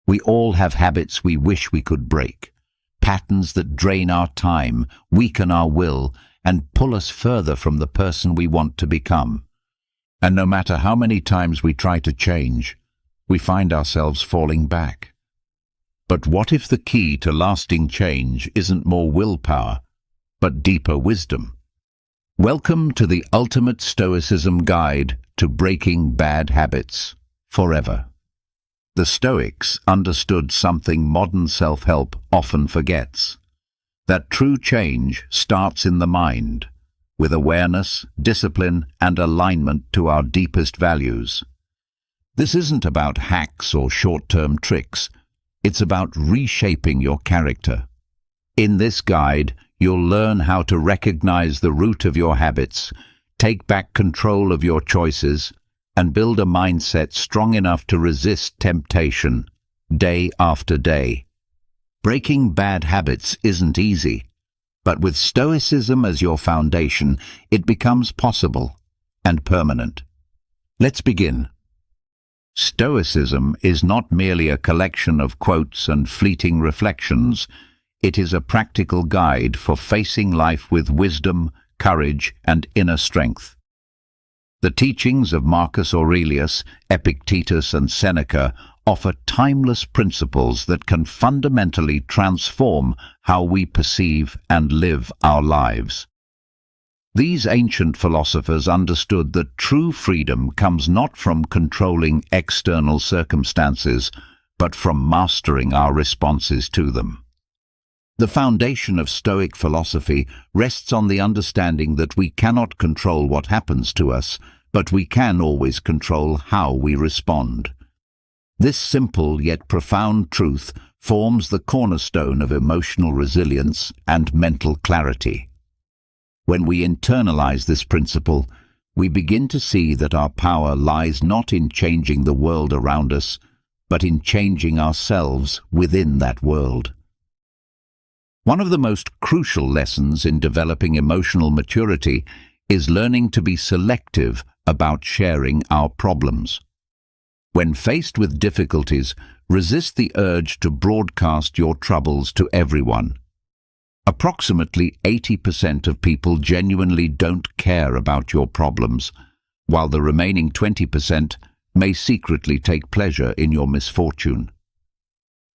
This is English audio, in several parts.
We all have habits we wish we could break, patterns that drain our time, weaken our will, and pull us further from the person we want to become. And no matter how many times we try to change, we find ourselves falling back. But what if the key to lasting change isn't more willpower, but deeper wisdom? Welcome to the ultimate Stoicism guide to breaking bad habits forever. The Stoics understood something modern self-help often forgets: that true change starts in the mind, with awareness, discipline, and alignment to our deepest values. This isn't about hacks or short-term tricks. It's about reshaping your character. In this guide, you'll learn how to recognize the root of your habits, take back control of your choices, and build a mindset strong enough to resist temptation day after day. Breaking bad habits isn't easy, but with Stoicism as your foundation, it becomes possible and permanent. Let's begin. Stoicism is not merely a collection of quotes and fleeting reflections. It is a practical guide for facing life with wisdom, courage, and inner strength. The teachings of Marcus Aurelius, Epictetus, and Seneca offer timeless principles that can fundamentally transform how we perceive and live our lives. These ancient philosophers understood that true freedom comes not from controlling external circumstances, but from mastering our responses to them. The foundation of Stoic philosophy rests on the understanding that we cannot control what happens to us, but we can always control how we respond. This simple yet profound truth forms the cornerstone of emotional resilience and mental clarity. When we internalize this principle, we begin to see that our power lies not in changing the world around us, but in changing ourselves within that world. One of the most crucial lessons in developing emotional maturity is learning to be selective about sharing our problems. When faced with difficulties, resist the urge to broadcast your troubles to everyone. Approximately 80% of people genuinely don't care about your problems, while the remaining 20% may secretly take pleasure in your misfortune.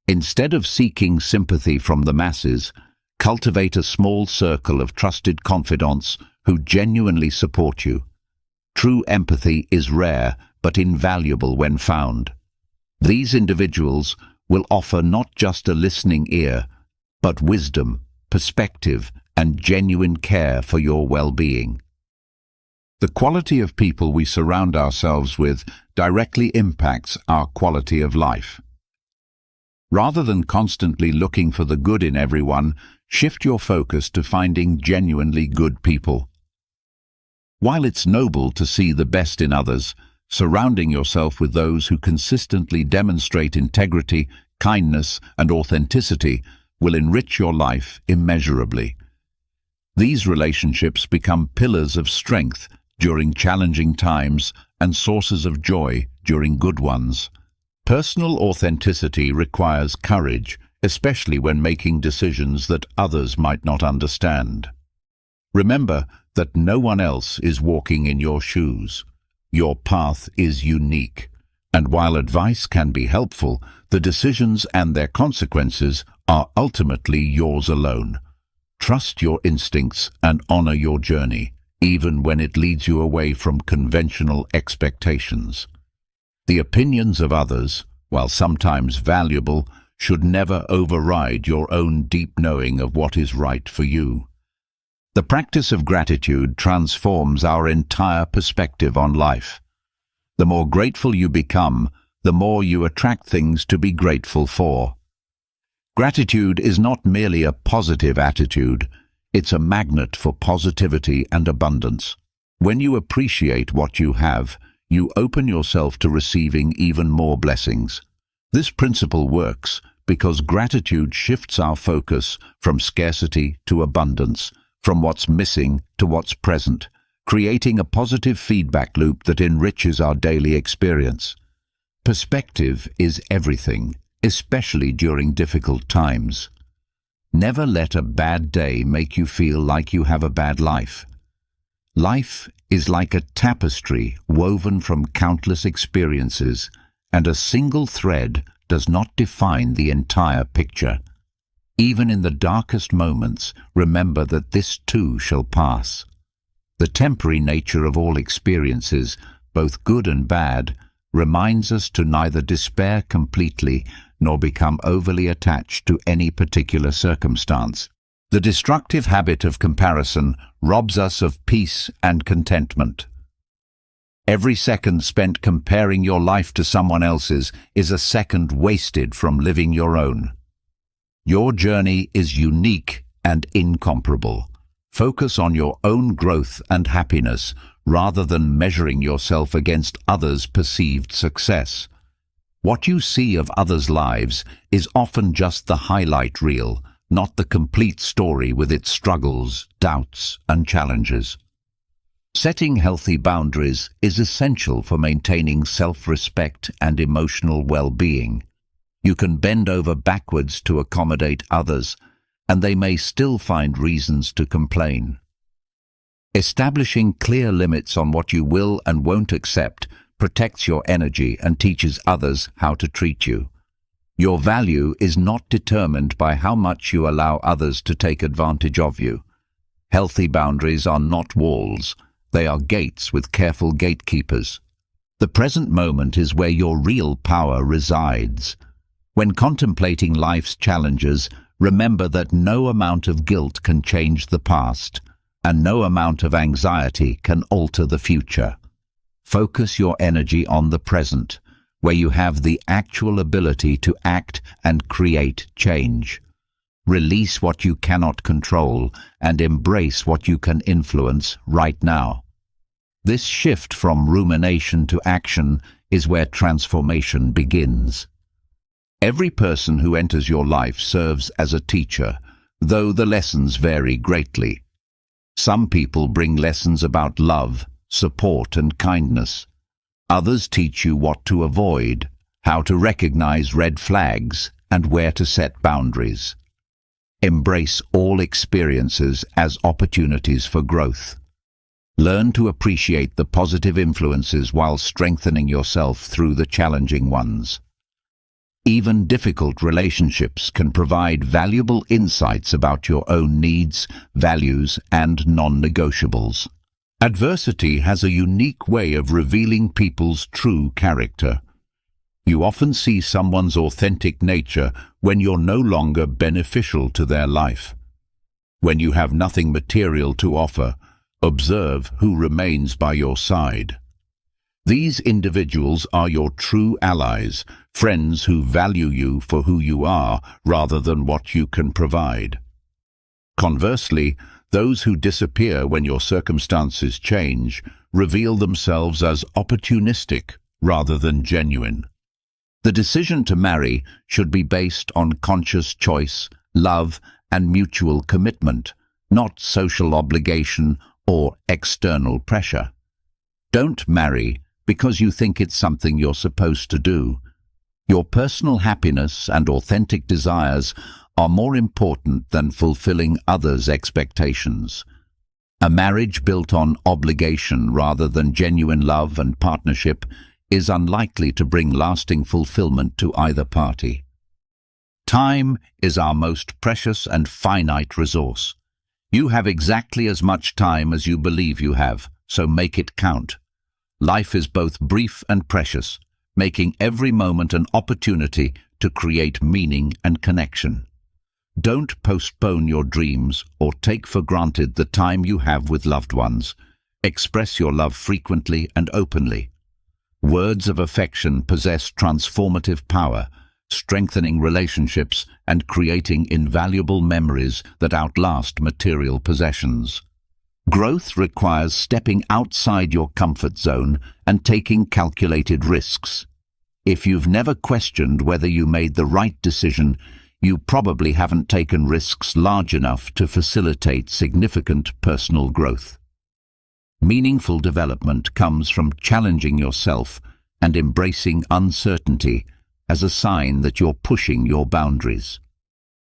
Instead of seeking sympathy from the masses, cultivate a small circle of trusted confidants who genuinely support you. True empathy is rare but invaluable when found. These individuals will offer not just a listening ear, but wisdom, perspective, and genuine care for your well-being. The quality of people we surround ourselves with directly impacts our quality of life. Rather than constantly looking for the good in everyone, shift your focus to finding genuinely good people. While it's noble to see the best in others, surrounding yourself with those who consistently demonstrate integrity, kindness, and authenticity will enrich your life immeasurably. These relationships become pillars of strength during challenging times and sources of joy during good ones. Personal authenticity requires courage, especially when making decisions that others might not understand. Remember that no one else is walking in your shoes. Your path is unique, and while advice can be helpful, the decisions and their consequences are ultimately yours alone. Trust your instincts and honor your journey, even when it leads you away from conventional expectations. The opinions of others, while sometimes valuable, should never override your own deep knowing of what is right for you. The practice of gratitude transforms our entire perspective on life. The more grateful you become, the more you attract things to be grateful for. Gratitude is not merely a positive attitude, it's a magnet for positivity and abundance. When you appreciate what you have, you open yourself to receiving even more blessings. This principle works because gratitude shifts our focus from scarcity to abundance, from what's missing to what's present, creating a positive feedback loop that enriches our daily experience. Perspective is everything. especially during difficult times. Never let a bad day make you feel like you have a bad life. Life is like a tapestry woven from countless experiences, and a single thread does not define the entire picture. Even in the darkest moments, remember that this too shall pass. The temporary nature of all experiences, both good and bad, reminds us to neither despair completely nor become overly attached to any particular circumstance. The destructive habit of comparison robs us of peace and contentment. Every second spent comparing your life to someone else's is a second wasted from living your own. Your journey is unique and incomparable. Focus on your own growth and happiness rather than measuring yourself against others' perceived success. What you see of others' lives is often just the highlight reel, not the complete story with its struggles, doubts, and challenges. Setting healthy boundaries is essential for maintaining self-respect and emotional well-being. You can bend over backwards to accommodate others, and they may still find reasons to complain. Establishing clear limits on what you will and won't accept protects your energy and teaches others how to treat you. Your value is not determined by how much you allow others to take advantage of you. Healthy boundaries are not walls. They are gates with careful gatekeepers. The present moment is where your real power resides. When contemplating life's challenges, remember that no amount of guilt can change the past, and no amount of anxiety can alter the future. Focus your energy on the present, where you have the actual ability to act and create change. Release what you cannot control and embrace what you can influence right now. This shift from rumination to action is where transformation begins. Every person who enters your life serves as a teacher, though the lessons vary greatly. Some people bring lessons about love, support, and kindness. Others teach you what to avoid, how to recognize red flags, and where to set boundaries. Embrace all experiences as opportunities for growth. Learn to appreciate the positive influences while strengthening yourself through the challenging ones. Even difficult relationships can provide valuable insights about your own needs, values, and non-negotiables. Adversity has a unique way of revealing people's true character. You often see someone's authentic nature when you're no longer beneficial to their life. When you have nothing material to offer, observe who remains by your side. These individuals are your true allies, friends who value you for who you are rather than what you can provide. Conversely, those who disappear when your circumstances change reveal themselves as opportunistic rather than genuine. The decision to marry should be based on conscious choice, love, and mutual commitment, not social obligation or external pressure. Don't marry because you think it's something you're supposed to do. Your personal happiness and authentic desires are more important than fulfilling others' expectations. A marriage built on obligation rather than genuine love and partnership is unlikely to bring lasting fulfillment to either party. Time is our most precious and finite resource. You have exactly as much time as you believe you have, so make it count. Life is both brief and precious, making every moment an opportunity to create meaning and connection. Don't postpone your dreams or take for granted the time you have with loved ones. Express your love frequently and openly. Words of affection possess transformative power, strengthening relationships and creating invaluable memories that outlast material possessions. Growth requires stepping outside your comfort zone and taking calculated risks. If you've never questioned whether you made the right decision, you probably haven't taken risks large enough to facilitate significant personal growth. Meaningful development comes from challenging yourself and embracing uncertainty, as a sign that you're pushing your boundaries.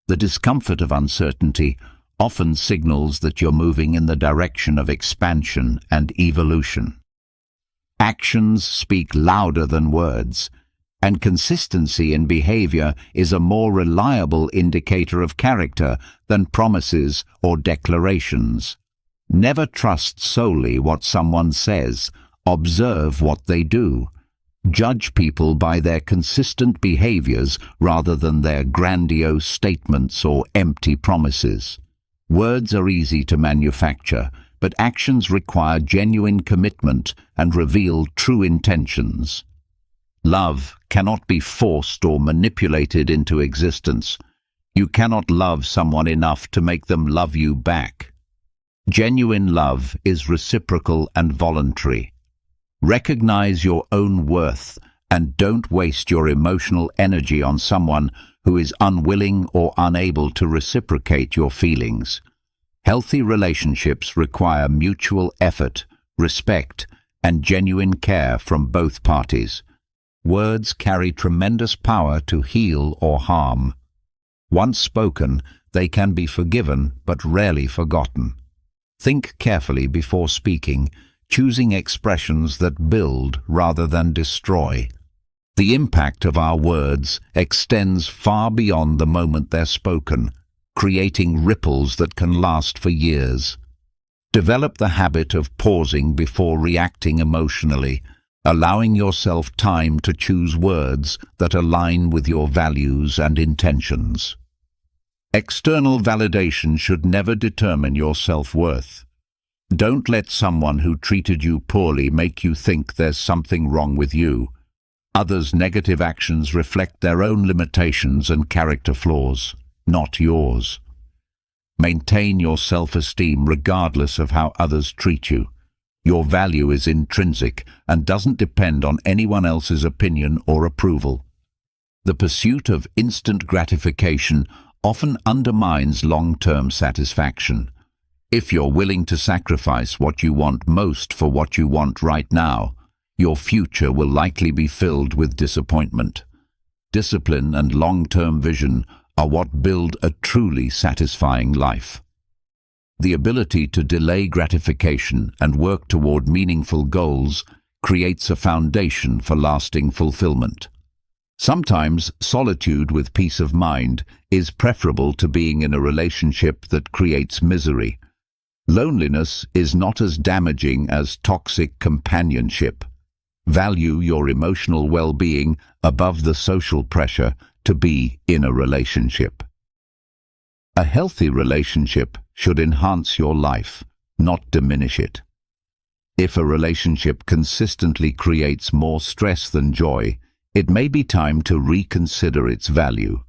The discomfort of uncertainty often signals that you're moving in the direction of expansion and evolution. Actions speak louder than words, and consistency in behavior is a more reliable indicator of character than promises or declarations. Never trust solely what someone says. Observe what they do. Judge people by their consistent behaviors rather than their grandiose statements or empty promises. Words are easy to manufacture, but actions require genuine commitment and reveal true intentions. Love cannot be forced or manipulated into existence. You cannot love someone enough to make them love you back. Genuine love is reciprocal and voluntary. Recognize your own worth and don't waste your emotional energy on someone who is unwilling or unable to reciprocate your feelings. Healthy relationships require mutual effort, respect, and genuine care from both parties. Words carry tremendous power to heal or harm. Once spoken, they can be forgiven but rarely forgotten. Think carefully before speaking, choosing expressions that build rather than destroy. The impact of our words extends far beyond the moment they're spoken, creating ripples that can last for years. Develop the habit of pausing before reacting emotionally, allowing yourself time to choose words that align with your values and intentions. External validation should never determine your self-worth. Don't let someone who treated you poorly make you think there's something wrong with you. Others' negative actions reflect their own limitations and character flaws, not yours. Maintain your self-esteem regardless of how others treat you. Your value is intrinsic and doesn't depend on anyone else's opinion or approval. The pursuit of instant gratification often undermines long-term satisfaction. If you're willing to sacrifice what you want most for what you want right now, your future will likely be filled with disappointment. Discipline and long-term vision are what build a truly satisfying life. The ability to delay gratification and work toward meaningful goals creates a foundation for lasting fulfillment. Sometimes solitude with peace of mind is preferable to being in a relationship that creates misery. Loneliness is not as damaging as toxic companionship. Value your emotional well-being above the social pressure to be in a relationship. A healthy relationship should enhance your life, not diminish it. If a relationship consistently creates more stress than joy, it may be time to reconsider its value.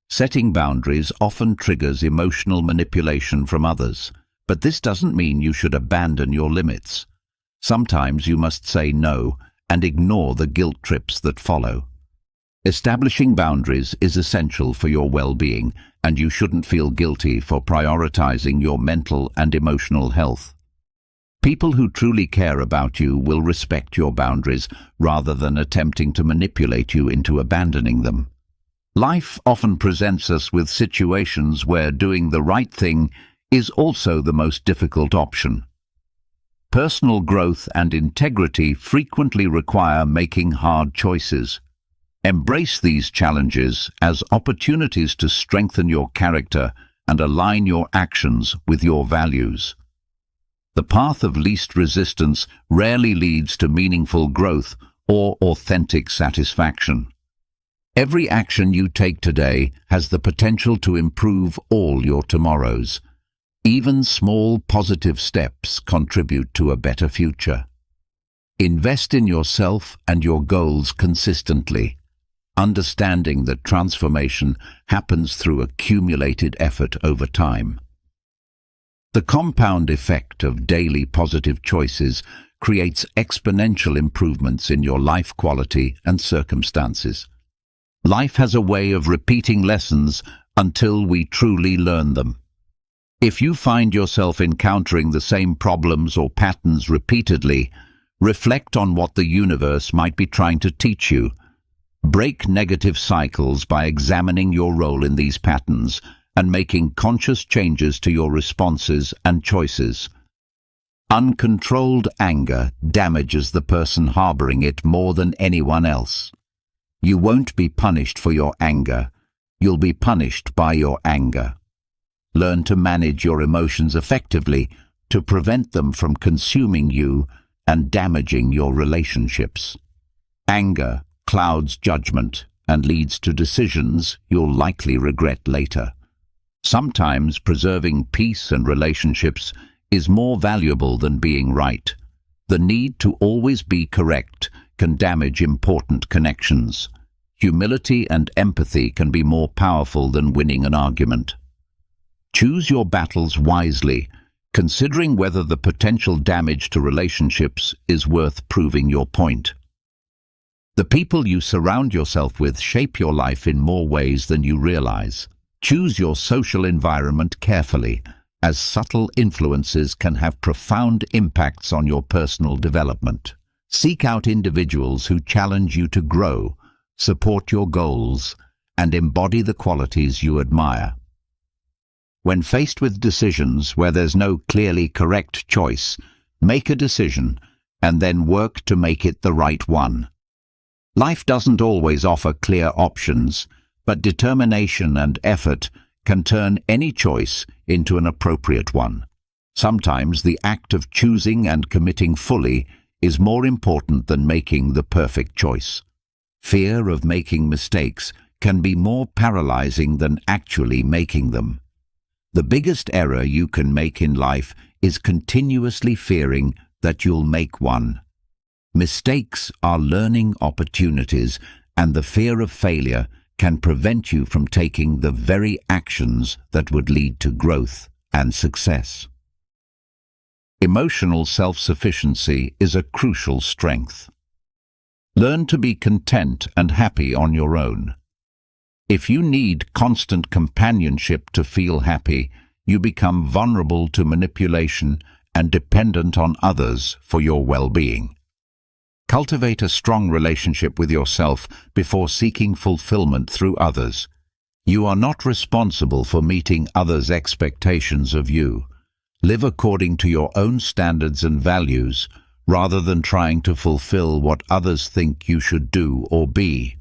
Setting boundaries often triggers emotional manipulation from others, but this doesn't mean you should abandon your limits. Sometimes you must say no and ignore the guilt trips that follow. Establishing boundaries is essential for your well-being, and you shouldn't feel guilty for prioritizing your mental and emotional health. People who truly care about you will respect your boundaries rather than attempting to manipulate you into abandoning them. Life often presents us with situations where doing the right thing is also the most difficult option. Personal growth and integrity frequently require making hard choices. Embrace these challenges as opportunities to strengthen your character and align your actions with your values. The path of least resistance rarely leads to meaningful growth or authentic satisfaction. Every action you take today has the potential to improve all your tomorrows. Even small positive steps contribute to a better future. Invest in yourself and your goals consistently, understanding that transformation happens through accumulated effort over time. The compound effect of daily positive choices creates exponential improvements in your life quality and circumstances. Life has a way of repeating lessons until we truly learn them. If you find yourself encountering the same problems or patterns repeatedly, reflect on what the universe might be trying to teach you. Break negative cycles by examining your role in these patterns and making conscious changes to your responses and choices. Uncontrolled anger damages the person harboring it more than anyone else. You won't be punished for your anger. You'll be punished by your anger. Learn to manage your emotions effectively to prevent them from consuming you and damaging your relationships. Anger clouds judgment and leads to decisions you'll likely regret later. Sometimes preserving peace and relationships is more valuable than being right. The need to always be correct can damage important connections. Humility and empathy can be more powerful than winning an argument. Choose your battles wisely, considering whether the potential damage to relationships is worth proving your point. The people you surround yourself with shape your life in more ways than you realize. Choose your social environment carefully, as subtle influences can have profound impacts on your personal development. Seek out individuals who challenge you to grow, support your goals, and embody the qualities you admire. When faced with decisions where there's no clearly correct choice, make a decision and then work to make it the right one. Life doesn't always offer clear options, but determination and effort can turn any choice into an appropriate one. Sometimes the act of choosing and committing fully is more important than making the perfect choice. Fear of making mistakes can be more paralyzing than actually making them. The biggest error you can make in life is continuously fearing that you'll make one. Mistakes are learning opportunities, and the fear of failure can prevent you from taking the very actions that would lead to growth and success. Emotional self-sufficiency is a crucial strength. Learn to be content and happy on your own. If you need constant companionship to feel happy, you become vulnerable to manipulation and dependent on others for your well-being. Cultivate a strong relationship with yourself before seeking fulfillment through others. You are not responsible for meeting others' expectations of you. Live according to your own standards and values, rather than trying to fulfill what others think you should do or be.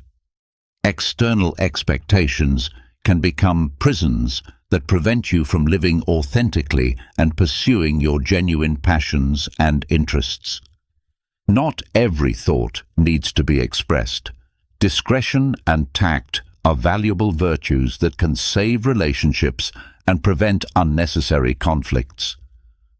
External expectations can become prisons that prevent you from living authentically and pursuing your genuine passions and interests. Not every thought needs to be expressed. Discretion and tact are valuable virtues that can save relationships and prevent unnecessary conflicts.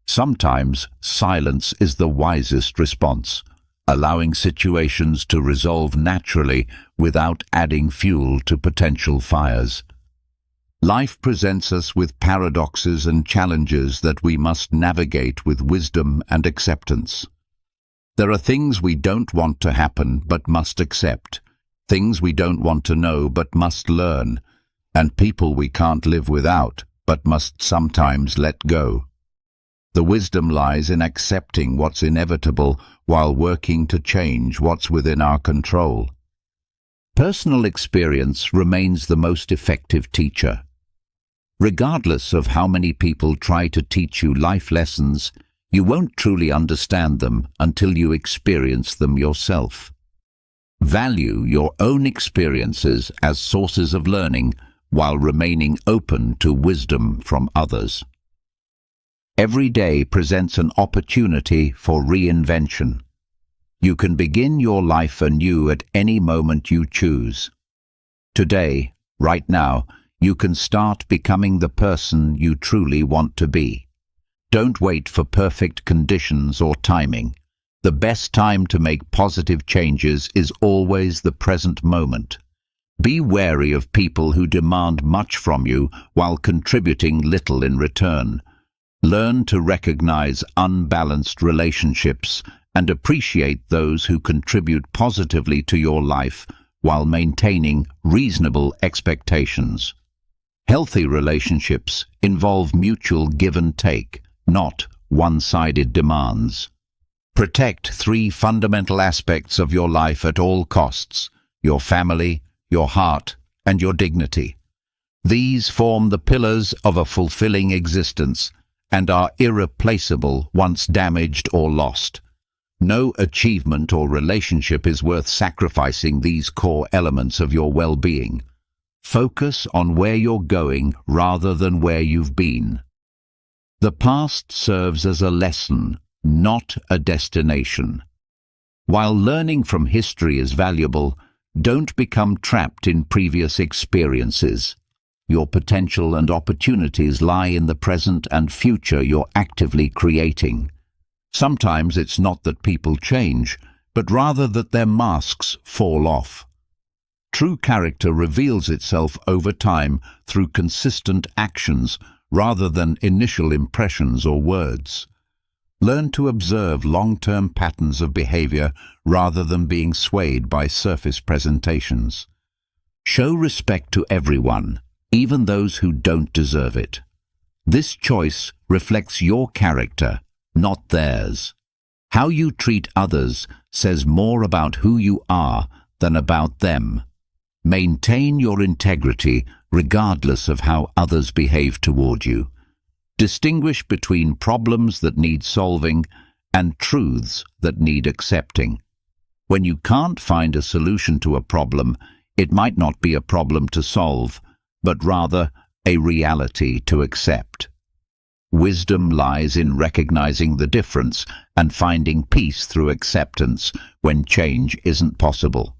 Sometimes silence is the wisest response, allowing situations to resolve naturally without adding fuel to potential fires. Life presents us with paradoxes and challenges that we must navigate with wisdom and acceptance. There are things we don't want to happen but must accept, things we don't want to know but must learn, and people we can't live without but must sometimes let go. The wisdom lies in accepting what's inevitable while working to change what's within our control. Personal experience remains the most effective teacher. Regardless of how many people try to teach you life lessons, you won't truly understand them until you experience them yourself. Value your own experiences as sources of learning while remaining open to wisdom from others. Every day presents an opportunity for reinvention. You can begin your life anew at any moment you choose. Today, right now, you can start becoming the person you truly want to be. Don't wait for perfect conditions or timing. The best time to make positive changes is always the present moment. Be wary of people who demand much from you while contributing little in return. Learn to recognize unbalanced relationships and appreciate those who contribute positively to your life while maintaining reasonable expectations. Healthy relationships involve mutual give and take, not one-sided demands. Protect 3 fundamental aspects of your life at all costs: your family, your heart, and your dignity. These form the pillars of a fulfilling existence and are irreplaceable once damaged or lost. No achievement or relationship is worth sacrificing these core elements of your well-being. Focus on where you're going rather than where you've been. The past serves as a lesson, not a destination. While learning from history is valuable, don't become trapped in previous experiences. Your potential and opportunities lie in the present and future you're actively creating. Sometimes it's not that people change, but rather that their masks fall off. True character reveals itself over time through consistent actions rather than initial impressions or words. Learn to observe long-term patterns of behavior rather than being swayed by surface presentations. Show respect to everyone, even those who don't deserve it. This choice reflects your character, not theirs. How you treat others says more about who you are than about them. Maintain your integrity regardless of how others behave toward you. Distinguish between problems that need solving and truths that need accepting. When you can't find a solution to a problem, it might not be a problem to solve, but rather a reality to accept. Wisdom lies in recognizing the difference and finding peace through acceptance when change isn't possible.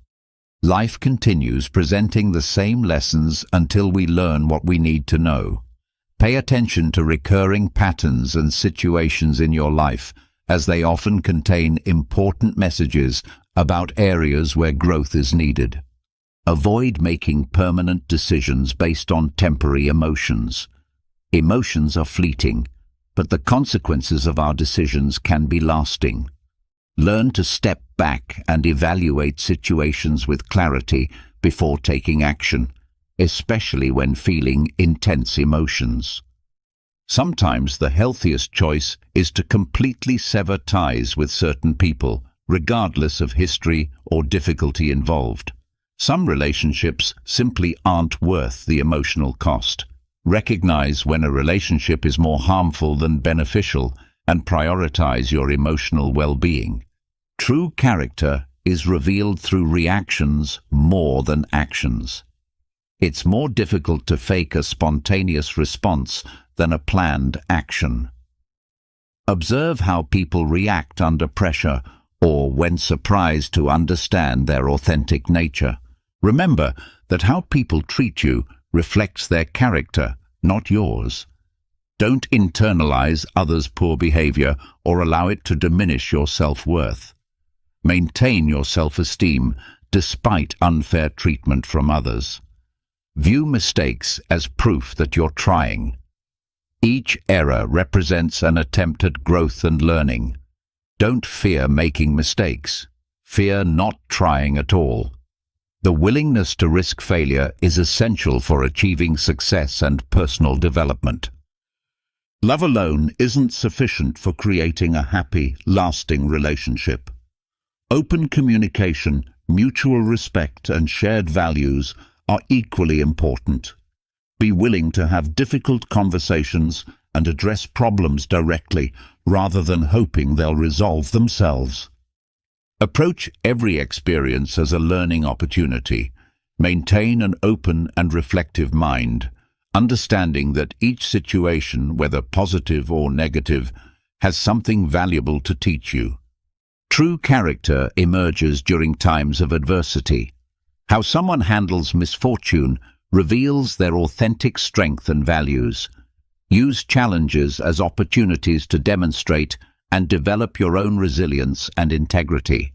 Life continues presenting the same lessons until we learn what we need to know. Pay attention to recurring patterns and situations in your life, as they often contain important messages about areas where growth is needed. Avoid making permanent decisions based on temporary emotions. Emotions are fleeting, but the consequences of our decisions can be lasting. Learn to step back and evaluate situations with clarity before taking action, especially when feeling intense emotions. Sometimes the healthiest choice is to completely sever ties with certain people, regardless of history or difficulty involved. Some relationships simply aren't worth the emotional cost. Recognize when a relationship is more harmful than beneficial and prioritize your emotional well-being. True character is revealed through reactions more than actions. It's more difficult to fake a spontaneous response than a planned action. Observe how people react under pressure or when surprised to understand their authentic nature. Remember that how people treat you reflects their character, not yours. Don't internalize others' poor behavior or allow it to diminish your self-worth. Maintain your self-esteem despite unfair treatment from others. View mistakes as proof that you're trying. Each error represents an attempt at growth and learning. Don't fear making mistakes. Fear not trying at all. The willingness to risk failure is essential for achieving success and personal development. Love alone isn't sufficient for creating a happy, lasting relationship. Open communication, mutual respect, and shared values are equally important. Be willing to have difficult conversations and address problems directly rather than hoping they'll resolve themselves. Approach every experience as a learning opportunity. Maintain an open and reflective mind, understanding that each situation, whether positive or negative, has something valuable to teach you. True character emerges during times of adversity. How someone handles misfortune reveals their authentic strength and values. Use challenges as opportunities to demonstrate and develop your own resilience and integrity.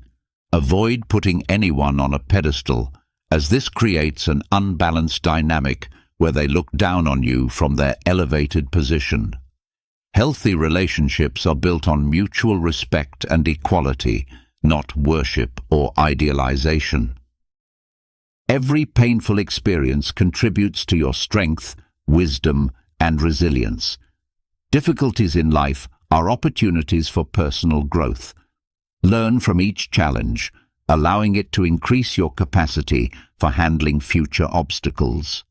Avoid putting anyone on a pedestal, as this creates an unbalanced dynamic where they look down on you from their elevated position. Healthy relationships are built on mutual respect and equality, not worship or idealization. Every painful experience contributes to your strength, wisdom, and resilience. Difficulties in life are opportunities for personal growth. Learn from each challenge, allowing it to increase your capacity for handling future obstacles.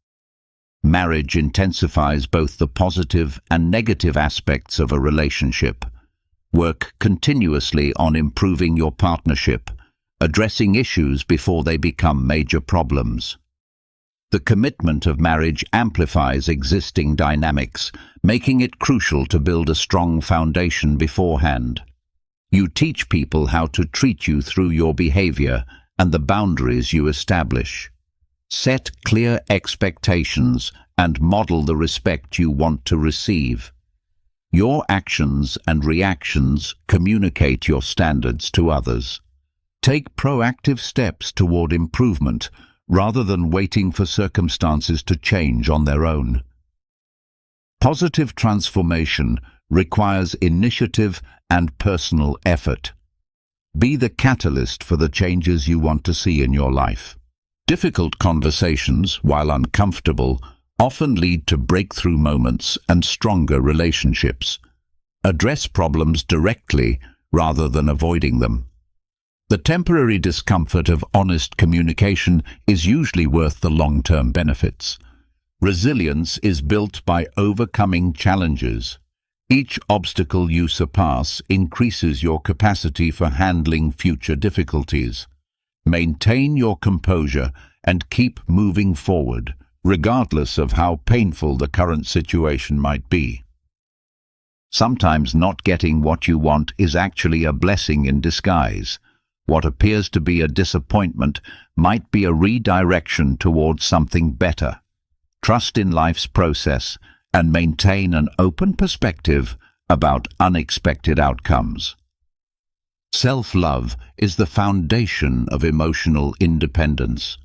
Marriage intensifies both the positive and negative aspects of a relationship. Work continuously on improving your partnership, addressing issues before they become major problems. The commitment of marriage amplifies existing dynamics, making it crucial to build a strong foundation beforehand. You teach people how to treat you through your behavior and the boundaries you establish. Set clear expectations and model the respect you want to receive. Your actions and reactions communicate your standards to others. Take proactive steps toward improvement rather than waiting for circumstances to change on their own. Positive transformation requires initiative and personal effort. Be the catalyst for the changes you want to see in your life. Difficult conversations, while uncomfortable, often lead to breakthrough moments and stronger relationships. Address problems directly rather than avoiding them. The temporary discomfort of honest communication is usually worth the long-term benefits. Resilience is built by overcoming challenges. Each obstacle you surpass increases your capacity for handling future difficulties. Maintain your composure and keep moving forward, regardless of how painful the current situation might be. Sometimes not getting what you want is actually a blessing in disguise. What appears to be a disappointment might be a redirection towards something better. Trust in life's process and maintain an open perspective about unexpected outcomes. Self-love is the foundation of emotional independence.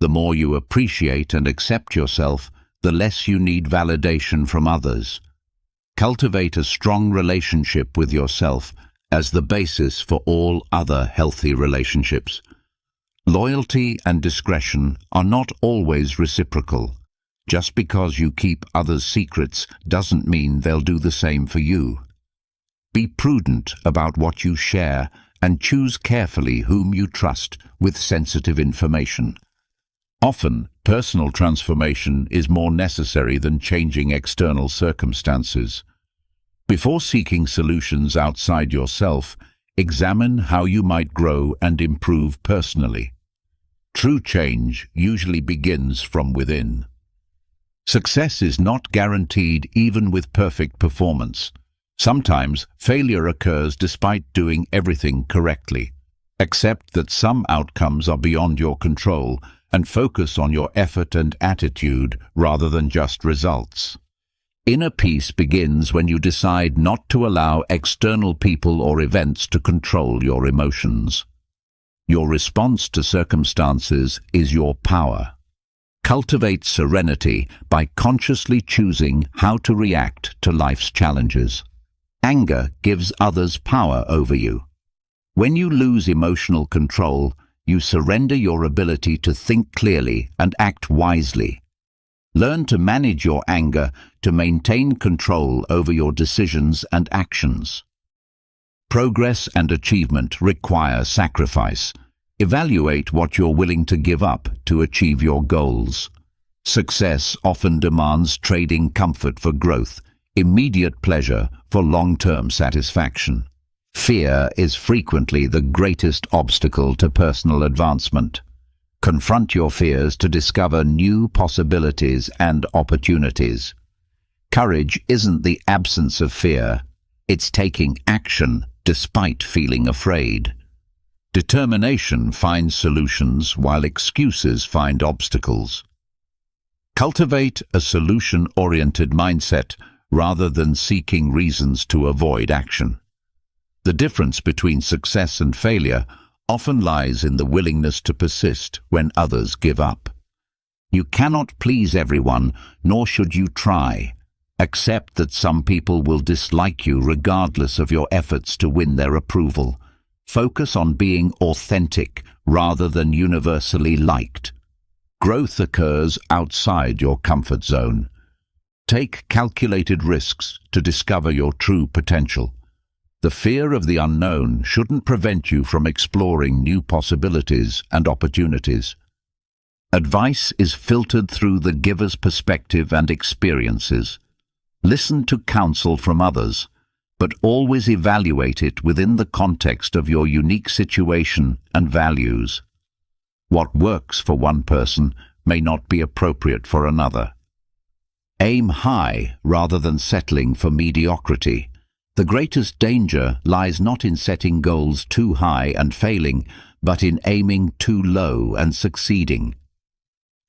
The more you appreciate and accept yourself, the less you need validation from others. Cultivate a strong relationship with yourself as the basis for all other healthy relationships. Loyalty and discretion are not always reciprocal. Just because you keep others' secrets doesn't mean they'll do the same for you. Be prudent about what you share and choose carefully whom you trust with sensitive information. Often, personal transformation is more necessary than changing external circumstances. Before seeking solutions outside yourself, examine how you might grow and improve personally. True change usually begins from within. Success is not guaranteed even with perfect performance. Sometimes failure occurs despite doing everything correctly. Accept that some outcomes are beyond your control and focus on your effort and attitude rather than just results. Inner peace begins when you decide not to allow external people or events to control your emotions. Your response to circumstances is your power. Cultivate serenity by consciously choosing how to react to life's challenges. Anger gives others power over you. When you lose emotional control, you surrender your ability to think clearly and act wisely. Learn to manage your anger to maintain control over your decisions and actions. Progress and achievement require sacrifice. Evaluate what you're willing to give up to achieve your goals. Success often demands trading comfort for growth, immediate pleasure for long-term satisfaction. Fear is frequently the greatest obstacle to personal advancement. Confront your fears to discover new possibilities and opportunities. Courage isn't the absence of fear, it's taking action despite feeling afraid. Determination finds solutions while excuses find obstacles. Cultivate a solution-oriented mindset rather than seeking reasons to avoid action. The difference between success and failure often lies in the willingness to persist when others give up. You cannot please everyone, nor should you try. Accept that some people will dislike you regardless of your efforts to win their approval. Focus on being authentic rather than universally liked. Growth occurs outside your comfort zone. Take calculated risks to discover your true potential. The fear of the unknown shouldn't prevent you from exploring new possibilities and opportunities. Advice is filtered through the giver's perspective and experiences. Listen to counsel from others, but always evaluate it within the context of your unique situation and values. What works for one person may not be appropriate for another. Aim high rather than settling for mediocrity. The greatest danger lies not in setting goals too high and failing, but in aiming too low and succeeding.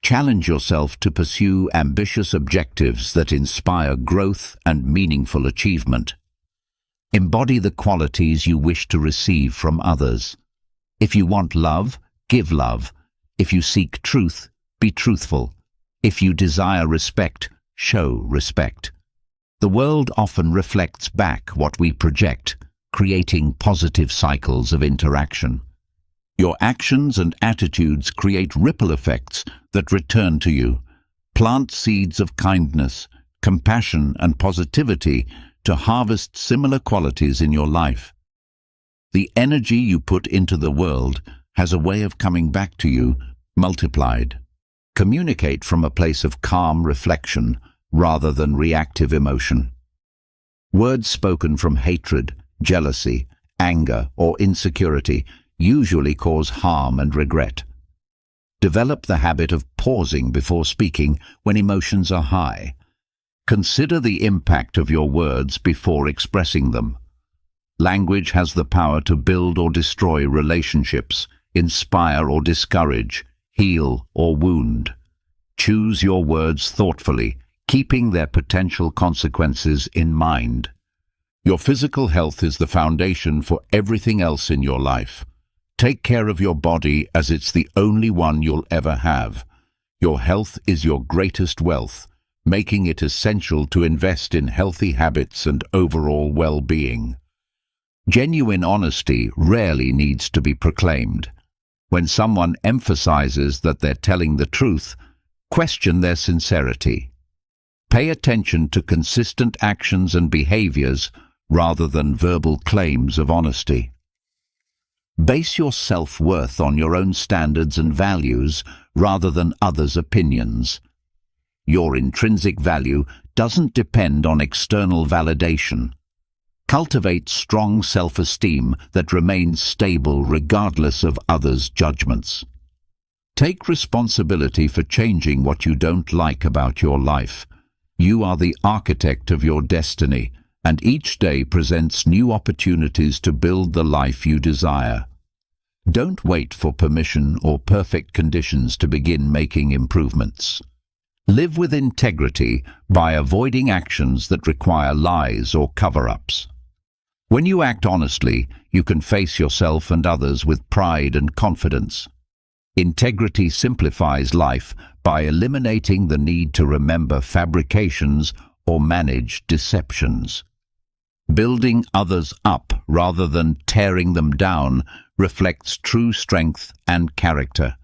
Challenge yourself to pursue ambitious objectives that inspire growth and meaningful achievement. Embody the qualities you wish to receive from others. If you want love, give love. If you seek truth, be truthful. If you desire respect, show respect. The world often reflects back what we project, creating positive cycles of interaction. Your actions and attitudes create ripple effects that return to you. Plant seeds of kindness, compassion, and positivity to harvest similar qualities in your life. The energy you put into the world has a way of coming back to you, multiplied. Communicate from a place of calm reflection rather than reactive emotion. Words spoken from hatred, jealousy, anger, or insecurity usually cause harm and regret. Develop the habit of pausing before speaking when emotions are high. Consider the impact of your words before expressing them. Language has the power to build or destroy relationships, inspire or discourage, heal or wound. Choose your words thoughtfully, keeping their potential consequences in mind. Your physical health is the foundation for everything else in your life. Take care of your body as it's the only one you'll ever have. Your health is your greatest wealth, making it essential to invest in healthy habits and overall well-being. Genuine honesty rarely needs to be proclaimed. When someone emphasizes that they're telling the truth, question their sincerity. Pay attention to consistent actions and behaviors rather than verbal claims of honesty. Base your self-worth on your own standards and values rather than others' opinions. Your intrinsic value doesn't depend on external validation. Cultivate strong self-esteem that remains stable regardless of others' judgments. Take responsibility for changing what you don't like about your life. You are the architect of your destiny, and each day presents new opportunities to build the life you desire. Don't wait for permission or perfect conditions to begin making improvements. Live with integrity by avoiding actions that require lies or cover-ups. When you act honestly, you can face yourself and others with pride and confidence. Integrity simplifies life by eliminating the need to remember fabrications or manage deceptions. Building others up rather than tearing them down reflects true strength and character.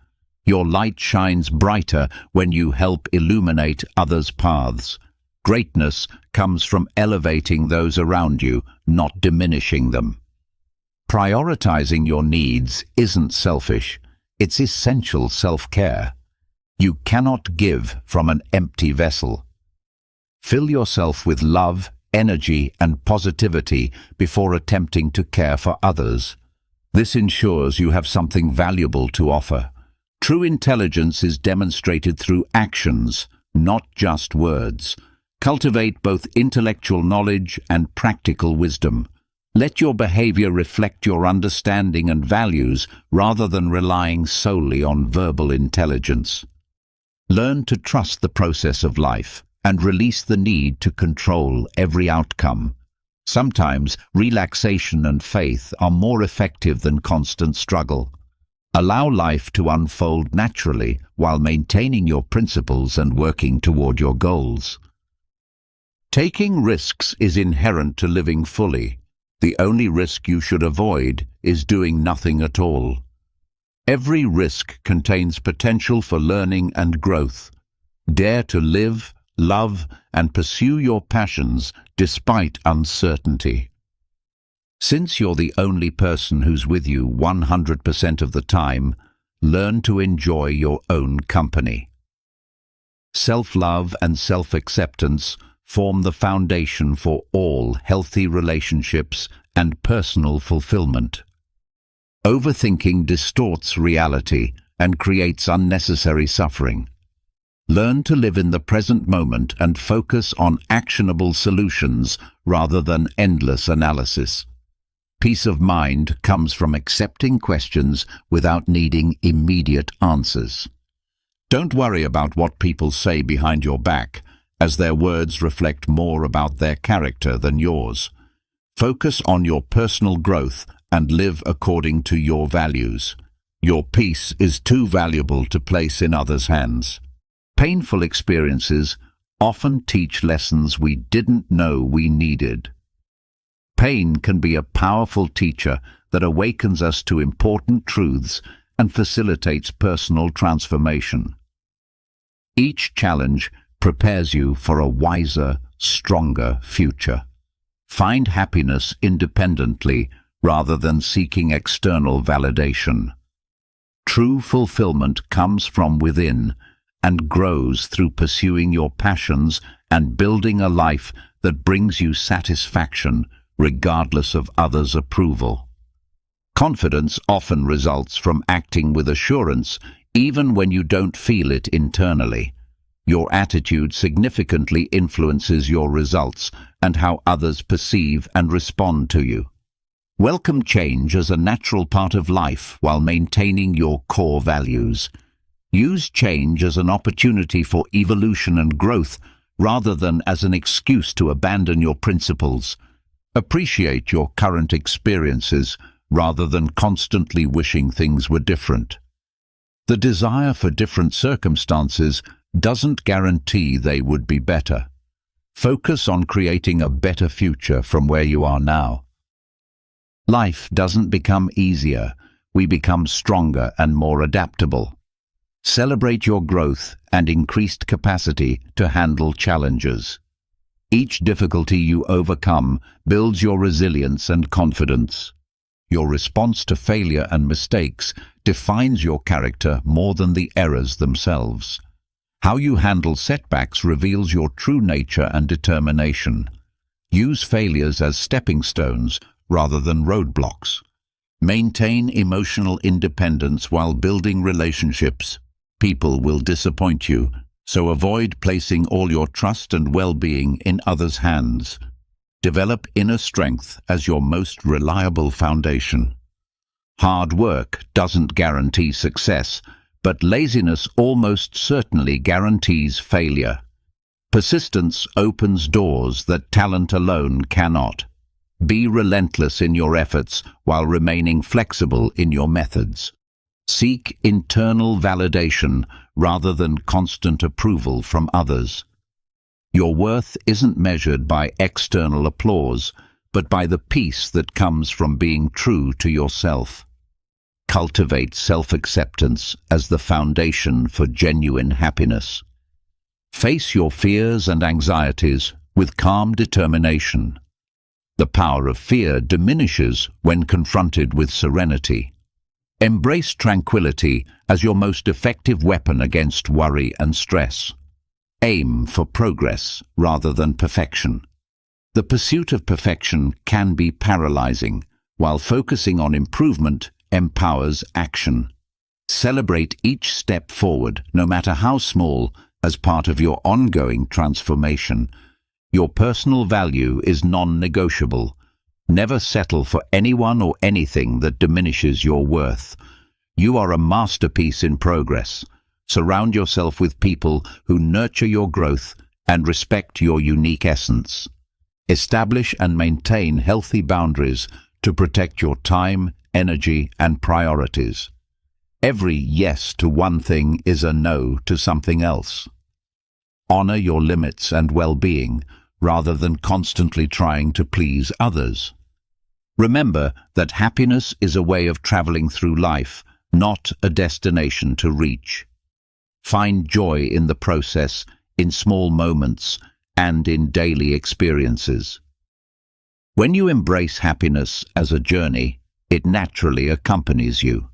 Your light shines brighter when you help illuminate others' paths. Greatness comes from elevating those around you, not diminishing them. Prioritizing your needs isn't selfish. It's essential self-care. You cannot give from an empty vessel. Fill yourself with love, energy, and positivity before attempting to care for others. This ensures you have something valuable to offer. True intelligence is demonstrated through actions, not just words. Cultivate both intellectual knowledge and practical wisdom. Let your behavior reflect your understanding and values rather than relying solely on verbal intelligence. Learn to trust the process of life and release the need to control every outcome. Sometimes relaxation and faith are more effective than constant struggle. Allow life to unfold naturally while maintaining your principles and working toward your goals. Taking risks is inherent to living fully. The only risk you should avoid is doing nothing at all. Every risk contains potential for learning and growth. Dare to live, love, and pursue your passions despite uncertainty. Since you're the only person who's with you 100% of the time, learn to enjoy your own company. Self-love and self-acceptance form the foundation for all healthy relationships and personal fulfillment. Overthinking distorts reality and creates unnecessary suffering. Learn to live in the present moment and focus on actionable solutions rather than endless analysis. Peace of mind comes from accepting questions without needing immediate answers. Don't worry about what people say behind your back, as their words reflect more about their character than yours. Focus on your personal growth and live according to your values. Your peace is too valuable to place in others' hands. Painful experiences often teach lessons we didn't know we needed. Pain can be a powerful teacher that awakens us to important truths and facilitates personal transformation. Each challenge prepares you for a wiser, stronger future. Find happiness independently rather than seeking external validation. True fulfillment comes from within and grows through pursuing your passions and building a life that brings you satisfaction regardless of others' approval. Confidence often results from acting with assurance even when you don't feel it internally. Your attitude significantly influences your results and how others perceive and respond to you. Welcome change as a natural part of life while maintaining your core values. Use change as an opportunity for evolution and growth rather than as an excuse to abandon your principles. Appreciate your current experiences rather than constantly wishing things were different. The desire for different circumstances doesn't guarantee they would be better. Focus on creating a better future from where you are now. Life doesn't become easier, we become stronger and more adaptable. Celebrate your growth and increased capacity to handle challenges. Each difficulty you overcome builds your resilience and confidence. Your response to failure and mistakes defines your character more than the errors themselves. How you handle setbacks reveals your true nature and determination. Use failures as stepping stones rather than roadblocks. Maintain emotional independence while building relationships. People will disappoint you, so avoid placing all your trust and well-being in others' hands. Develop inner strength as your most reliable foundation. Hard work doesn't guarantee success, but laziness almost certainly guarantees failure. Persistence opens doors that talent alone cannot. Be relentless in your efforts while remaining flexible in your methods. Seek internal validation rather than constant approval from others. Your worth isn't measured by external applause, but by the peace that comes from being true to yourself. Cultivate self-acceptance as the foundation for genuine happiness. Face your fears and anxieties with calm determination. The power of fear diminishes when confronted with serenity. Embrace tranquility as your most effective weapon against worry and stress. Aim for progress rather than perfection. The pursuit of perfection can be paralyzing, while focusing on improvement empowers action. Celebrate each step forward, no matter how small, as part of your ongoing transformation. Your personal value is non-negotiable. Never settle for anyone or anything that diminishes your worth. You are a masterpiece in progress. Surround yourself with people who nurture your growth and respect your unique essence. Establish and maintain healthy boundaries to protect your time, energy, and priorities. Every yes to one thing is a no to something else. Honor your limits and well-being rather than constantly trying to please others. Remember that happiness is a way of traveling through life, not a destination to reach. Find joy in the process, in small moments, and in daily experiences. When you embrace happiness as a journey, it naturally accompanies you.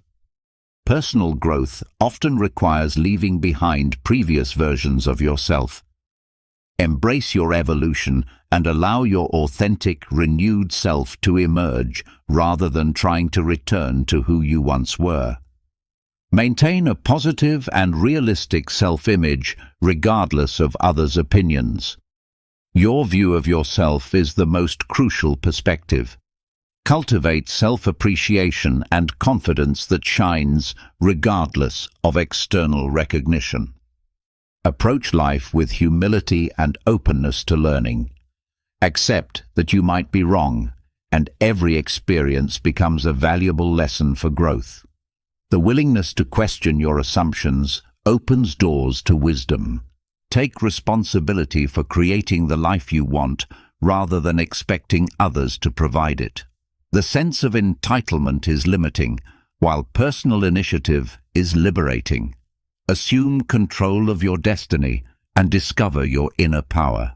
Personal growth often requires leaving behind previous versions of yourself. Embrace your evolution and allow your authentic, renewed self to emerge rather than trying to return to who you once were. Maintain a positive and realistic self-image regardless of others' opinions. Your view of yourself is the most crucial perspective. Cultivate self-appreciation and confidence that shines regardless of external recognition. Approach life with humility and openness to learning. Accept that you might be wrong, and every experience becomes a valuable lesson for growth. The willingness to question your assumptions opens doors to wisdom. Take responsibility for creating the life you want rather than expecting others to provide it. The sense of entitlement is limiting, while personal initiative is liberating. Assume control of your destiny and discover your inner power.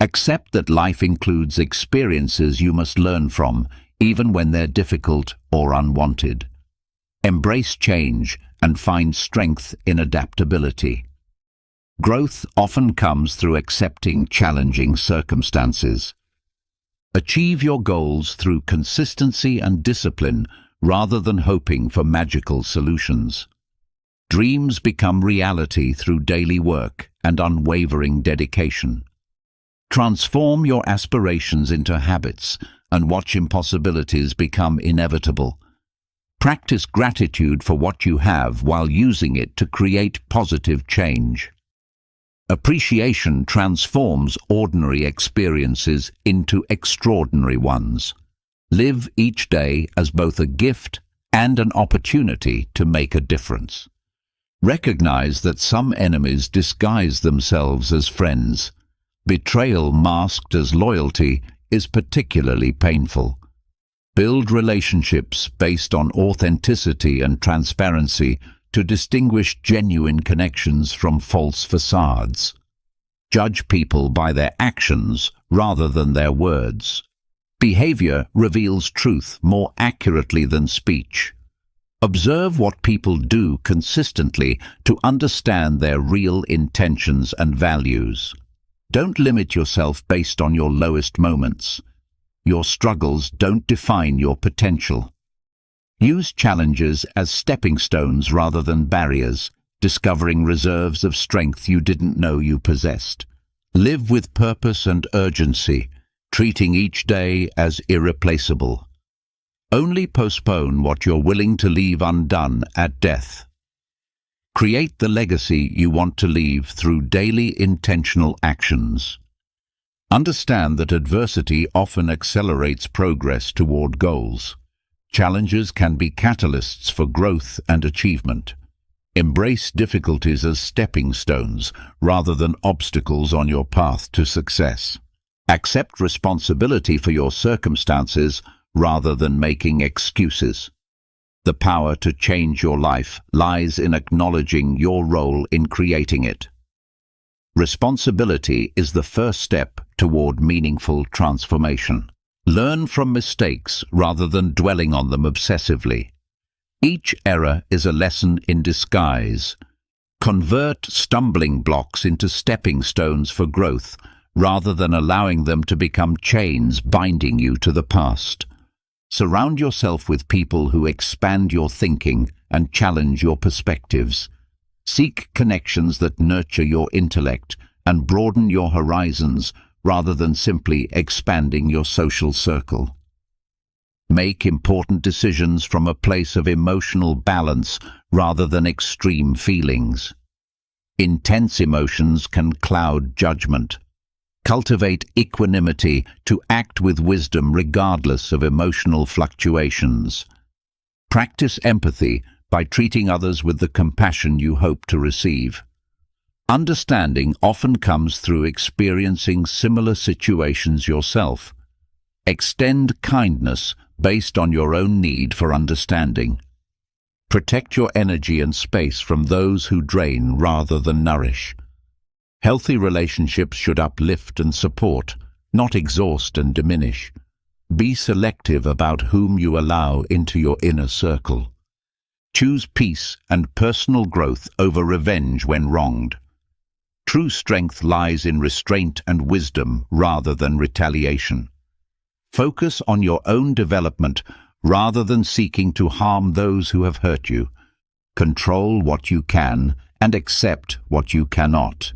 Accept that life includes experiences you must learn from, even when they're difficult or unwanted. Embrace change and find strength in adaptability. Growth often comes through accepting challenging circumstances. Achieve your goals through consistency and discipline rather than hoping for magical solutions. Dreams become reality through daily work and unwavering dedication. Transform your aspirations into habits and watch impossibilities become inevitable. Practice gratitude for what you have while using it to create positive change. Appreciation transforms ordinary experiences into extraordinary ones. Live each day as both a gift and an opportunity to make a difference. Recognize that some enemies disguise themselves as friends. Betrayal masked as loyalty is particularly painful. Build relationships based on authenticity and transparency to distinguish genuine connections from false facades. Judge people by their actions rather than their words. Behavior reveals truth more accurately than speech. Observe what people do consistently to understand their real intentions and values. Don't limit yourself based on your lowest moments. Your struggles don't define your potential. Use challenges as stepping stones rather than barriers, discovering reserves of strength you didn't know you possessed. Live with purpose and urgency, treating each day as irreplaceable. Only postpone what you're willing to leave undone at death. Create the legacy you want to leave through daily intentional actions. Understand that adversity often accelerates progress toward goals. Challenges can be catalysts for growth and achievement. Embrace difficulties as stepping stones rather than obstacles on your path to success. Accept responsibility for your circumstances rather than making excuses. The power to change your life lies in acknowledging your role in creating it. Responsibility is the first step toward meaningful transformation. Learn from mistakes rather than dwelling on them obsessively. Each error is a lesson in disguise. Convert stumbling blocks into stepping stones for growth rather than allowing them to become chains binding you to the past. Surround yourself with people who expand your thinking and challenge your perspectives. Seek connections that nurture your intellect and broaden your horizons rather than simply expanding your social circle. Make important decisions from a place of emotional balance rather than extreme feelings. Intense emotions can cloud judgment. Cultivate equanimity to act with wisdom regardless of emotional fluctuations. Practice empathy by treating others with the compassion you hope to receive. Understanding often comes through experiencing similar situations yourself. Extend kindness based on your own need for understanding. Protect your energy and space from those who drain rather than nourish. Healthy relationships should uplift and support, not exhaust and diminish. Be selective about whom you allow into your inner circle. Choose peace and personal growth over revenge when wronged. True strength lies in restraint and wisdom rather than retaliation. Focus on your own development rather than seeking to harm those who have hurt you. Control what you can and accept what you cannot.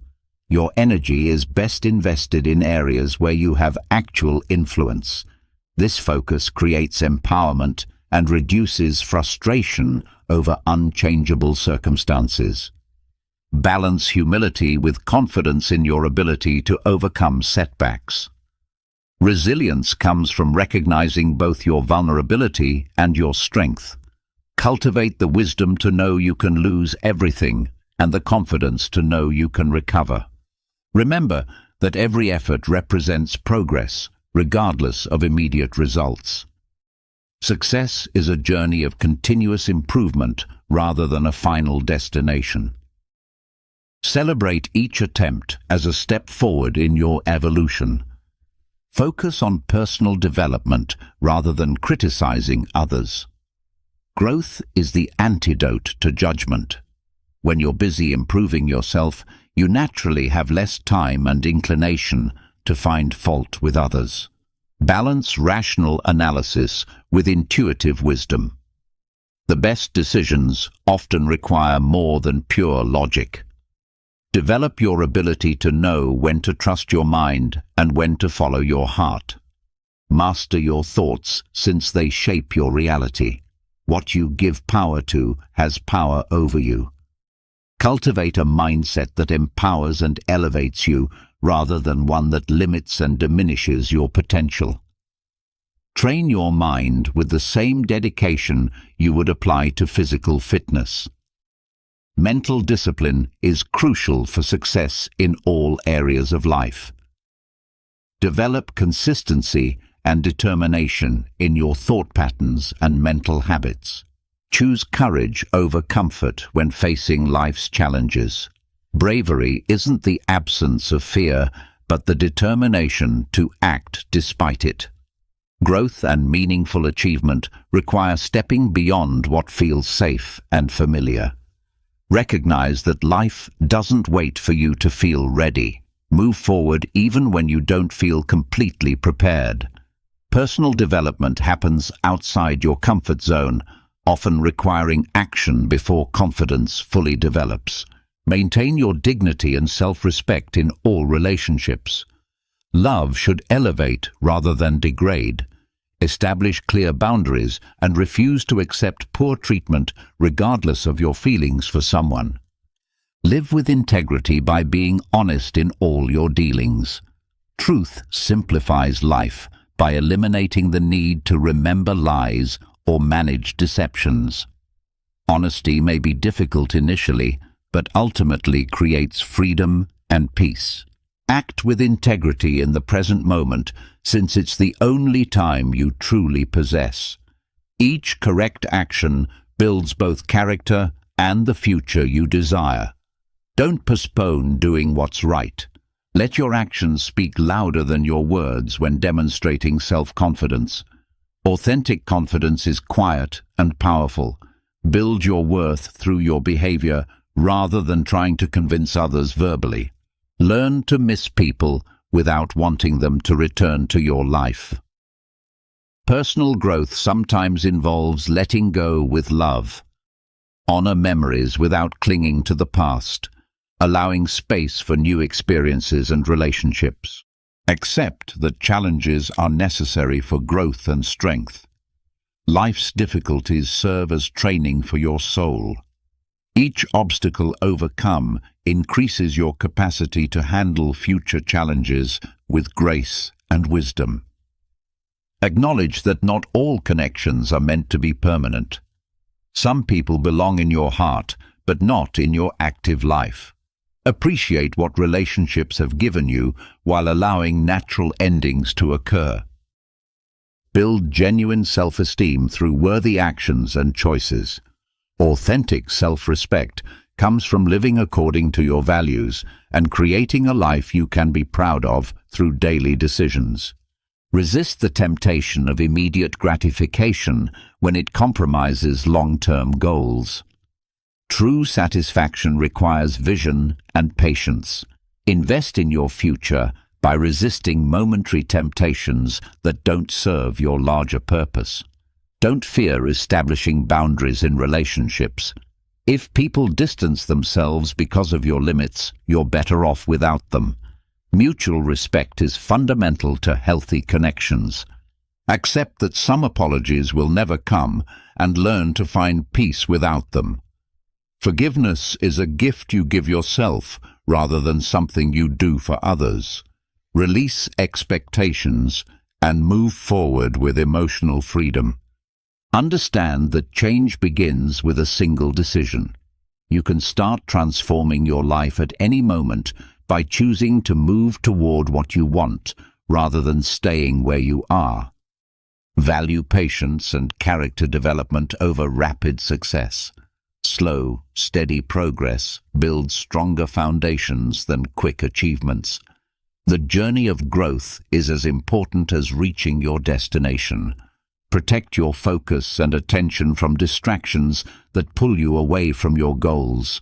Your energy is best invested in areas where you have actual influence. This focus creates empowerment and reduces frustration over unchangeable circumstances. Balance humility with confidence in your ability to overcome setbacks. Resilience comes from recognizing both your vulnerability and your strength. Cultivate the wisdom to know you can lose everything and the confidence to know you can recover. Remember that every effort represents progress, regardless of immediate results. Success is a journey of continuous improvement rather than a final destination. Celebrate each attempt as a step forward in your evolution. Focus on personal development rather than criticizing others. Growth is the antidote to judgment. When you're busy improving yourself, you naturally have less time and inclination to find fault with others. Balance rational analysis with intuitive wisdom. The best decisions often require more than pure logic. Develop your ability to know when to trust your mind and when to follow your heart. Master your thoughts, since they shape your reality. What you give power to has power over you. Cultivate a mindset that empowers and elevates you rather than one that limits and diminishes your potential. Train your mind with the same dedication you would apply to physical fitness. Mental discipline is crucial for success in all areas of life. Develop consistency and determination in your thought patterns and mental habits. Choose courage over comfort when facing life's challenges. Bravery isn't the absence of fear, but the determination to act despite it. Growth and meaningful achievement require stepping beyond what feels safe and familiar. Recognize that life doesn't wait for you to feel ready. Move forward even when you don't feel completely prepared. Personal development happens outside your comfort zone, often requiring action before confidence fully develops. Maintain your dignity and self-respect in all relationships. Love should elevate rather than degrade. Establish clear boundaries and refuse to accept poor treatment regardless of your feelings for someone. Live with integrity by being honest in all your dealings. Truth simplifies life by eliminating the need to remember lies or manage deceptions. Honesty may be difficult initially, but ultimately creates freedom and peace. Act with integrity in the present moment, since it's the only time you truly possess. Each correct action builds both character and the future you desire. Don't postpone doing what's right. Let your actions speak louder than your words when demonstrating self-confidence. Authentic confidence is quiet and powerful. Build your worth through your behavior rather than trying to convince others verbally. Learn to miss people without wanting them to return to your life. Personal growth sometimes involves letting go with love. Honor memories without clinging to the past, allowing space for new experiences and relationships. Accept that challenges are necessary for growth and strength. Life's difficulties serve as training for your soul. Each obstacle overcome increases your capacity to handle future challenges with grace and wisdom. Acknowledge that not all connections are meant to be permanent. Some people belong in your heart, but not in your active life. Appreciate what relationships have given you while allowing natural endings to occur. Build genuine self-esteem through worthy actions and choices. Authentic self-respect comes from living according to your values and creating a life you can be proud of through daily decisions. Resist the temptation of immediate gratification when it compromises long-term goals. True satisfaction requires vision and patience. Invest in your future by resisting momentary temptations that don't serve your larger purpose. Don't fear establishing boundaries in relationships. If people distance themselves because of your limits, you're better off without them. Mutual respect is fundamental to healthy connections. Accept that some apologies will never come and learn to find peace without them. Forgiveness is a gift you give yourself rather than something you do for others. Release expectations and move forward with emotional freedom. Understand that change begins with a single decision. You can start transforming your life at any moment by choosing to move toward what you want rather than staying where you are. Value patience and character development over rapid success. Slow, steady progress builds stronger foundations than quick achievements. The journey of growth is as important as reaching your destination. Protect your focus and attention from distractions that pull you away from your goals.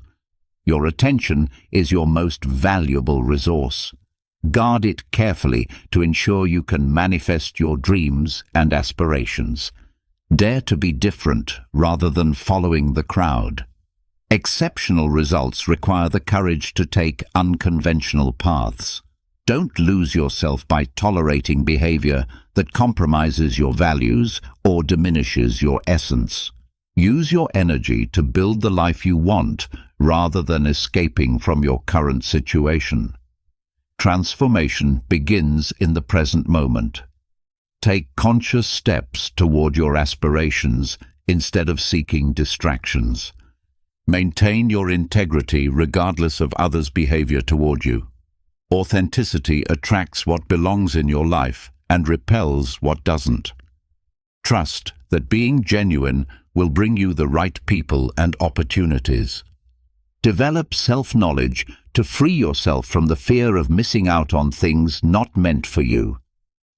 Your attention is your most valuable resource. Guard it carefully to ensure you can manifest your dreams and aspirations. Dare to be different rather than following the crowd. Exceptional results require the courage to take unconventional paths. Don't lose yourself by tolerating behavior that compromises your values or diminishes your essence. Use your energy to build the life you want rather than escaping from your current situation. Transformation begins in the present moment. Take conscious steps toward your aspirations instead of seeking distractions. Maintain your integrity regardless of others' behavior toward you. Authenticity attracts what belongs in your life and repels what doesn't. Trust that being genuine will bring you the right people and opportunities. Develop self-knowledge to free yourself from the fear of missing out on things not meant for you.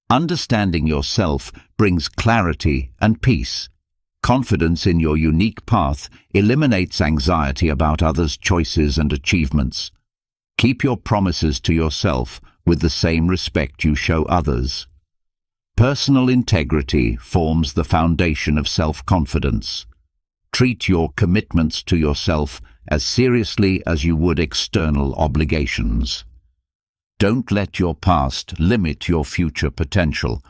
Understanding yourself brings clarity and peace. Confidence in your unique path eliminates anxiety about others' choices and achievements. Keep your promises to yourself with the same respect you show others. Personal integrity forms the foundation of self-confidence. Treat your commitments to yourself as seriously as you would external obligations. Don't let your past limit your future potential.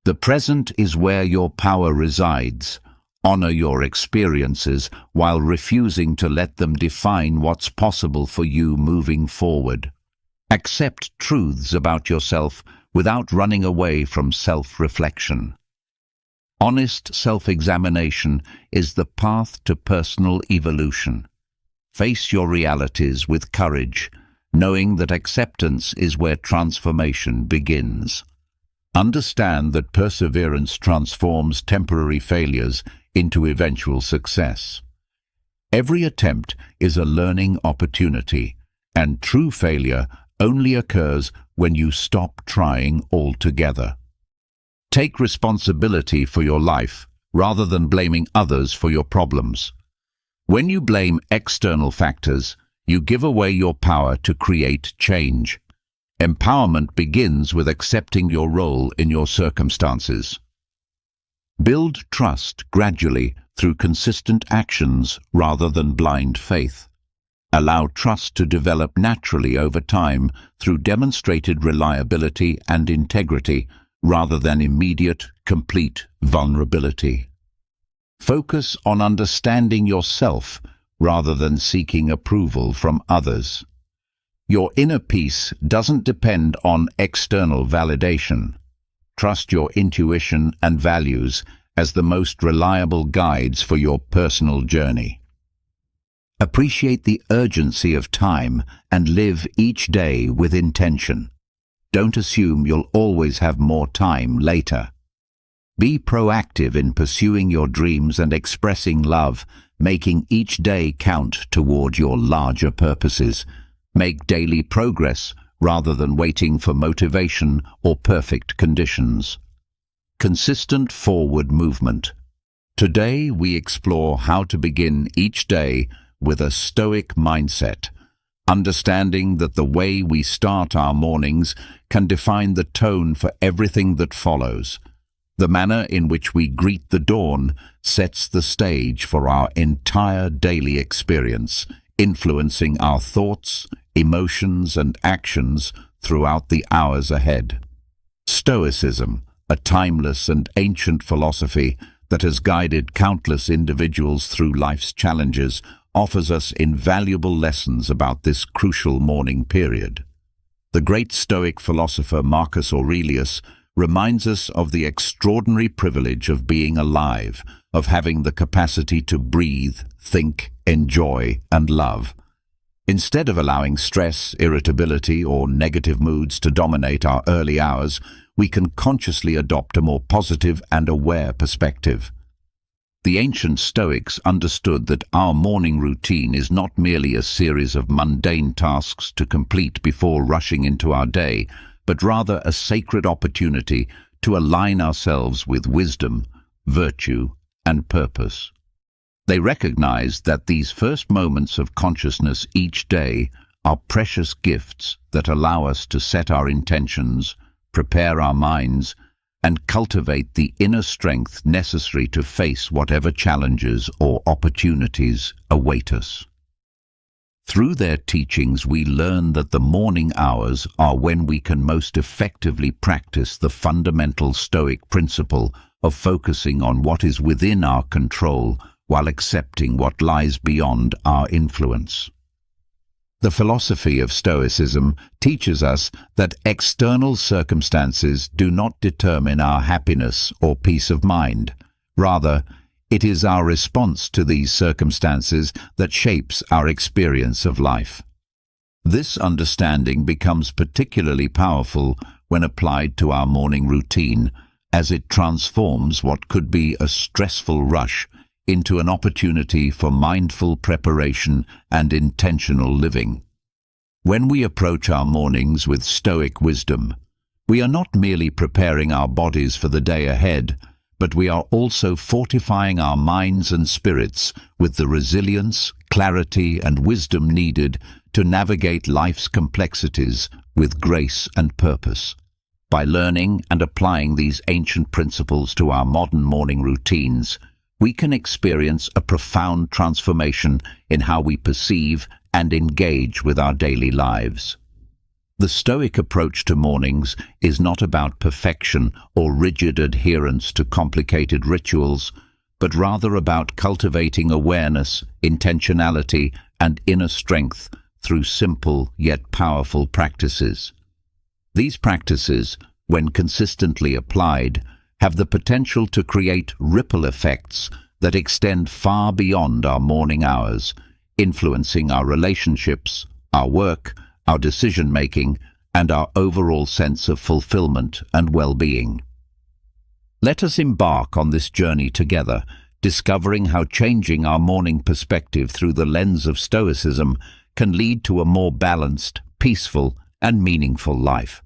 The present is where your power resides. Honor your experiences while refusing to let them define what's possible for you moving forward. Accept truths about yourself without running away from self-reflection. Honest self-examination is the path to personal evolution. Face your realities with courage, knowing that acceptance is where transformation begins. Understand that perseverance transforms temporary failures into eventual success. Every attempt is a learning opportunity, and true failure only occurs when you stop trying altogether. Take responsibility for your life rather than blaming others for your problems. When you blame external factors, you give away your power to create change. Empowerment begins with accepting your role in your circumstances. Build trust gradually through consistent actions rather than blind faith. Allow trust to develop naturally over time through demonstrated reliability and integrity rather than immediate, complete vulnerability. Focus on understanding yourself rather than seeking approval from others. Your inner peace doesn't depend on external validation. Trust your intuition and values as the most reliable guides for your personal journey. Appreciate the urgency of time and live each day with intention. Don't assume you'll always have more time later. Be proactive in pursuing your dreams and expressing love, making each day count toward your larger purposes. Make daily progress rather than waiting for motivation or perfect conditions. Consistent forward movement. Today we explore how to begin each day with a Stoic mindset, understanding that the way we start our mornings can define the tone for everything that follows. The manner in which we greet the dawn sets the stage for our entire daily experience, influencing our thoughts, emotions, and actions throughout the hours ahead. Stoicism, a timeless and ancient philosophy that has guided countless individuals through life's challenges, offers us invaluable lessons about this crucial morning period. The great Stoic philosopher Marcus Aurelius reminds us of the extraordinary privilege of being alive, of having the capacity to breathe, think, enjoy, and love. Instead of allowing stress, irritability, or negative moods to dominate our early hours, we can consciously adopt a more positive and aware perspective. The ancient Stoics understood that our morning routine is not merely a series of mundane tasks to complete before rushing into our day, but rather a sacred opportunity to align ourselves with wisdom, virtue, and purpose. They recognized that these first moments of consciousness each day are precious gifts that allow us to set our intentions, prepare our minds, and cultivate the inner strength necessary to face whatever challenges or opportunities await us. Through their teachings, we learn that the morning hours are when we can most effectively practice the fundamental Stoic principle of focusing on what is within our control while accepting what lies beyond our influence. The philosophy of Stoicism teaches us that external circumstances do not determine our happiness or peace of mind. Rather, it is our response to these circumstances that shapes our experience of life. This understanding becomes particularly powerful when applied to our morning routine, as it transforms what could be a stressful rush into an opportunity for mindful preparation and intentional living. When we approach our mornings with Stoic wisdom, we are not merely preparing our bodies for the day ahead, but we are also fortifying our minds and spirits with the resilience, clarity, and wisdom needed to navigate life's complexities with grace and purpose. By learning and applying these ancient principles to our modern morning routines, we can experience a profound transformation in how we perceive and engage with our daily lives. The Stoic approach to mornings is not about perfection or rigid adherence to complicated rituals, but rather about cultivating awareness, intentionality, and inner strength through simple yet powerful practices. These practices, when consistently applied, have the potential to create ripple effects that extend far beyond our morning hours, influencing our relationships, our work, our decision-making, and our overall sense of fulfillment and well-being. Let us embark on this journey together, discovering how changing our morning perspective through the lens of Stoicism can lead to a more balanced, peaceful, and meaningful life.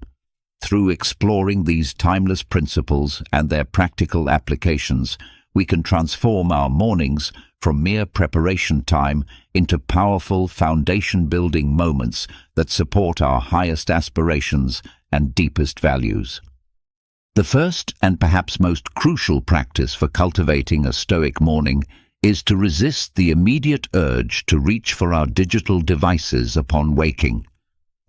Through exploring these timeless principles and their practical applications, we can transform our mornings from mere preparation time into powerful foundation-building moments that support our highest aspirations and deepest values. The first and perhaps most crucial practice for cultivating a Stoic morning is to resist the immediate urge to reach for our digital devices upon waking.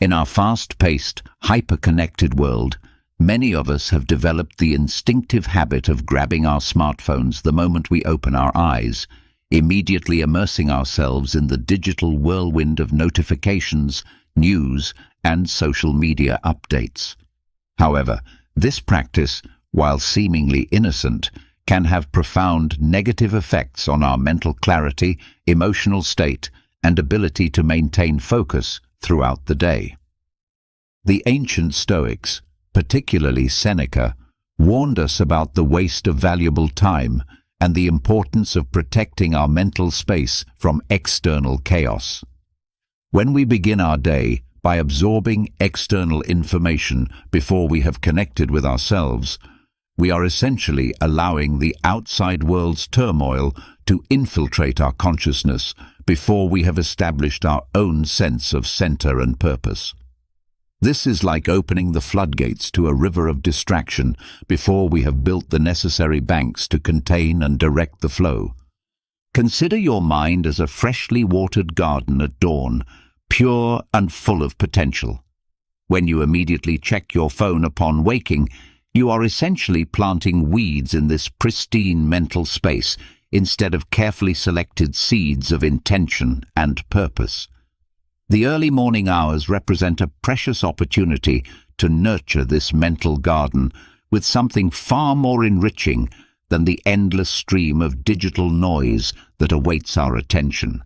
In our fast-paced, hyper-connected world, many of us have developed the instinctive habit of grabbing our smartphones the moment we open our eyes, immediately immersing ourselves in the digital whirlwind of notifications, news, and social media updates. However, this practice, while seemingly innocent, can have profound negative effects on our mental clarity, emotional state, and ability to maintain focus throughout the day. The ancient Stoics, particularly Seneca, warned us about the waste of valuable time and the importance of protecting our mental space from external chaos. When we begin our day By absorbing external information before we have connected with ourselves, we are essentially allowing the outside world's turmoil to infiltrate our consciousness before we have established our own sense of center and purpose. This is like opening the floodgates to a river of distraction before we have built the necessary banks to contain and direct the flow. Consider your mind as a freshly watered garden at dawn, pure and full of potential. When you immediately check your phone upon waking, you are essentially planting weeds in this pristine mental space instead of carefully selected seeds of intention and purpose. The early morning hours represent a precious opportunity to nurture this mental garden with something far more enriching than the endless stream of digital noise that awaits our attention.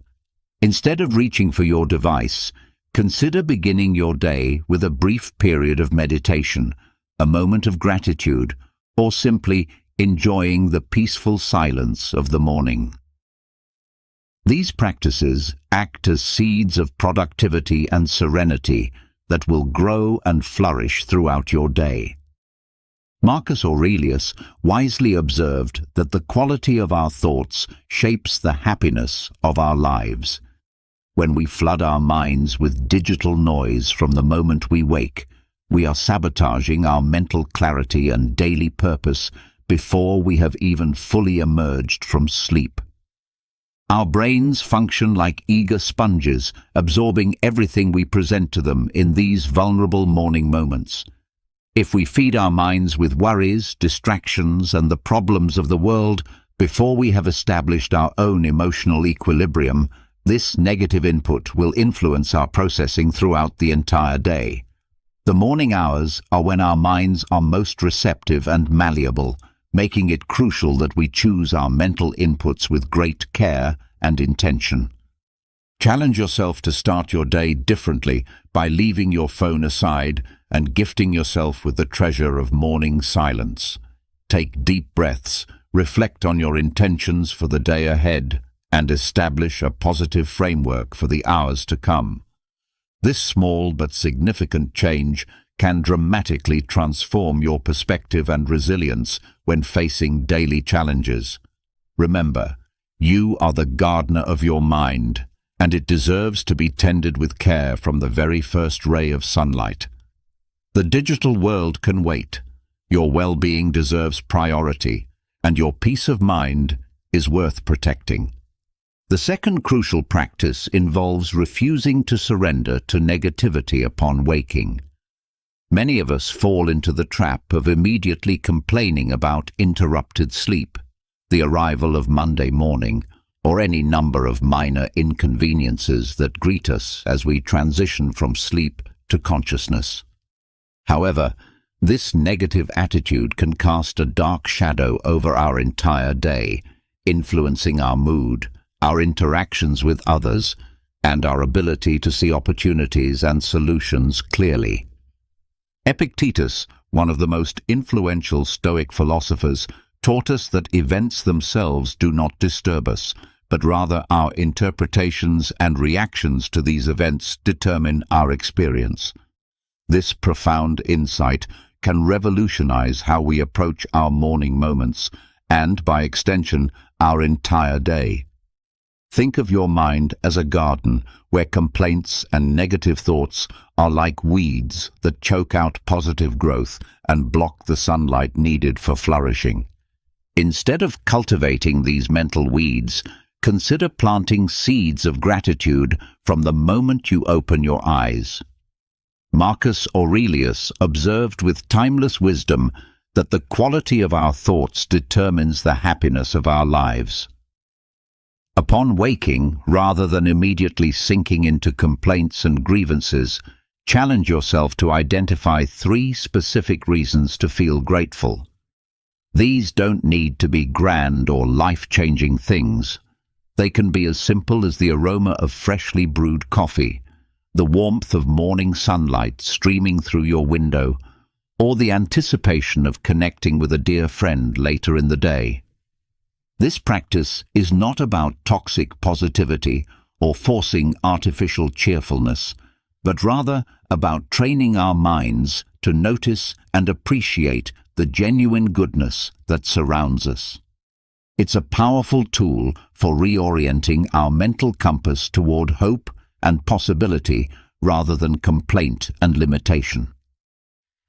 Instead of reaching for your device, consider beginning your day with a brief period of meditation, a moment of gratitude, or simply enjoying the peaceful silence of the morning. These practices act as seeds of productivity and serenity that will grow and flourish throughout your day. Marcus Aurelius wisely observed that the quality of our thoughts shapes the happiness of our lives. When we flood our minds with digital noise from the moment we wake, we are sabotaging our mental clarity and daily purpose before we have even fully emerged from sleep. Our brains function like eager sponges, absorbing everything we present to them in these vulnerable morning moments. If we feed our minds with worries, distractions, and the problems of the world before we have established our own emotional equilibrium, this negative input will influence our processing throughout the entire day. The morning hours are when our minds are most receptive and malleable, making it crucial that we choose our mental inputs with great care and intention. Challenge yourself to start your day differently by leaving your phone aside and gifting yourself with the treasure of morning silence. Take deep breaths, reflect on your intentions for the day ahead, and establish a positive framework for the hours to come. This small but significant change can dramatically transform your perspective and resilience when facing daily challenges. Remember, you are the gardener of your mind, and it deserves to be tended with care from the very first ray of sunlight. The digital world can wait. Your well-being deserves priority, and your peace of mind is worth protecting. The second crucial practice involves refusing to surrender to negativity upon waking. Many of us fall into the trap of immediately complaining about interrupted sleep, the arrival of Monday morning, or any number of minor inconveniences that greet us as we transition from sleep to consciousness. However, this negative attitude can cast a dark shadow over our entire day, influencing our mood, our interactions with others, and our ability to see opportunities and solutions clearly. Epictetus, one of the most influential Stoic philosophers, taught us that events themselves do not disturb us, but rather our interpretations and reactions to these events determine our experience. This profound insight can revolutionize how we approach our morning moments and, by extension, our entire day. Think of your mind as a garden where complaints and negative thoughts are like weeds that choke out positive growth and block the sunlight needed for flourishing. Instead of cultivating these mental weeds, consider planting seeds of gratitude from the moment you open your eyes. Marcus Aurelius observed with timeless wisdom that the quality of our thoughts determines the happiness of our lives. Upon waking, rather than immediately sinking into complaints and grievances, challenge yourself to identify 3 specific reasons to feel grateful. These don't need to be grand or life-changing things. They can be as simple as the aroma of freshly brewed coffee, the warmth of morning sunlight streaming through your window, or the anticipation of connecting with a dear friend later in the day. This practice is not about toxic positivity or forcing artificial cheerfulness, but rather about training our minds to notice and appreciate the genuine goodness that surrounds us. It's a powerful tool for reorienting our mental compass toward hope and possibility rather than complaint and limitation.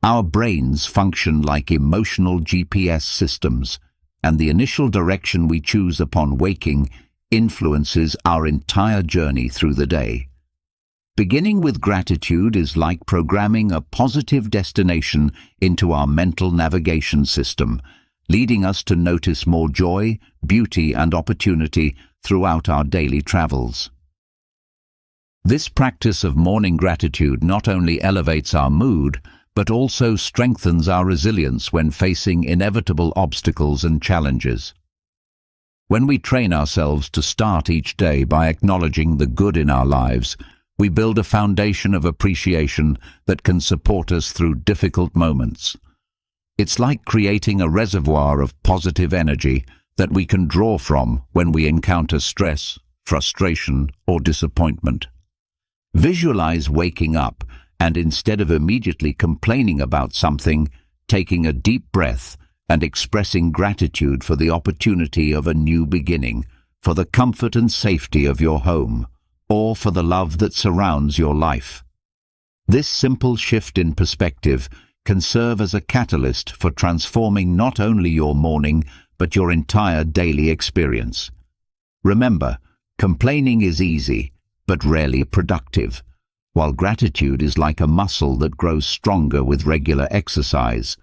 Our brains function like emotional GPS systems, and the initial direction we choose upon waking influences our entire journey through the day. Beginning with gratitude is like programming a positive destination into our mental navigation system, leading us to notice more joy, beauty, and opportunity throughout our daily travels. This practice of morning gratitude not only elevates our mood, but also strengthens our resilience when facing inevitable obstacles and challenges. When we train ourselves to start each day by acknowledging the good in our lives, we build a foundation of appreciation that can support us through difficult moments. It's like creating a reservoir of positive energy that we can draw from when we encounter stress, frustration, or disappointment. Visualize waking up and, instead of immediately complaining about something, taking a deep breath and expressing gratitude for the opportunity of a new beginning, for the comfort and safety of your home, or for the love that surrounds your life. This simple shift in perspective can serve as a catalyst for transforming not only your morning, but your entire daily experience. Remember, complaining is easy, but rarely productive, while gratitude is like a muscle that grows stronger with regular exercise.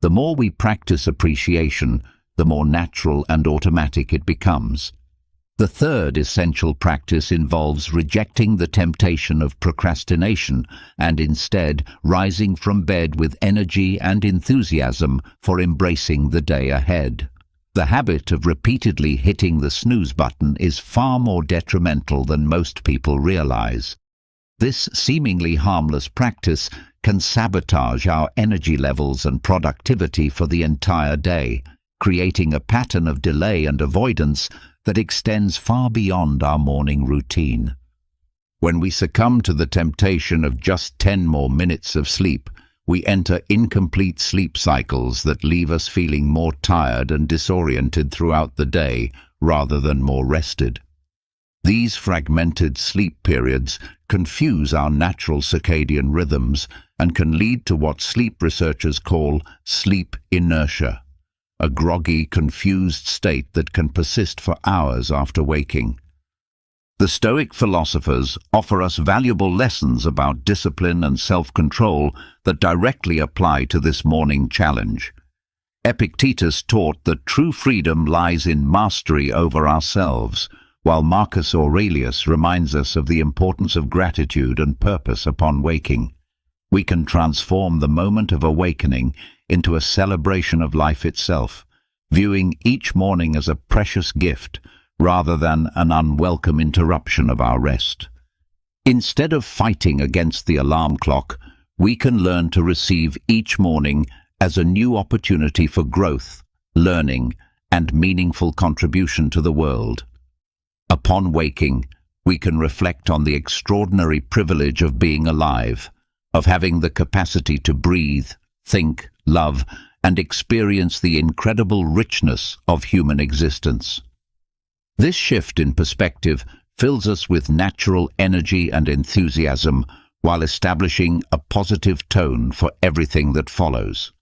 The more we practice appreciation, the more natural and automatic it becomes. The third essential practice involves rejecting the temptation of procrastination and instead rising from bed with energy and enthusiasm for embracing the day ahead. The habit of repeatedly hitting the snooze button is far more detrimental than most people realize. This seemingly harmless practice can sabotage our energy levels and productivity for the entire day, creating a pattern of delay and avoidance that extends far beyond our morning routine. When we succumb to the temptation of just 10 more minutes of sleep, we enter incomplete sleep cycles that leave us feeling more tired and disoriented throughout the day rather than more rested. These fragmented sleep periods confuse our natural circadian rhythms and can lead to what sleep researchers call sleep inertia, a groggy, confused state that can persist for hours after waking. The Stoic philosophers offer us valuable lessons about discipline and self-control that directly apply to this morning challenge. Epictetus taught that true freedom lies in mastery over ourselves, while Marcus Aurelius reminds us of the importance of gratitude and purpose upon waking. We can transform the moment of awakening into a celebration of life itself, viewing each morning as a precious gift rather than an unwelcome interruption of our rest. Instead of fighting against the alarm clock, we can learn to receive each morning as a new opportunity for growth, learning, and meaningful contribution to the world. Upon waking, we can reflect on the extraordinary privilege of being alive, of having the capacity to breathe, think, love, and experience the incredible richness of human existence. This shift in perspective fills us with natural energy and enthusiasm while establishing a positive tone for everything that follows.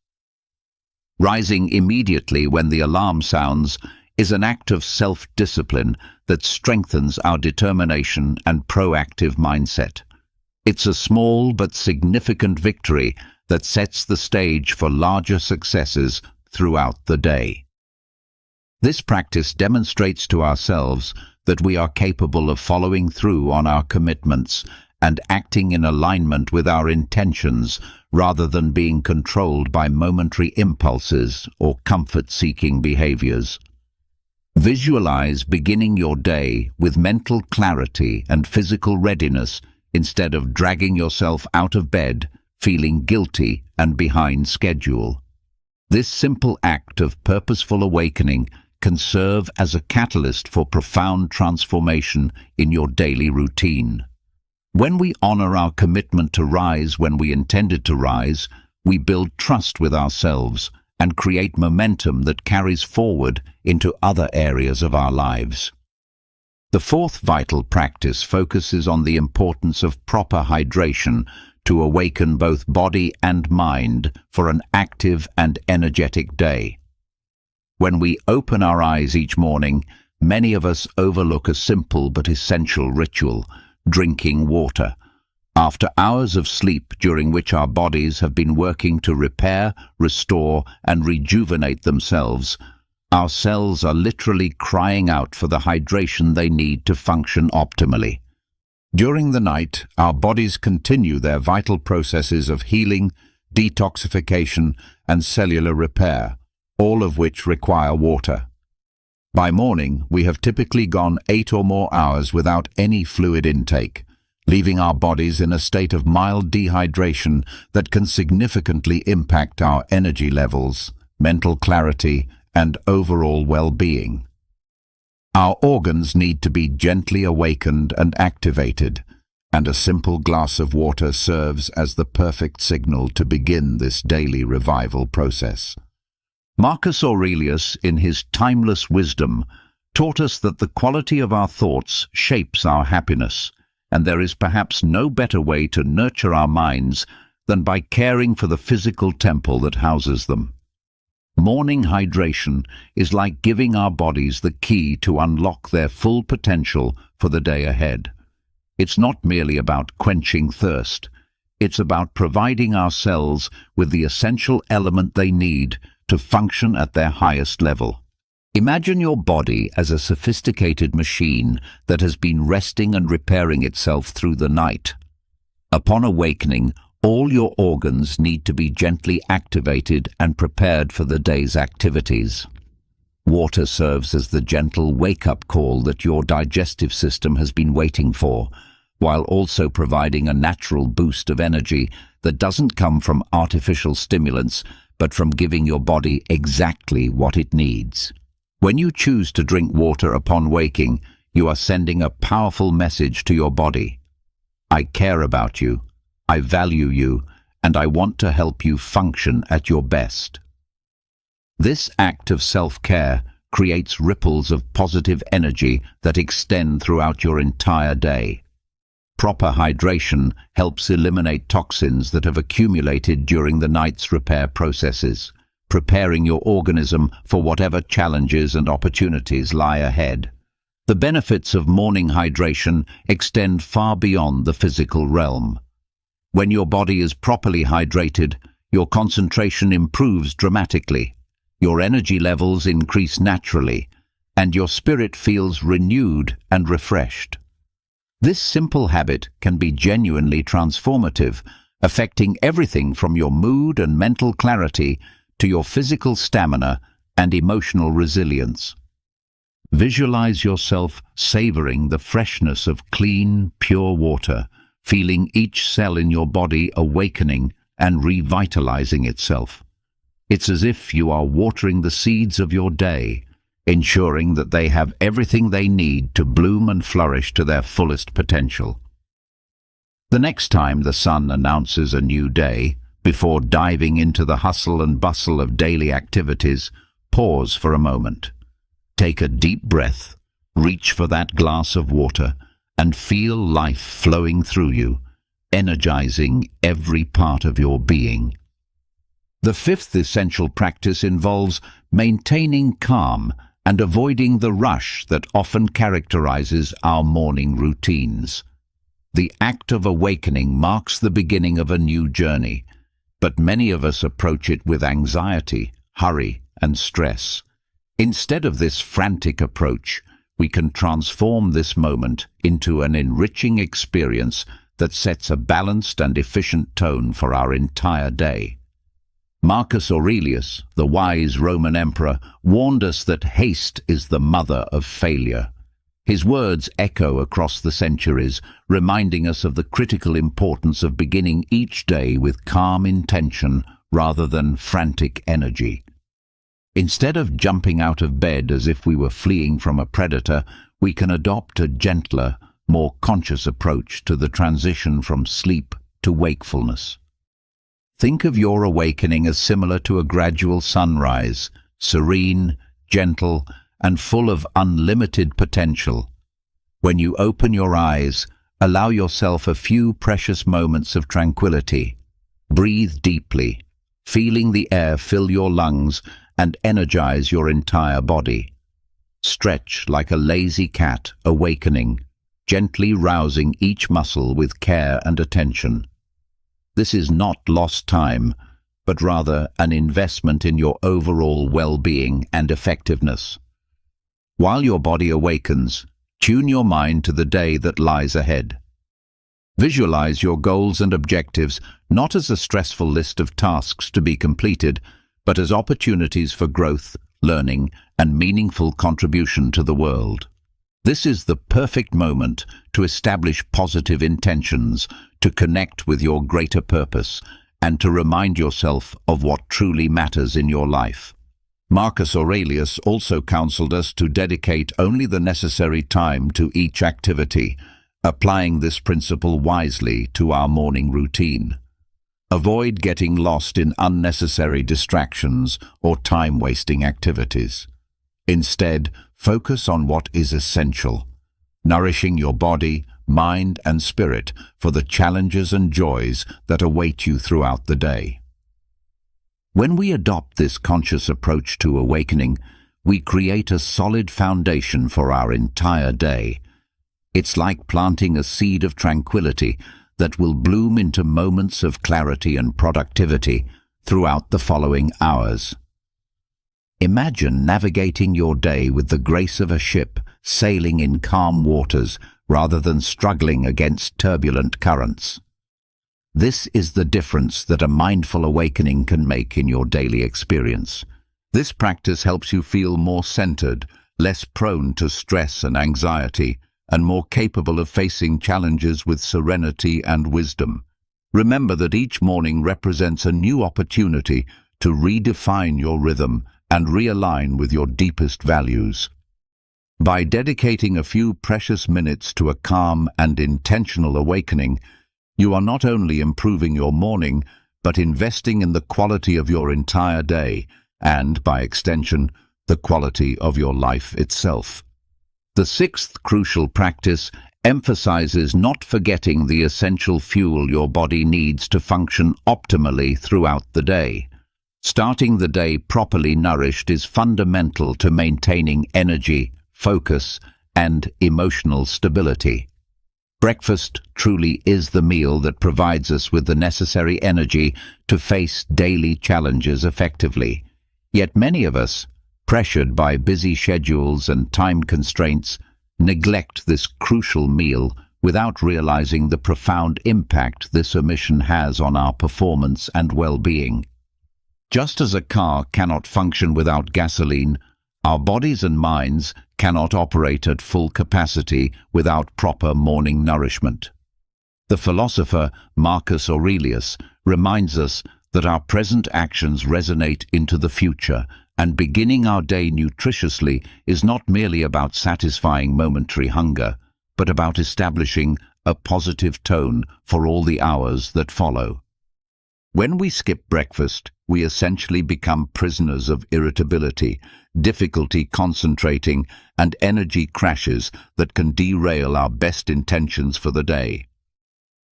Rising immediately when the alarm sounds is an act of self-discipline that strengthens our determination and proactive mindset. It's a small but significant victory that sets the stage for larger successes throughout the day. This practice demonstrates to ourselves that we are capable of following through on our commitments and acting in alignment with our intentions rather than being controlled by momentary impulses or comfort-seeking behaviors. Visualize beginning your day with mental clarity and physical readiness instead of dragging yourself out of bed, feeling guilty and behind schedule. This simple act of purposeful awakening can serve as a catalyst for profound transformation in your daily routine. When we honor our commitment to rise when we intended to rise, we build trust with ourselves and create momentum that carries forward into other areas of our lives. The fourth vital practice focuses on the importance of proper hydration to awaken both body and mind for an active and energetic day. When we open our eyes each morning, many of us overlook a simple but essential ritual: drinking water. After hours of sleep during which our bodies have been working to repair, restore, and rejuvenate themselves, our cells are literally crying out for the hydration they need to function optimally. During the night, our bodies continue their vital processes of healing, detoxification, and cellular repair, all of which require water. By morning, we have typically gone 8 or more hours without any fluid intake, leaving our bodies in a state of mild dehydration that can significantly impact our energy levels, mental clarity, and overall well-being. Our organs need to be gently awakened and activated, and a simple glass of water serves as the perfect signal to begin this daily revival process. Marcus Aurelius, in his timeless wisdom, taught us that the quality of our thoughts shapes our happiness, and there is perhaps no better way to nurture our minds than by caring for the physical temple that houses them. Morning hydration is like giving our bodies the key to unlock their full potential for the day ahead. It's not merely about quenching thirst. It's about providing our cells with the essential element they need to function at their highest level. Imagine your body as a sophisticated machine that has been resting and repairing itself through the night. Upon awakening, all your organs need to be gently activated and prepared for the day's activities. Water serves as the gentle wake-up call that your digestive system has been waiting for, while also providing a natural boost of energy that doesn't come from artificial stimulants, but from giving your body exactly what it needs. When you choose to drink water upon waking, you are sending a powerful message to your body. I care about you, I value you, and I want to help you function at your best. This act of self-care creates ripples of positive energy that extend throughout your entire day. Proper hydration helps eliminate toxins that have accumulated during the night's repair processes, preparing your organism for whatever challenges and opportunities lie ahead. The benefits of morning hydration extend far beyond the physical realm. When your body is properly hydrated, your concentration improves dramatically, your energy levels increase naturally, and your spirit feels renewed and refreshed. This simple habit can be genuinely transformative, affecting everything from your mood and mental clarity to your physical stamina and emotional resilience. Visualize yourself savoring the freshness of clean, pure water, feeling each cell in your body awakening and revitalizing itself. It's as if you are watering the seeds of your day, ensuring that they have everything they need to bloom and flourish to their fullest potential. The next time the sun announces a new day, before diving into the hustle and bustle of daily activities, pause for a moment. Take a deep breath, reach for that glass of water, and feel life flowing through you, energizing every part of your being. The fifth essential practice involves maintaining calm and avoiding the rush that often characterizes our morning routines. The act of awakening marks the beginning of a new journey, but many of us approach it with anxiety, hurry, and stress. Instead of this frantic approach, we can transform this moment into an enriching experience that sets a balanced and efficient tone for our entire day. Marcus Aurelius, the wise Roman emperor, warned us that haste is the mother of failure. His words echo across the centuries, reminding us of the critical importance of beginning each day with calm intention rather than frantic energy. Instead of jumping out of bed as if we were fleeing from a predator, we can adopt a gentler, more conscious approach to the transition from sleep to wakefulness. Think of your awakening as similar to a gradual sunrise, serene, gentle, and full of unlimited potential. When you open your eyes, allow yourself a few precious moments of tranquility. Breathe deeply, feeling the air fill your lungs and energize your entire body. Stretch like a lazy cat awakening, gently rousing each muscle with care and attention. This is not lost time, but rather an investment in your overall well-being and effectiveness. While your body awakens, tune your mind to the day that lies ahead. Visualize your goals and objectives not as a stressful list of tasks to be completed, but as opportunities for growth, learning, and meaningful contribution to the world. This is the perfect moment to establish positive intentions, to connect with your greater purpose, and to remind yourself of what truly matters in your life. Marcus Aurelius also counseled us to dedicate only the necessary time to each activity, applying this principle wisely to our morning routine. Avoid getting lost in unnecessary distractions or time-wasting activities. Instead, focus on what is essential, nourishing your body, mind, and spirit for the challenges and joys that await you throughout the day. When we adopt this conscious approach to awakening, we create a solid foundation for our entire day. It's like planting a seed of tranquility that will bloom into moments of clarity and productivity throughout the following hours. Imagine navigating your day with the grace of a ship sailing in calm waters rather than struggling against turbulent currents. This is the difference that a mindful awakening can make in your daily experience. This practice helps you feel more centered, less prone to stress and anxiety, and more capable of facing challenges with serenity and wisdom. Remember that each morning represents a new opportunity to redefine your rhythm and realign with your deepest values. By dedicating a few precious minutes to a calm and intentional awakening, you are not only improving your morning, but investing in the quality of your entire day and, by extension, the quality of your life itself. The sixth crucial practice emphasizes not forgetting the essential fuel your body needs to function optimally throughout the day. Starting the day properly nourished is fundamental to maintaining energy, focus, and emotional stability. Breakfast truly is the meal that provides us with the necessary energy to face daily challenges effectively. Yet many of us, pressured by busy schedules and time constraints, neglect this crucial meal without realizing the profound impact this omission has on our performance and well-being. Just as a car cannot function without gasoline, our bodies and minds cannot operate at full capacity without proper morning nourishment. The philosopher Marcus Aurelius reminds us that our present actions resonate into the future, and beginning our day nutritiously is not merely about satisfying momentary hunger, but about establishing a positive tone for all the hours that follow. When we skip breakfast, we essentially become prisoners of irritability, difficulty concentrating, and energy crashes that can derail our best intentions for the day.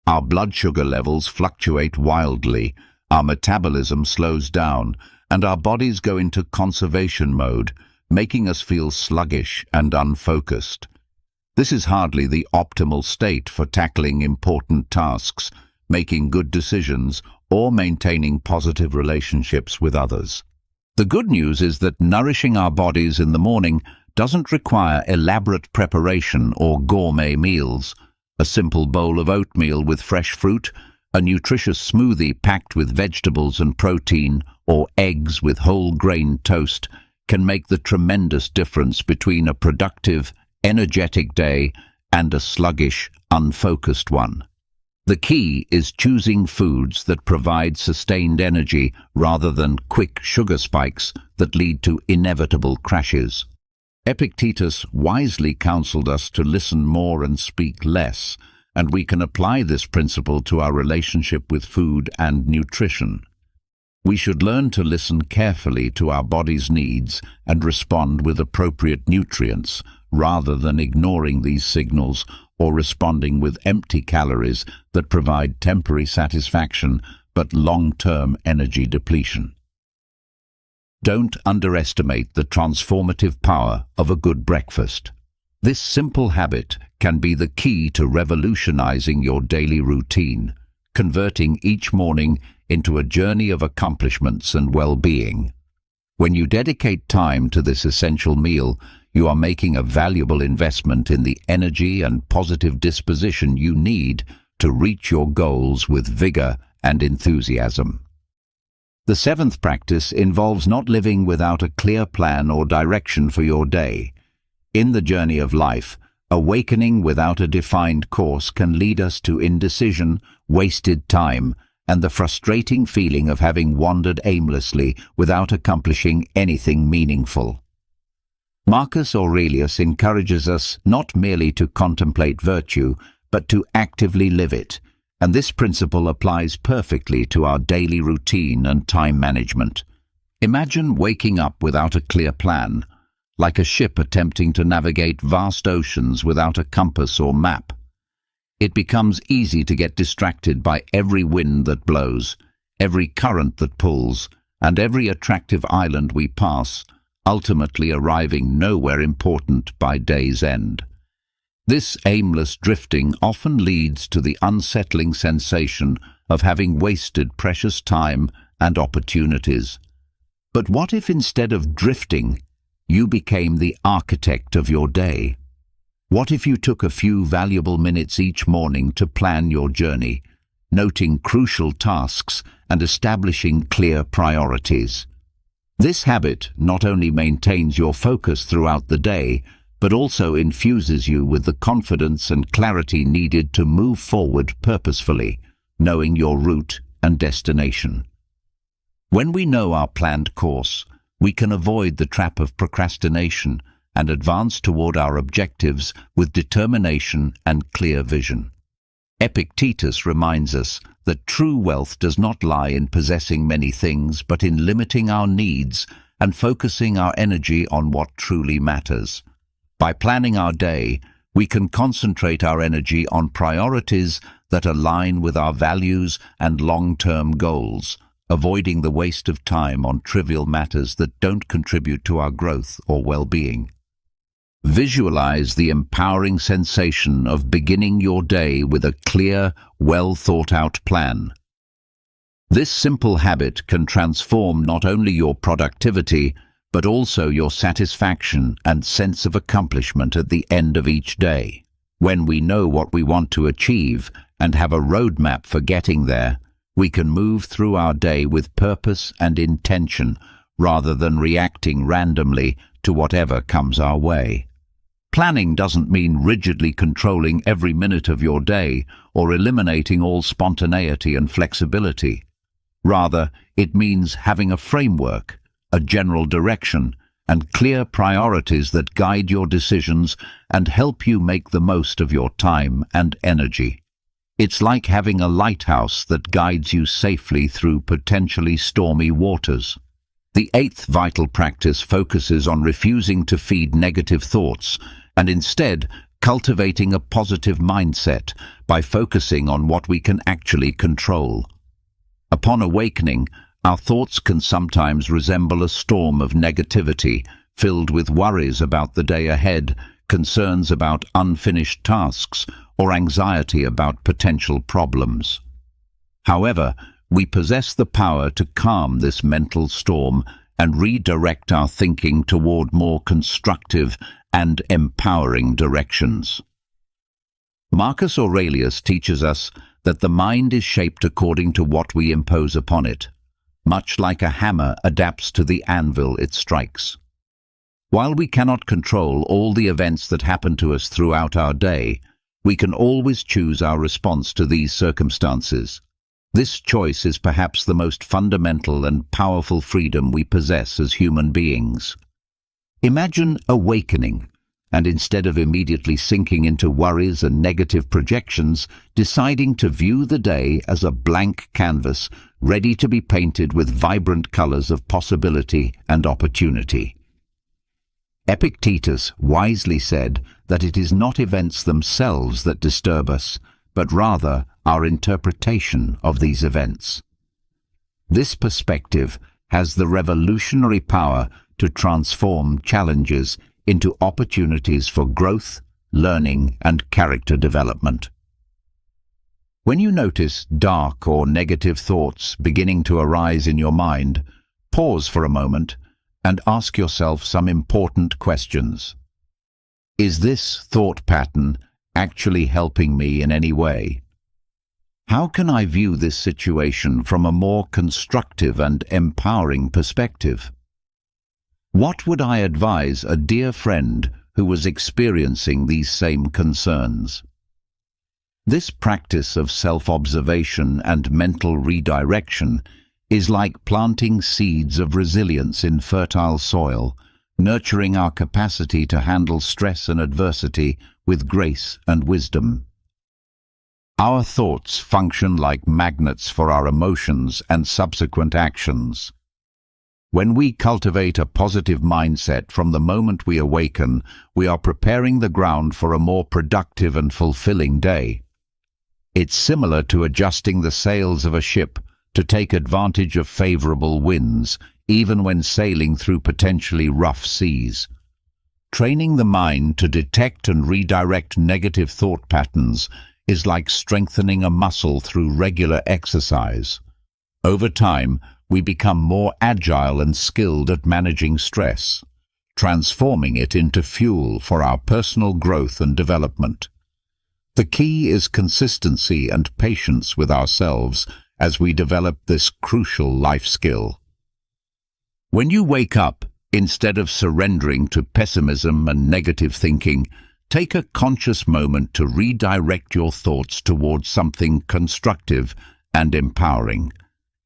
Our blood sugar levels fluctuate wildly, our metabolism slows down, and our bodies go into conservation mode, making us feel sluggish and unfocused. This is hardly the optimal state for tackling important tasks, making good decisions, or maintaining positive relationships with others. The good news is that nourishing our bodies in the morning doesn't require elaborate preparation or gourmet meals. A simple bowl of oatmeal with fresh fruit, a nutritious smoothie packed with vegetables and protein, or eggs with whole grain toast can make the tremendous difference between a productive, energetic day and a sluggish, unfocused one. The key is choosing foods that provide sustained energy rather than quick sugar spikes that lead to inevitable crashes. Epictetus wisely counseled us to listen more and speak less, and we can apply this principle to our relationship with food and nutrition. We should learn to listen carefully to our body's needs and respond with appropriate nutrients, rather than ignoring these signals or responding with empty calories that provide temporary satisfaction but long-term energy depletion. Don't underestimate the transformative power of a good breakfast. This simple habit can be the key to revolutionizing your daily routine, converting each morning into a journey of accomplishments and well-being. When you dedicate time to this essential meal, you are making a valuable investment in the energy and positive disposition you need to reach your goals with vigor and enthusiasm. The seventh practice involves not living without a clear plan or direction for your day. In the journey of life, awakening without a defined course can lead us to indecision, wasted time, and the frustrating feeling of having wandered aimlessly without accomplishing anything meaningful. Marcus Aurelius encourages us not merely to contemplate virtue, but to actively live it, and this principle applies perfectly to our daily routine and time management. Imagine waking up without a clear plan, like a ship attempting to navigate vast oceans without a compass or map. It becomes easy to get distracted by every wind that blows, every current that pulls, and every attractive island we pass, ultimately arriving nowhere important by day's end. This aimless drifting often leads to the unsettling sensation of having wasted precious time and opportunities. But what if instead of drifting, you became the architect of your day? What if you took a few valuable minutes each morning to plan your journey, noting crucial tasks and establishing clear priorities? This habit not only maintains your focus throughout the day, but also infuses you with the confidence and clarity needed to move forward purposefully, knowing your route and destination. When we know our planned course, we can avoid the trap of procrastination and advance toward our objectives with determination and clear vision. Epictetus reminds us that true wealth does not lie in possessing many things, but in limiting our needs and focusing our energy on what truly matters. By planning our day, we can concentrate our energy on priorities that align with our values and long-term goals, avoiding the waste of time on trivial matters that don't contribute to our growth or well-being. Visualize the empowering sensation of beginning your day with a clear, well-thought-out plan. This simple habit can transform not only your productivity, but also your satisfaction and sense of accomplishment at the end of each day. When we know what we want to achieve and have a roadmap for getting there, we can move through our day with purpose and intention rather than reacting randomly to whatever comes our way. Planning doesn't mean rigidly controlling every minute of your day or eliminating all spontaneity and flexibility. Rather, it means having a framework, a general direction, and clear priorities that guide your decisions and help you make the most of your time and energy. It's like having a lighthouse that guides you safely through potentially stormy waters. The eighth vital practice focuses on refusing to feed negative thoughts and instead cultivating a positive mindset by focusing on what we can actually control. Upon awakening, our thoughts can sometimes resemble a storm of negativity, filled with worries about the day ahead, concerns about unfinished tasks, or anxiety about potential problems. However, we possess the power to calm this mental storm and redirect our thinking toward more constructive and empowering directions. Marcus Aurelius teaches us that the mind is shaped according to what we impose upon it, much like a hammer adapts to the anvil it strikes. While we cannot control all the events that happen to us throughout our day, we can always choose our response to these circumstances. This choice is perhaps the most fundamental and powerful freedom we possess as human beings. Imagine awakening, and instead of immediately sinking into worries and negative projections, deciding to view the day as a blank canvas ready to be painted with vibrant colors of possibility and opportunity. Epictetus wisely said that it is not events themselves that disturb us, but rather our interpretation of these events. This perspective has the revolutionary power to transform challenges into opportunities for growth, learning, and character development. When you notice dark or negative thoughts beginning to arise in your mind, pause for a moment and ask yourself some important questions. Is this thought pattern actually helping me in any way? How can I view this situation from a more constructive and empowering perspective? What would I advise a dear friend who was experiencing these same concerns? This practice of self-observation and mental redirection is like planting seeds of resilience in fertile soil, nurturing our capacity to handle stress and adversity with grace and wisdom. Our thoughts function like magnets for our emotions and subsequent actions. When we cultivate a positive mindset from the moment we awaken, we are preparing the ground for a more productive and fulfilling day. It's similar to adjusting the sails of a ship to take advantage of favorable winds, even when sailing through potentially rough seas. Training the mind to detect and redirect negative thought patterns is like strengthening a muscle through regular exercise. Over time, we become more agile and skilled at managing stress, transforming it into fuel for our personal growth and development. The key is consistency and patience with ourselves as we develop this crucial life skill. When you wake up, instead of surrendering to pessimism and negative thinking, take a conscious moment to redirect your thoughts towards something constructive and empowering.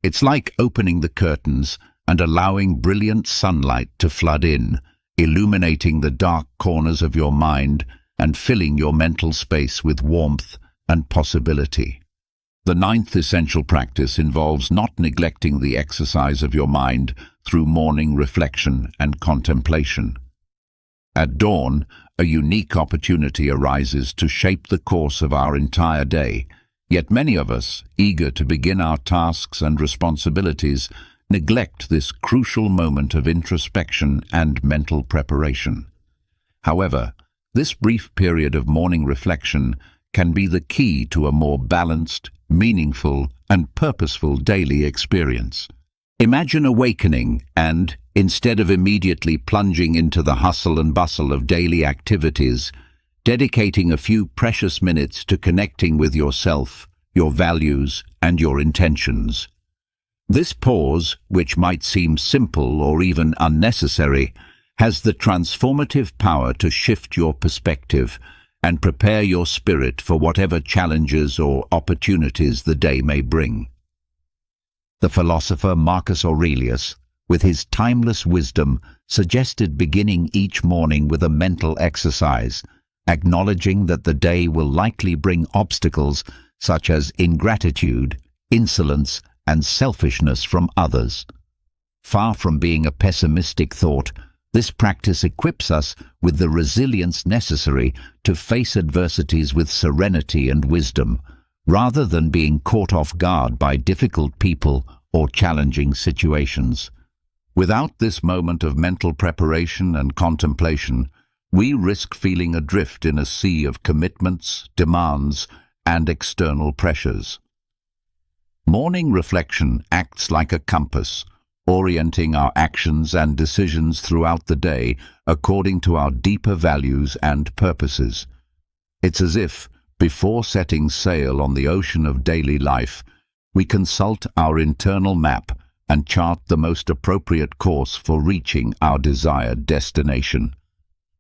It's like opening the curtains and allowing brilliant sunlight to flood in, illuminating the dark corners of your mind and filling your mental space with warmth and possibility. The ninth essential practice involves not neglecting the exercise of your mind through morning reflection and contemplation. At dawn, a unique opportunity arises to shape the course of our entire day. Yet many of us, eager to begin our tasks and responsibilities, neglect this crucial moment of introspection and mental preparation. However, this brief period of morning reflection can be the key to a more balanced, meaningful, and purposeful daily experience. Imagine awakening and, instead of immediately plunging into the hustle and bustle of daily activities, dedicating a few precious minutes to connecting with yourself, your values, and your intentions. This pause, which might seem simple or even unnecessary, has the transformative power to shift your perspective and prepare your spirit for whatever challenges or opportunities the day may bring. The philosopher Marcus Aurelius, with his timeless wisdom, suggested beginning each morning with a mental exercise, acknowledging that the day will likely bring obstacles such as ingratitude, insolence, and selfishness from others. Far from being a pessimistic thought, this practice equips us with the resilience necessary to face adversities with serenity and wisdom, rather than being caught off guard by difficult people or challenging situations. Without this moment of mental preparation and contemplation, we risk feeling adrift in a sea of commitments, demands, and external pressures. Morning reflection acts like a compass, orienting our actions and decisions throughout the day according to our deeper values and purposes. It's as if, before setting sail on the ocean of daily life, we consult our internal map and chart the most appropriate course for reaching our desired destination.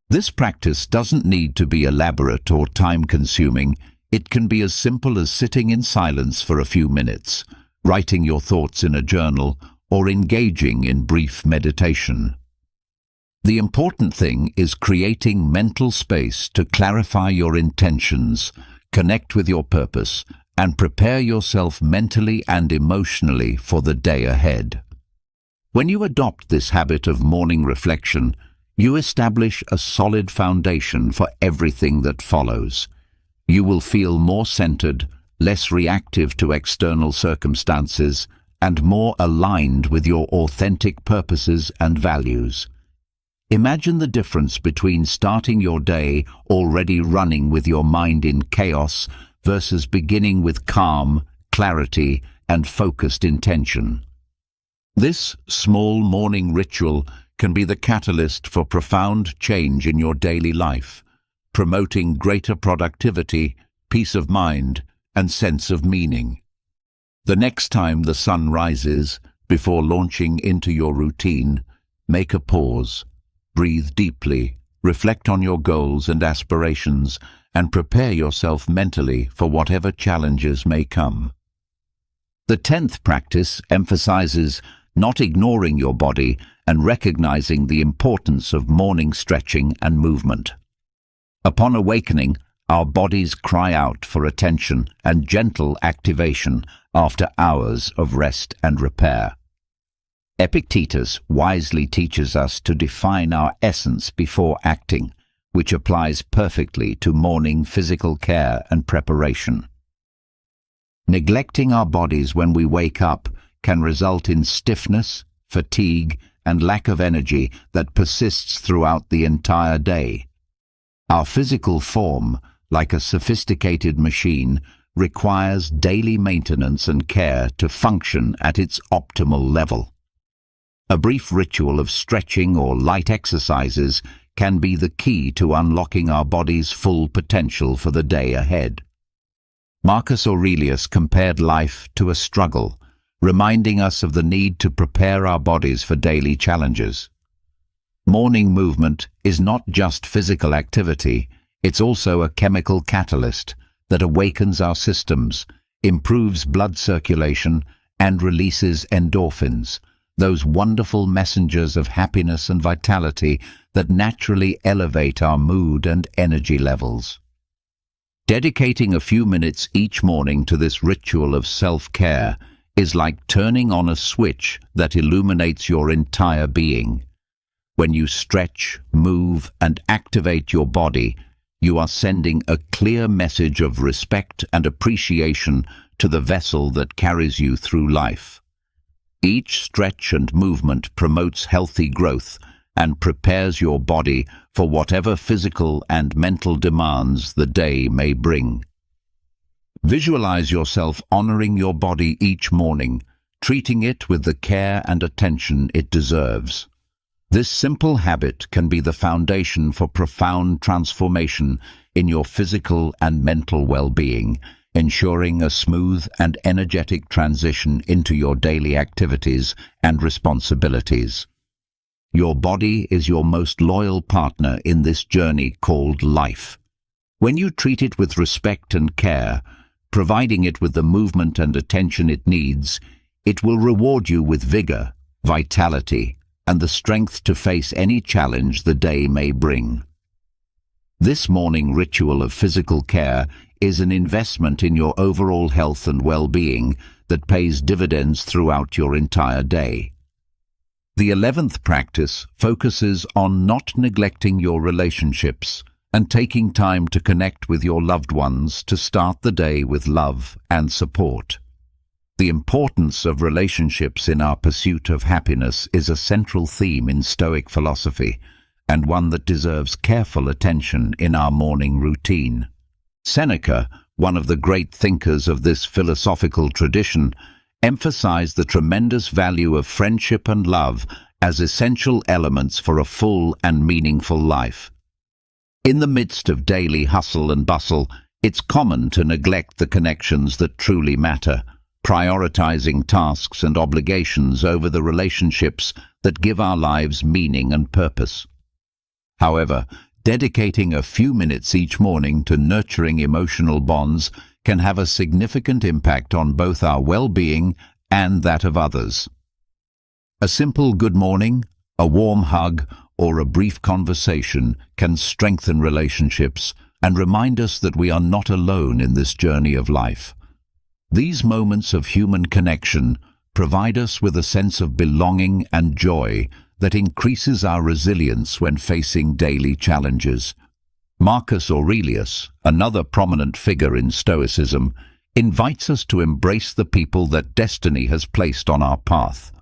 This practice doesn't need to be elaborate or time-consuming. It can be as simple as sitting in silence for a few minutes, writing your thoughts in a journal, or engaging in brief meditation. The important thing is creating mental space to clarify your intentions, connect with your purpose, and prepare yourself mentally and emotionally for the day ahead. When you adopt this habit of morning reflection, you establish a solid foundation for everything that follows. You will feel more centered, less reactive to external circumstances, and more aligned with your authentic purposes and values. Imagine the difference between starting your day already running with your mind in chaos versus beginning with calm, clarity, and focused intention. This small morning ritual can be the catalyst for profound change in your daily life, promoting greater productivity, peace of mind, and sense of meaning. The next time the sun rises, before launching into your routine, make a pause. Breathe deeply, reflect on your goals and aspirations, and prepare yourself mentally for whatever challenges may come. The 10th practice emphasizes not ignoring your body and recognizing the importance of morning stretching and movement. Upon awakening, our bodies cry out for attention and gentle activation after hours of rest and repair. Epictetus wisely teaches us to define our essence before acting, which applies perfectly to morning physical care and preparation. Neglecting our bodies when we wake up can result in stiffness, fatigue, and lack of energy that persists throughout the entire day. Our physical form, like a sophisticated machine, requires daily maintenance and care to function at its optimal level. A brief ritual of stretching or light exercises can be the key to unlocking our body's full potential for the day ahead. Marcus Aurelius compared life to a struggle, reminding us of the need to prepare our bodies for daily challenges. Morning movement is not just physical activity, it's also a chemical catalyst that awakens our systems, improves blood circulation, and releases endorphins, those wonderful messengers of happiness and vitality that naturally elevate our mood and energy levels. Dedicating a few minutes each morning to this ritual of self-care is like turning on a switch that illuminates your entire being. When you stretch, move, and activate your body, you are sending a clear message of respect and appreciation to the vessel that carries you through life. Each stretch and movement promotes healthy growth and prepares your body for whatever physical and mental demands the day may bring. Visualize yourself honoring your body each morning, treating it with the care and attention it deserves. This simple habit can be the foundation for profound transformation in your physical and mental well-being, ensuring a smooth and energetic transition into your daily activities and responsibilities. Your body is your most loyal partner in this journey called life. When you treat it with respect and care, providing it with the movement and attention it needs, it will reward you with vigor, vitality, and the strength to face any challenge the day may bring. This morning ritual of physical care is an investment in your overall health and well-being that pays dividends throughout your entire day. The 11th practice focuses on not neglecting your relationships and taking time to connect with your loved ones to start the day with love and support. The importance of relationships in our pursuit of happiness is a central theme in Stoic philosophy, and one that deserves careful attention in our morning routine. Seneca, one of the great thinkers of this philosophical tradition, emphasized the tremendous value of friendship and love as essential elements for a full and meaningful life. In the midst of daily hustle and bustle, it's common to neglect the connections that truly matter, prioritizing tasks and obligations over the relationships that give our lives meaning and purpose. However, dedicating a few minutes each morning to nurturing emotional bonds can have a significant impact on both our well-being and that of others. A simple good morning, a warm hug, or a brief conversation can strengthen relationships and remind us that we are not alone in this journey of life. These moments of human connection provide us with a sense of belonging and joy that increases our resilience when facing daily challenges. Marcus Aurelius, another prominent figure in Stoicism, invites us to embrace the people that destiny has placed on our path.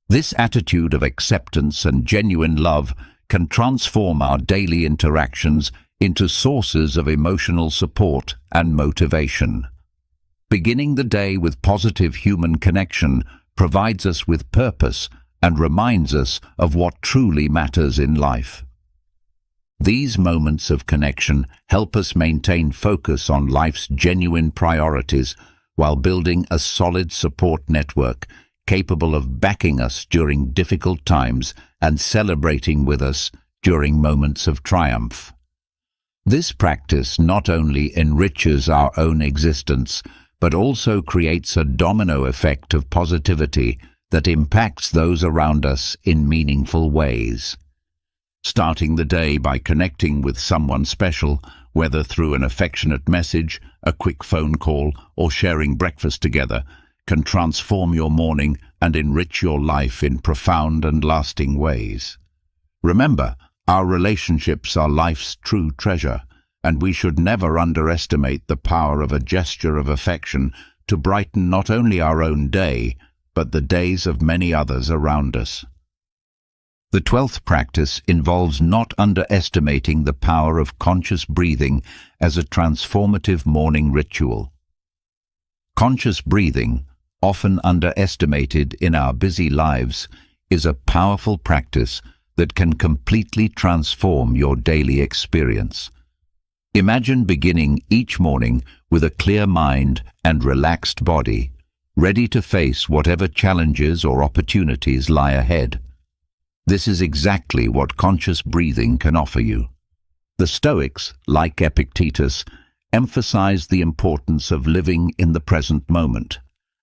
This attitude of acceptance and genuine love can transform our daily interactions into sources of emotional support and motivation. Beginning the day with positive human connection provides us with purpose and reminds us of what truly matters in life. These moments of connection help us maintain focus on life's genuine priorities while building a solid support network capable of backing us during difficult times and celebrating with us during moments of triumph. This practice not only enriches our own existence, but also creates a domino effect of positivity that impacts those around us in meaningful ways. Starting the day by connecting with someone special, whether through an affectionate message, a quick phone call, or sharing breakfast together, can transform your morning and enrich your life in profound and lasting ways. Remember, our relationships are life's true treasure, and we should never underestimate the power of a gesture of affection to brighten not only our own day, but the days of many others around us. The 12th practice involves not underestimating the power of conscious breathing as a transformative morning ritual. Conscious breathing, often underestimated in our busy lives, is a powerful practice that can completely transform your daily experience. Imagine beginning each morning with a clear mind and relaxed body, ready to face whatever challenges or opportunities lie ahead. This is exactly what conscious breathing can offer you. The Stoics, like Epictetus, emphasize the importance of living in the present moment,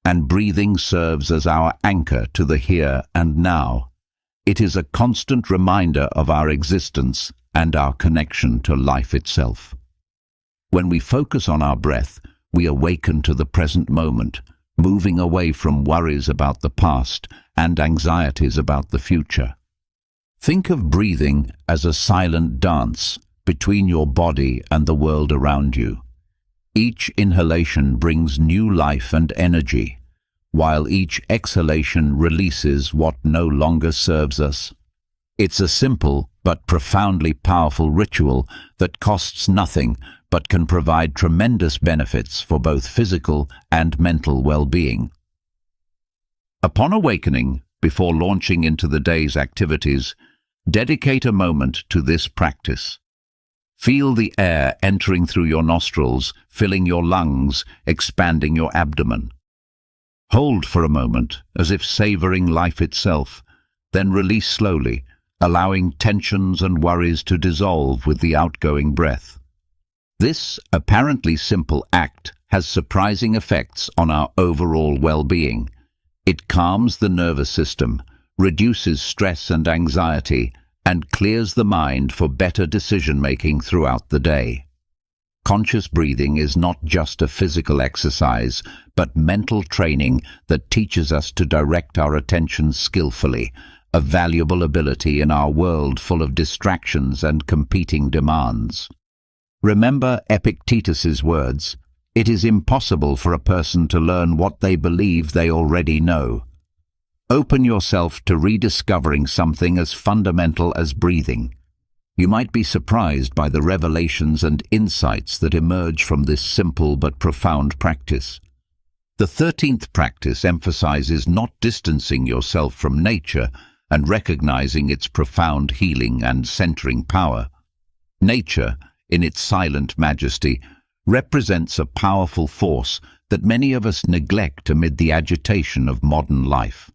and breathing serves as our anchor to the here and now. It is a constant reminder of our existence and our connection to life itself. When we focus on our breath, we awaken to the present moment, moving away from worries about the past and anxieties about the future. Think of breathing as a silent dance between your body and the world around you. Each inhalation brings new life and energy, while each exhalation releases what no longer serves us. It's a simple but profoundly powerful ritual that costs nothing but can provide tremendous benefits for both physical and mental well-being. Upon awakening, before launching into the day's activities, dedicate a moment to this practice. Feel the air entering through your nostrils, filling your lungs, expanding your abdomen. Hold for a moment, as if savoring life itself, then release slowly, allowing tensions and worries to dissolve with the outgoing breath. This apparently simple act has surprising effects on our overall well-being. It calms the nervous system, reduces stress and anxiety, and clears the mind for better decision-making throughout the day. Conscious breathing is not just a physical exercise, but mental training that teaches us to direct our attention skillfully, a valuable ability in our world full of distractions and competing demands. Remember Epictetus's words, "It is impossible for a person to learn what they believe they already know." Open yourself to rediscovering something as fundamental as breathing. You might be surprised by the revelations and insights that emerge from this simple but profound practice. The 13th practice emphasizes not distancing yourself from nature and recognizing its profound healing and centering power. Nature, in its silent majesty, represents a powerful force that many of us neglect amid the agitation of modern life.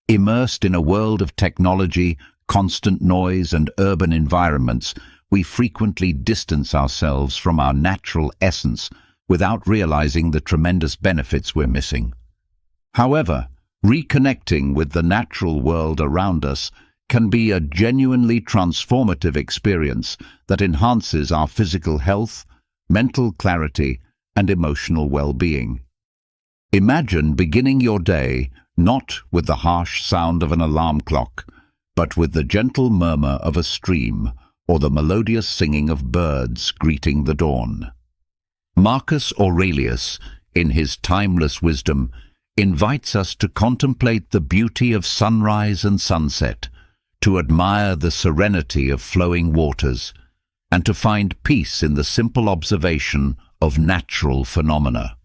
Immersed in a world of technology, constant noise, and urban environments, we frequently distance ourselves from our natural essence without realizing the tremendous benefits we're missing. However, reconnecting with the natural world around us can be a genuinely transformative experience that enhances our physical health, mental clarity, and emotional well-being. Imagine beginning your day not with the harsh sound of an alarm clock, but with the gentle murmur of a stream or the melodious singing of birds greeting the dawn. Marcus Aurelius, in his timeless wisdom, invites us to contemplate the beauty of sunrise and sunset, to admire the serenity of flowing waters, and to find peace in the simple observation of natural phenomena.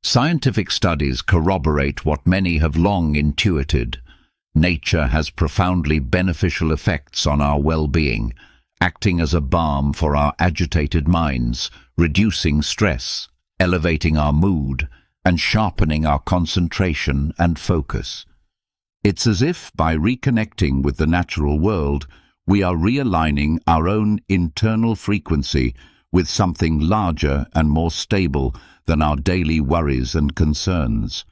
Scientific studies corroborate what many have long intuited. Nature has profoundly beneficial effects on our well-being, acting as a balm for our agitated minds, reducing stress, elevating our mood, and sharpening our concentration and focus. It's as if, by reconnecting with the natural world, we are realigning our own internal frequency with something larger and more stable than our daily worries and concerns.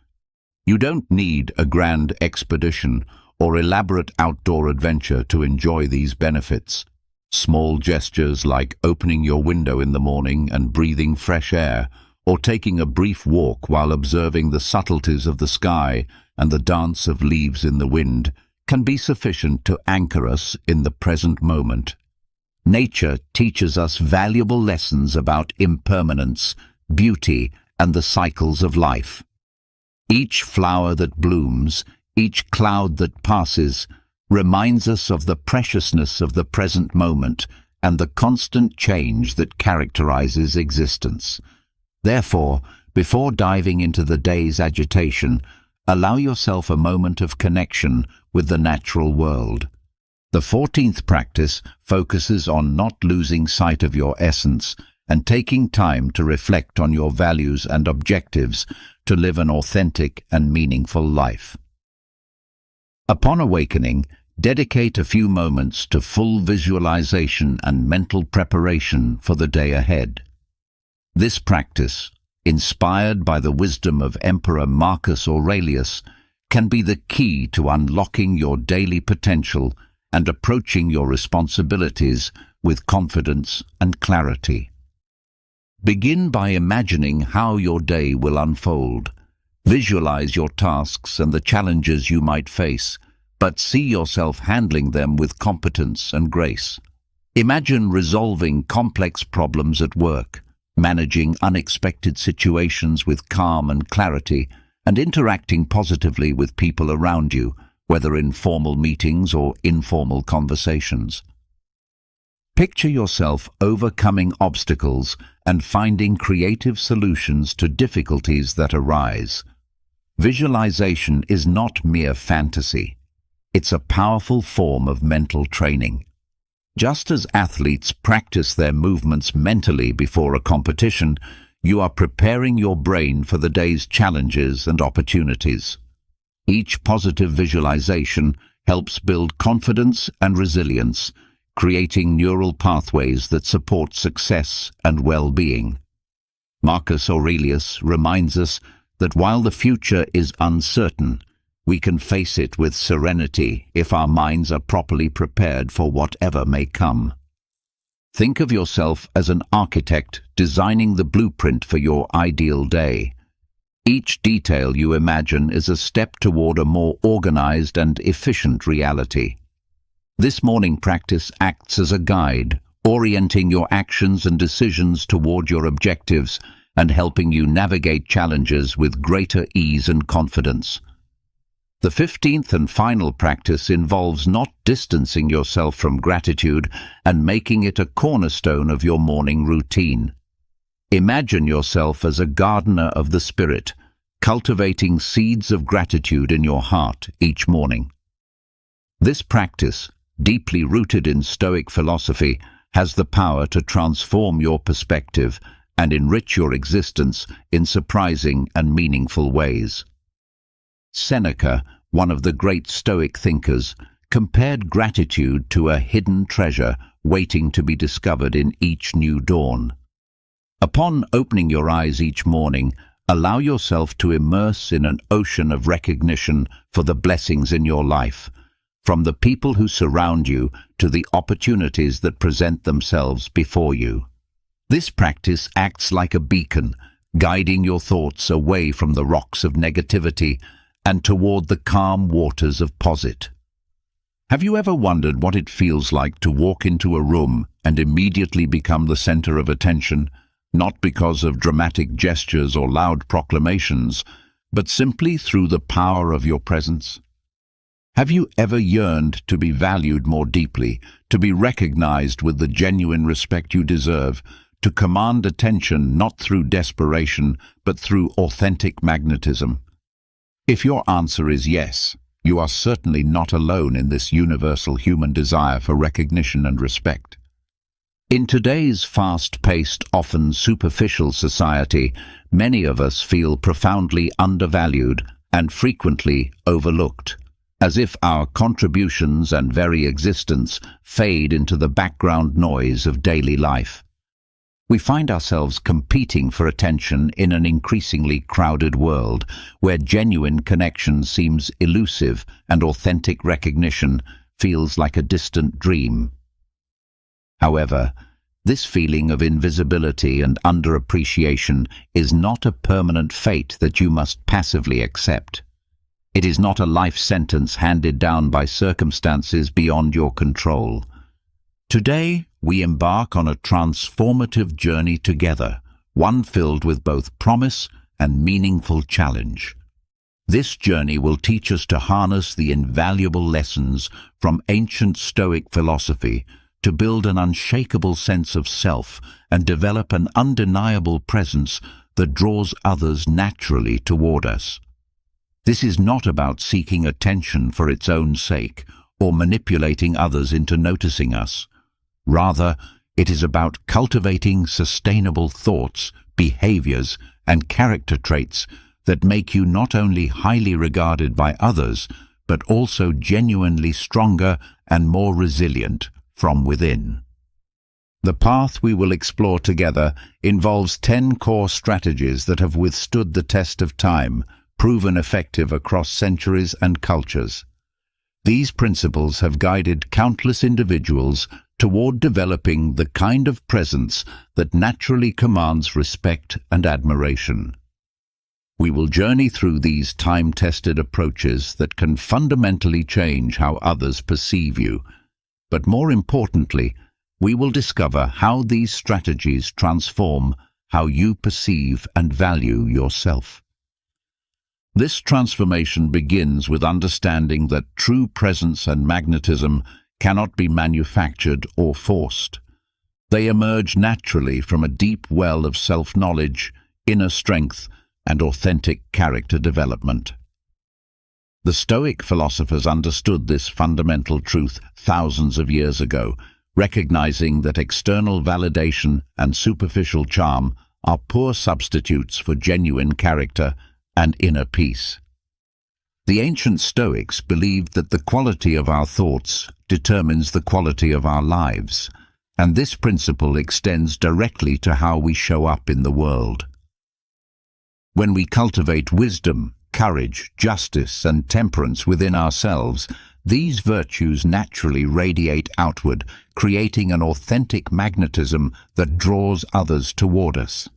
You don't need a grand expedition or elaborate outdoor adventure to enjoy these benefits. Small gestures like opening your window in the morning and breathing fresh air, or taking a brief walk while observing the subtleties of the sky and the dance of leaves in the wind, can be sufficient to anchor us in the present moment. Nature teaches us valuable lessons about impermanence, beauty, and the cycles of life. Each flower that blooms, each cloud that passes, reminds us of the preciousness of the present moment and the constant change that characterizes existence. Therefore, before diving into the day's agitation, allow yourself a moment of connection with the natural world. The 14th practice focuses on not losing sight of your essence and taking time to reflect on your values and objectives to live an authentic and meaningful life. Upon awakening, dedicate a few moments to full visualization and mental preparation for the day ahead. This practice, inspired by the wisdom of Emperor Marcus Aurelius, can be the key to unlocking your daily potential and approaching your responsibilities with confidence and clarity. Begin by imagining how your day will unfold. Visualize your tasks and the challenges you might face, but see yourself handling them with competence and grace. Imagine resolving complex problems at work, managing unexpected situations with calm and clarity, and interacting positively with people around you, whether in formal meetings or informal conversations. Picture yourself overcoming obstacles and finding creative solutions to difficulties that arise. Visualization is not mere fantasy. It's a powerful form of mental training. Just as athletes practice their movements mentally before a competition, you are preparing your brain for the day's challenges and opportunities. Each positive visualization helps build confidence and resilience, creating neural pathways that support success and well-being. Marcus Aurelius reminds us that while the future is uncertain, we can face it with serenity if our minds are properly prepared for whatever may come. Think of yourself as an architect designing the blueprint for your ideal day. Each detail you imagine is a step toward a more organized and efficient reality. This morning practice acts as a guide, orienting your actions and decisions toward your objectives and helping you navigate challenges with greater ease and confidence. The 15th and final practice involves not distancing yourself from gratitude and making it a cornerstone of your morning routine. Imagine yourself as a gardener of the spirit, cultivating seeds of gratitude in your heart each morning. This practice, deeply rooted in Stoic philosophy, has the power to transform your perspective and enrich your existence in surprising and meaningful ways. Seneca, one of the great Stoic thinkers, compared gratitude to a hidden treasure waiting to be discovered in each new dawn. Upon opening your eyes each morning, allow yourself to immerse in an ocean of recognition for the blessings in your life, from the people who surround you to the opportunities that present themselves before you. This practice acts like a beacon, guiding your thoughts away from the rocks of negativity and toward the calm waters of posit. Have you ever wondered what it feels like to walk into a room and immediately become the center of attention, not because of dramatic gestures or loud proclamations, but simply through the power of your presence? Have you ever yearned to be valued more deeply, to be recognized with the genuine respect you deserve, to command attention not through desperation, but through authentic magnetism? If your answer is yes, you are certainly not alone in this universal human desire for recognition and respect. In today's fast-paced, often superficial society, many of us feel profoundly undervalued and frequently overlooked, as if our contributions and very existence fade into the background noise of daily life. We find ourselves competing for attention in an increasingly crowded world, where genuine connection seems elusive and authentic recognition feels like a distant dream. However, this feeling of invisibility and underappreciation is not a permanent fate that you must passively accept. It is not a life sentence handed down by circumstances beyond your control. Today, we embark on a transformative journey together, one filled with both promise and meaningful challenge. This journey will teach us to harness the invaluable lessons from ancient Stoic philosophy, to build an unshakable sense of self and develop an undeniable presence that draws others naturally toward us. This is not about seeking attention for its own sake or manipulating others into noticing us. Rather, it is about cultivating sustainable thoughts, behaviors, and character traits that make you not only highly regarded by others, but also genuinely stronger and more resilient from within. The path we will explore together involves 10 core strategies that have withstood the test of time, proven effective across centuries and cultures. These principles have guided countless individuals toward developing the kind of presence that naturally commands respect and admiration. We will journey through these time-tested approaches that can fundamentally change how others perceive you. But more importantly, we will discover how these strategies transform how you perceive and value yourself. This transformation begins with understanding that true presence and magnetism cannot be manufactured or forced. They emerge naturally from a deep well of self-knowledge, inner strength, and authentic character development. The Stoic philosophers understood this fundamental truth thousands of years ago, recognizing that external validation and superficial charm are poor substitutes for genuine character and inner peace. The ancient Stoics believed that the quality of our thoughts determines the quality of our lives, and this principle extends directly to how we show up in the world. When we cultivate wisdom, courage, justice, and temperance within ourselves, these virtues naturally radiate outward, creating an authentic magnetism that draws others toward us.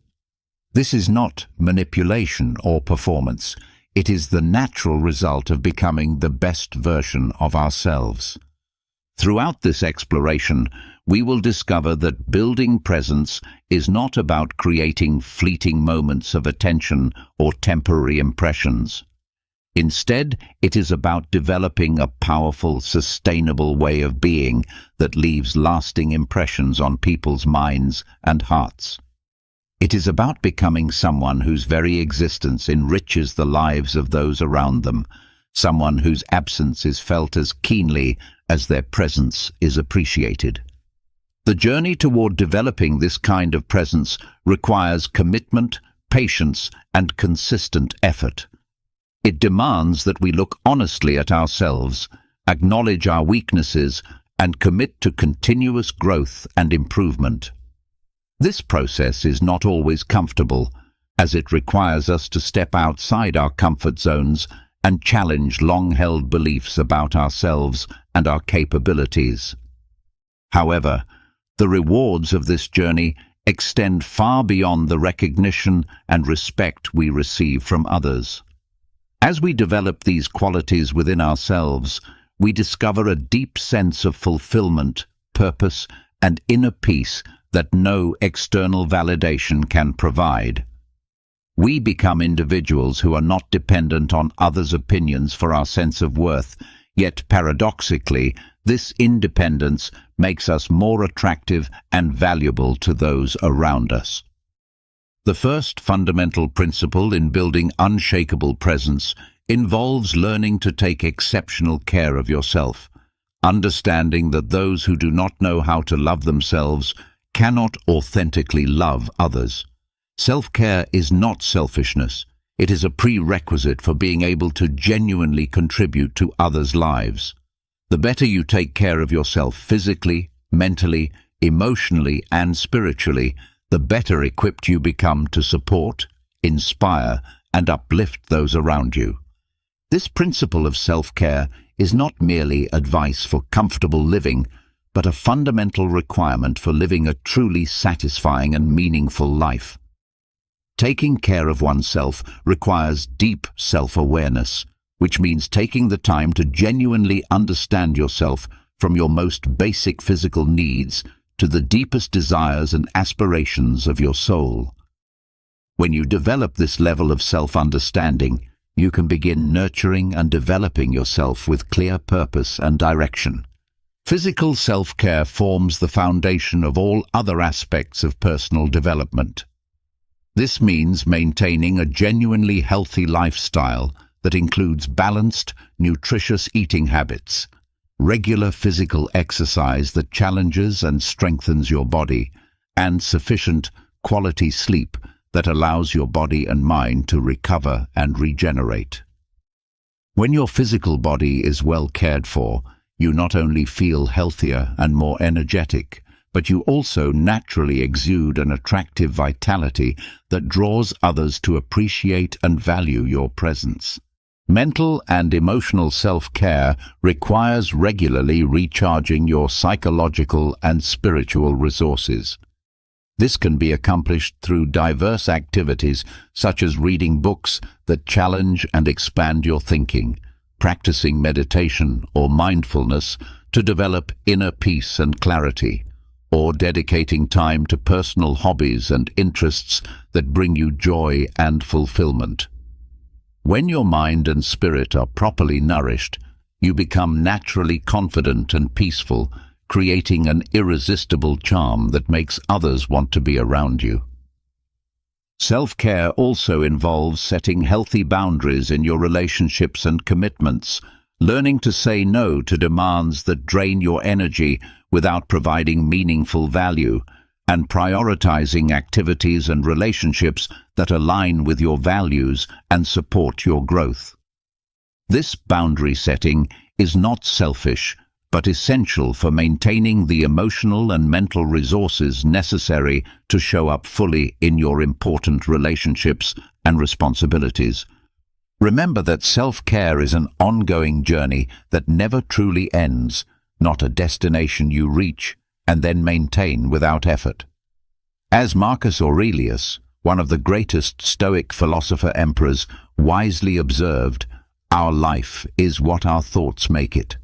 This is not manipulation or performance. It is the natural result of becoming the best version of ourselves. Throughout this exploration, we will discover that building presence is not about creating fleeting moments of attention or temporary impressions. Instead, it is about developing a powerful, sustainable way of being that leaves lasting impressions on people's minds and hearts. It is about becoming someone whose very existence enriches the lives of those around them, someone whose absence is felt as keenly as their presence is appreciated. The journey toward developing this kind of presence requires commitment, patience, and consistent effort. It demands that we look honestly at ourselves, acknowledge our weaknesses, and commit to continuous growth and improvement. This process is not always comfortable, as it requires us to step outside our comfort zones and challenge long-held beliefs about ourselves and our capabilities. However, the rewards of this journey extend far beyond the recognition and respect we receive from others. As we develop these qualities within ourselves, we discover a deep sense of fulfillment, purpose, and inner peace that no external validation can provide. We become individuals who are not dependent on others' opinions for our sense of worth, yet paradoxically, this independence makes us more attractive and valuable to those around us. The first fundamental principle in building unshakable presence involves learning to take exceptional care of yourself, understanding that those who do not know how to love themselves cannot authentically love others. Self-care is not selfishness. It is a prerequisite for being able to genuinely contribute to others' lives. The better you take care of yourself physically, mentally, emotionally, and spiritually, the better equipped you become to support, inspire, and uplift those around you. This principle of self-care is not merely advice for comfortable living, but a fundamental requirement for living a truly satisfying and meaningful life. Taking care of oneself requires deep self-awareness, which means taking the time to genuinely understand yourself from your most basic physical needs to the deepest desires and aspirations of your soul. When you develop this level of self-understanding, you can begin nurturing and developing yourself with clear purpose and direction. Physical self-care forms the foundation of all other aspects of personal development. This means maintaining a genuinely healthy lifestyle that includes balanced, nutritious eating habits, regular physical exercise that challenges and strengthens your body, and sufficient, quality sleep that allows your body and mind to recover and regenerate. When your physical body is well cared for, you not only feel healthier and more energetic, but you also naturally exude an attractive vitality that draws others to appreciate and value your presence. Mental and emotional self-care requires regularly recharging your psychological and spiritual resources. This can be accomplished through diverse activities such as reading books that challenge and expand your thinking, practicing meditation or mindfulness to develop inner peace and clarity, or dedicating time to personal hobbies and interests that bring you joy and fulfillment. When your mind and spirit are properly nourished, you become naturally confident and peaceful, creating an irresistible charm that makes others want to be around you. Self-care also involves setting healthy boundaries in your relationships and commitments, learning to say no to demands that drain your energy without providing meaningful value, and prioritizing activities and relationships that align with your values and support your growth. This boundary setting is not selfish, but essential for maintaining the emotional and mental resources necessary to show up fully in your important relationships and responsibilities. Remember that self-care is an ongoing journey that never truly ends, not a destination you reach and then maintain without effort. As Marcus Aurelius, one of the greatest Stoic philosopher-emperors, wisely observed, "Our life is what our thoughts make it."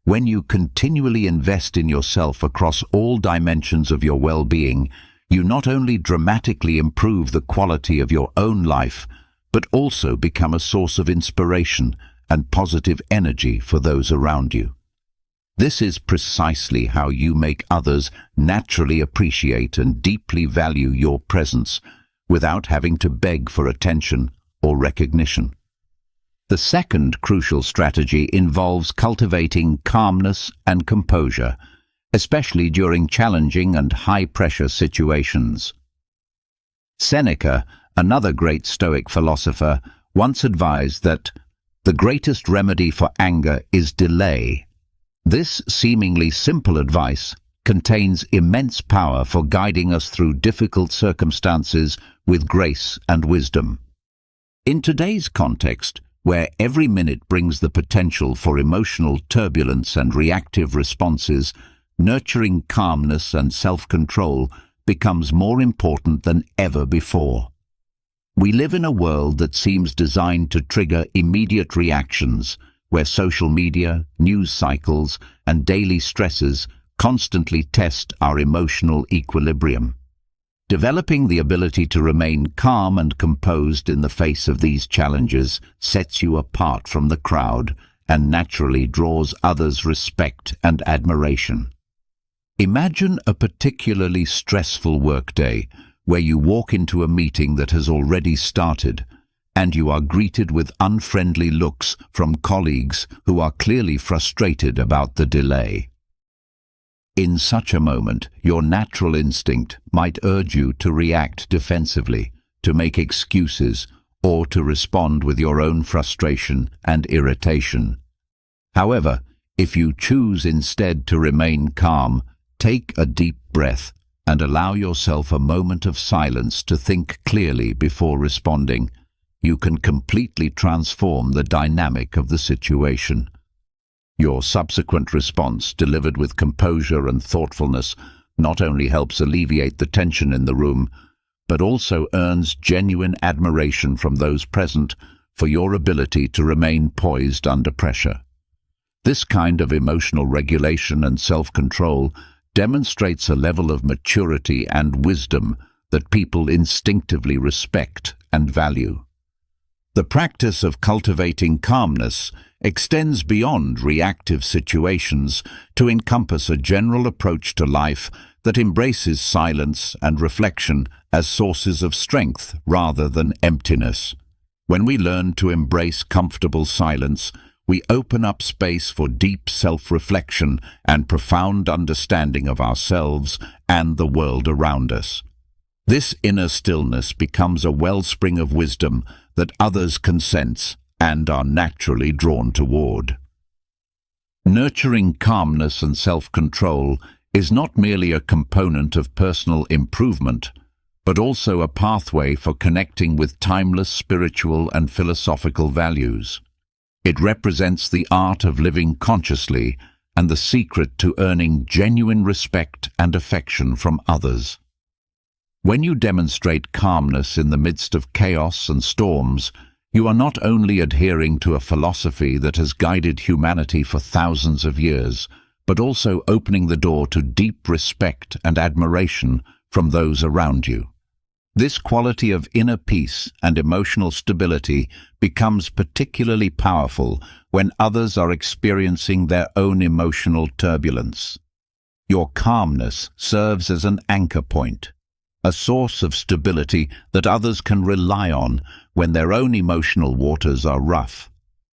When you continually invest in yourself across all dimensions of your well-being, you not only dramatically improve the quality of your own life, but also become a source of inspiration and positive energy for those around you. This is precisely how you make others naturally appreciate and deeply value your presence without having to beg for attention or recognition. The second crucial strategy involves cultivating calmness and composure, especially during challenging and high-pressure situations. Seneca, another great Stoic philosopher, once advised that the greatest remedy for anger is delay. This seemingly simple advice contains immense power for guiding us through difficult circumstances with grace and wisdom. In today's context, where every minute brings the potential for emotional turbulence and reactive responses, nurturing calmness and self-control becomes more important than ever before. We live in a world that seems designed to trigger immediate reactions, where social media, news cycles, and daily stresses constantly test our emotional equilibrium. Developing the ability to remain calm and composed in the face of these challenges sets you apart from the crowd and naturally draws others' respect and admiration. Imagine a particularly stressful workday where you walk into a meeting that has already started and you are greeted with unfriendly looks from colleagues who are clearly frustrated about the delay. In such a moment, your natural instinct might urge you to react defensively, to make excuses, or to respond with your own frustration and irritation. However, if you choose instead to remain calm, take a deep breath and allow yourself a moment of silence to think clearly before responding, you can completely transform the dynamic of the situation. Your subsequent response, delivered with composure and thoughtfulness, not only helps alleviate the tension in the room, but also earns genuine admiration from those present for your ability to remain poised under pressure. This kind of emotional regulation and self-control demonstrates a level of maturity and wisdom that people instinctively respect and value. The practice of cultivating calmness extends beyond reactive situations to encompass a general approach to life that embraces silence and reflection as sources of strength rather than emptiness. When we learn to embrace comfortable silence, we open up space for deep self-reflection and profound understanding of ourselves and the world around us. This inner stillness becomes a wellspring of wisdom that others can sense and are naturally drawn toward. Nurturing calmness and self-control is not merely a component of personal improvement, but also a pathway for connecting with timeless spiritual and philosophical values. It represents the art of living consciously and the secret to earning genuine respect and affection from others. When you demonstrate calmness in the midst of chaos and storms, you are not only adhering to a philosophy that has guided humanity for thousands of years, but also opening the door to deep respect and admiration from those around you. This quality of inner peace and emotional stability becomes particularly powerful when others are experiencing their own emotional turbulence. Your calmness serves as an anchor point, a source of stability that others can rely on when their own emotional waters are rough.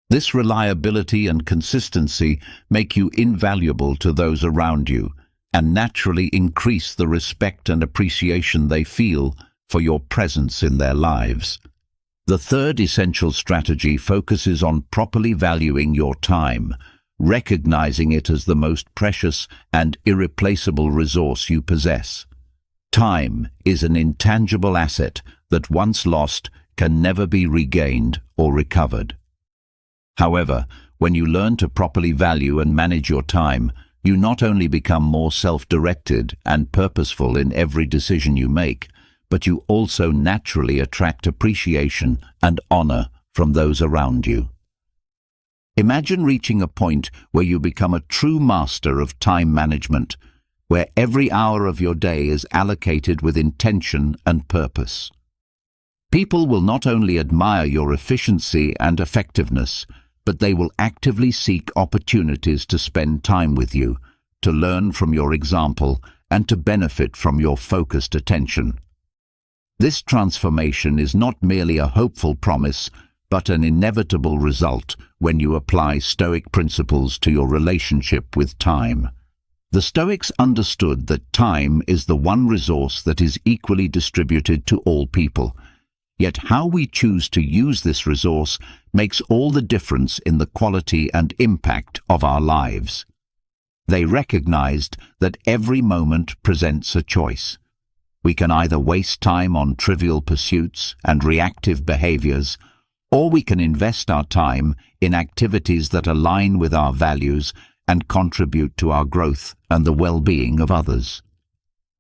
This reliability and consistency make you invaluable to those around you and naturally increase the respect and appreciation they feel for your presence in their lives. The third essential strategy focuses on properly valuing your time, recognizing it as the most precious and irreplaceable resource you possess. Time is an intangible asset that, once lost, can never be regained or recovered. However, when you learn to properly value and manage your time, you not only become more self-directed and purposeful in every decision you make, but you also naturally attract appreciation and honor from those around you. Imagine reaching a point where you become a true master of time management, where every hour of your day is allocated with intention and purpose. People will not only admire your efficiency and effectiveness, but they will actively seek opportunities to spend time with you, to learn from your example, and to benefit from your focused attention. This transformation is not merely a hopeful promise, but an inevitable result when you apply Stoic principles to your relationship with time. The Stoics understood that time is the one resource that is equally distributed to all people. Yet how we choose to use this resource makes all the difference in the quality and impact of our lives. They recognized that every moment presents a choice. We can either waste time on trivial pursuits and reactive behaviors, Or we can invest our time in activities that align with our values and contribute to our growth and the well-being of others.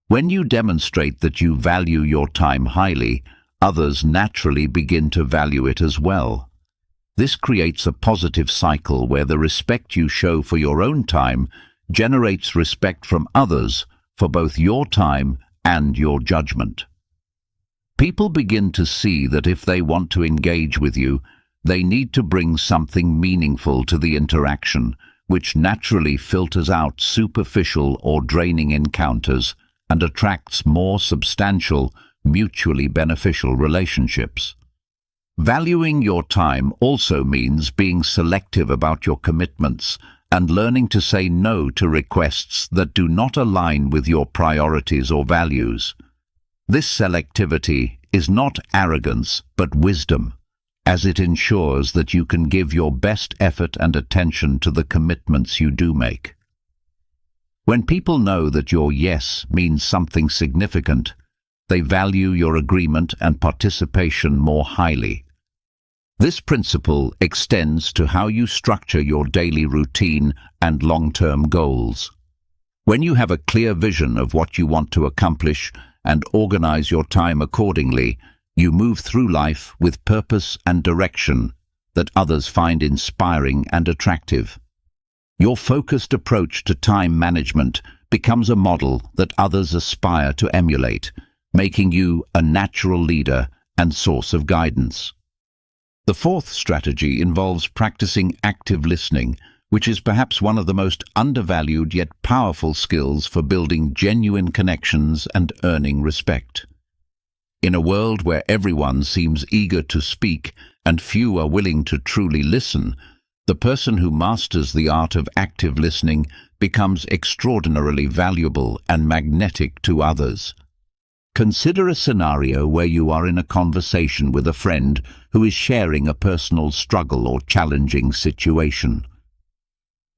When you demonstrate that you value your time highly, others naturally begin to value it as well. This creates a positive cycle where the respect you show for your own time generates respect from others for both your time and your judgment. People begin to see that if they want to engage with you, they need to bring something meaningful to the interaction, which naturally filters out superficial or draining encounters and attracts more substantial, mutually beneficial relationships. Valuing your time also means being selective about your commitments and learning to say no to requests that do not align with your priorities or values. This selectivity is not arrogance but wisdom, as it ensures that you can give your best effort and attention to the commitments you do make. When people know that your yes means something significant, they value your agreement and participation more highly. This principle extends to how you structure your daily routine and long-term goals. When you have a clear vision of what you want to accomplish and organize your time accordingly, you move through life with purpose and direction that others find inspiring and attractive. Your focused approach to time management becomes a model that others aspire to emulate, making you a natural leader and source of guidance. The fourth strategy involves practicing active listening, which is perhaps one of the most undervalued yet powerful skills for building genuine connections and earning respect. In a world where everyone seems eager to speak and few are willing to truly listen, the person who masters the art of active listening becomes extraordinarily valuable and magnetic to others. Consider a scenario where you are in a conversation with a friend who is sharing a personal struggle or challenging situation.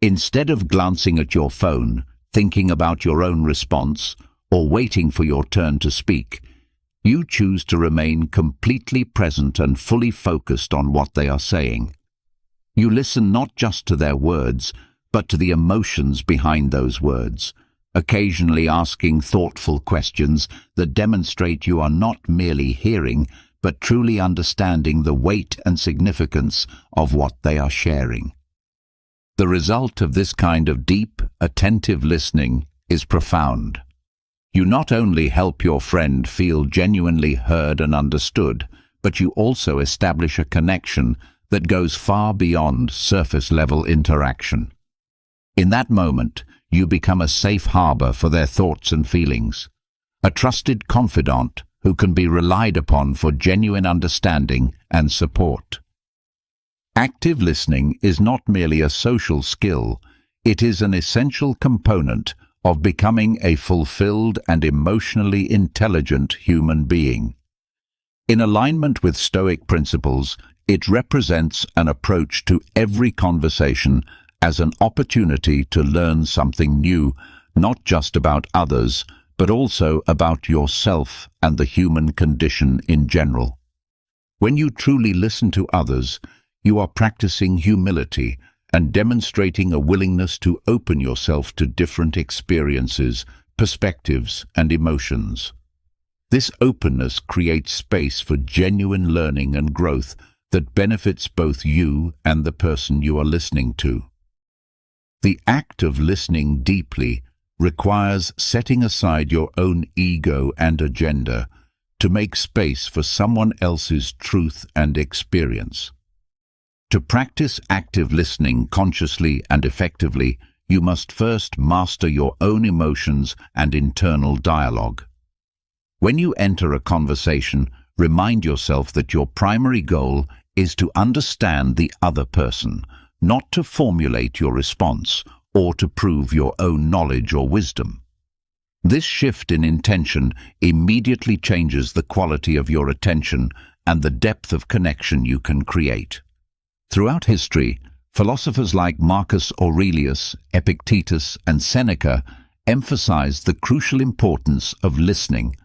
Instead of glancing at your phone, thinking about your own response, or waiting for your turn to speak, you choose to remain completely present and fully focused on what they are saying. You listen not just to their words, but to the emotions behind those words, occasionally asking thoughtful questions that demonstrate you are not merely hearing, but truly understanding the weight and significance of what they are sharing. The result of this kind of deep, attentive listening is profound. You not only help your friend feel genuinely heard and understood, but you also establish a connection that goes far beyond surface-level interaction. In that moment, you become a safe harbor for their thoughts and feelings, a trusted confidant who can be relied upon for genuine understanding and support. Active listening is not merely a social skill, it is an essential component of becoming a fulfilled and emotionally intelligent human being. In alignment with Stoic principles, it represents an approach to every conversation as an opportunity to learn something new, not just about others, but also about yourself and the human condition in general. When you truly listen to others, you are practicing humility and demonstrating a willingness to open yourself to different experiences, perspectives, and emotions. This openness creates space for genuine learning and growth that benefits both you and the person you are listening to. The act of listening deeply requires setting aside your own ego and agenda to make space for someone else's truth and experience. To practice active listening consciously and effectively, you must first master your own emotions and internal dialogue. When you enter a conversation, remind yourself that your primary goal is to understand the other person, not to formulate your response or to prove your own knowledge or wisdom. This shift in intention immediately changes the quality of your attention and the depth of connection you can create. Throughout history, philosophers like Marcus Aurelius, Epictetus, and Seneca emphasized the crucial importance of listening,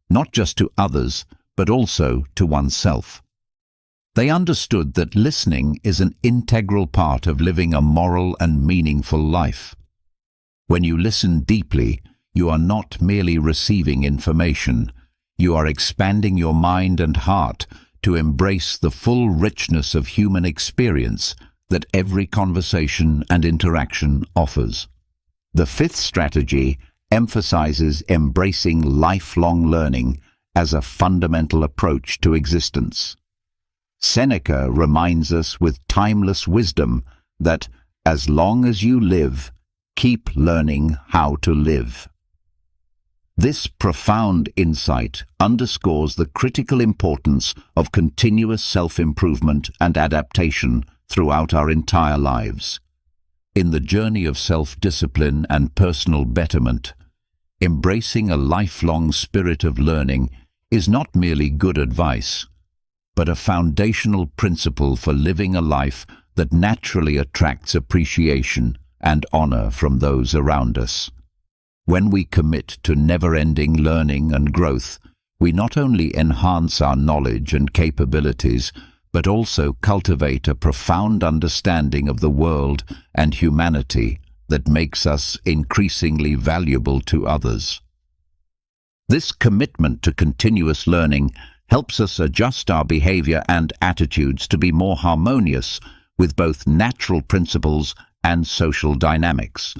not just to others, but also to oneself. They understood that listening is an integral part of living a moral and meaningful life. When you listen deeply, you are not merely receiving information, you are expanding your mind and heart to embrace the full richness of human experience that every conversation and interaction offers. The fifth strategy emphasizes embracing lifelong learning as a fundamental approach to existence. Seneca reminds us with timeless wisdom that as long as you live, keep learning how to live. This profound insight underscores the critical importance of continuous self-improvement and adaptation throughout our entire lives. In the journey of self-discipline and personal betterment, embracing a lifelong spirit of learning is not merely good advice, but a foundational principle for living a life that naturally attracts appreciation and honor from those around us. When we commit to never-ending learning and growth, we not only enhance our knowledge and capabilities, but also cultivate a profound understanding of the world and humanity that makes us increasingly valuable to others. This commitment to continuous learning helps us adjust our behavior and attitudes to be more harmonious with both natural principles and social dynamics.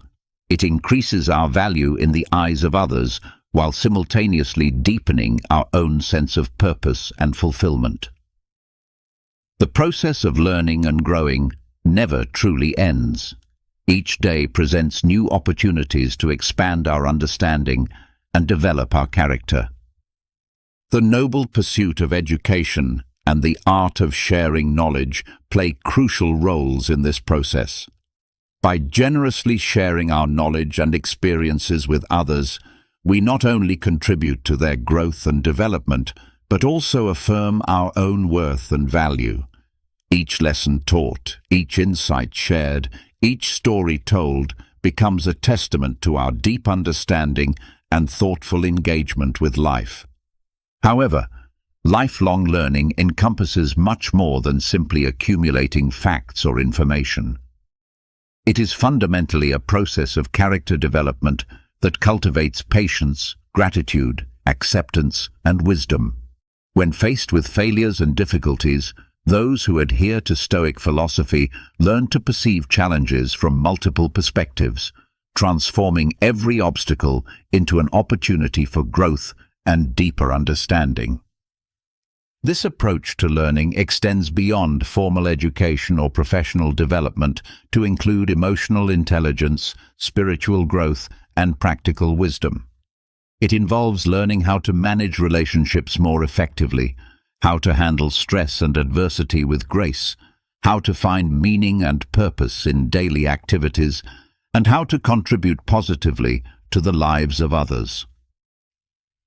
It increases our value in the eyes of others while simultaneously deepening our own sense of purpose and fulfillment. The process of learning and growing never truly ends. Each day presents new opportunities to expand our understanding and develop our character. The noble pursuit of education and the art of sharing knowledge play crucial roles in this process. By generously sharing our knowledge and experiences with others, we not only contribute to their growth and development, but also affirm our own worth and value. Each lesson taught, each insight shared, each story told becomes a testament to our deep understanding and thoughtful engagement with life. However, lifelong learning encompasses much more than simply accumulating facts or information. It is fundamentally a process of character development that cultivates patience, gratitude, acceptance, and wisdom. When faced with failures and difficulties, those who adhere to Stoic philosophy learn to perceive challenges from multiple perspectives, transforming every obstacle into an opportunity for growth and deeper understanding. This approach to learning extends beyond formal education or professional development to include emotional intelligence, spiritual growth, and practical wisdom. It involves learning how to manage relationships more effectively, how to handle stress and adversity with grace, how to find meaning and purpose in daily activities, and how to contribute positively to the lives of others.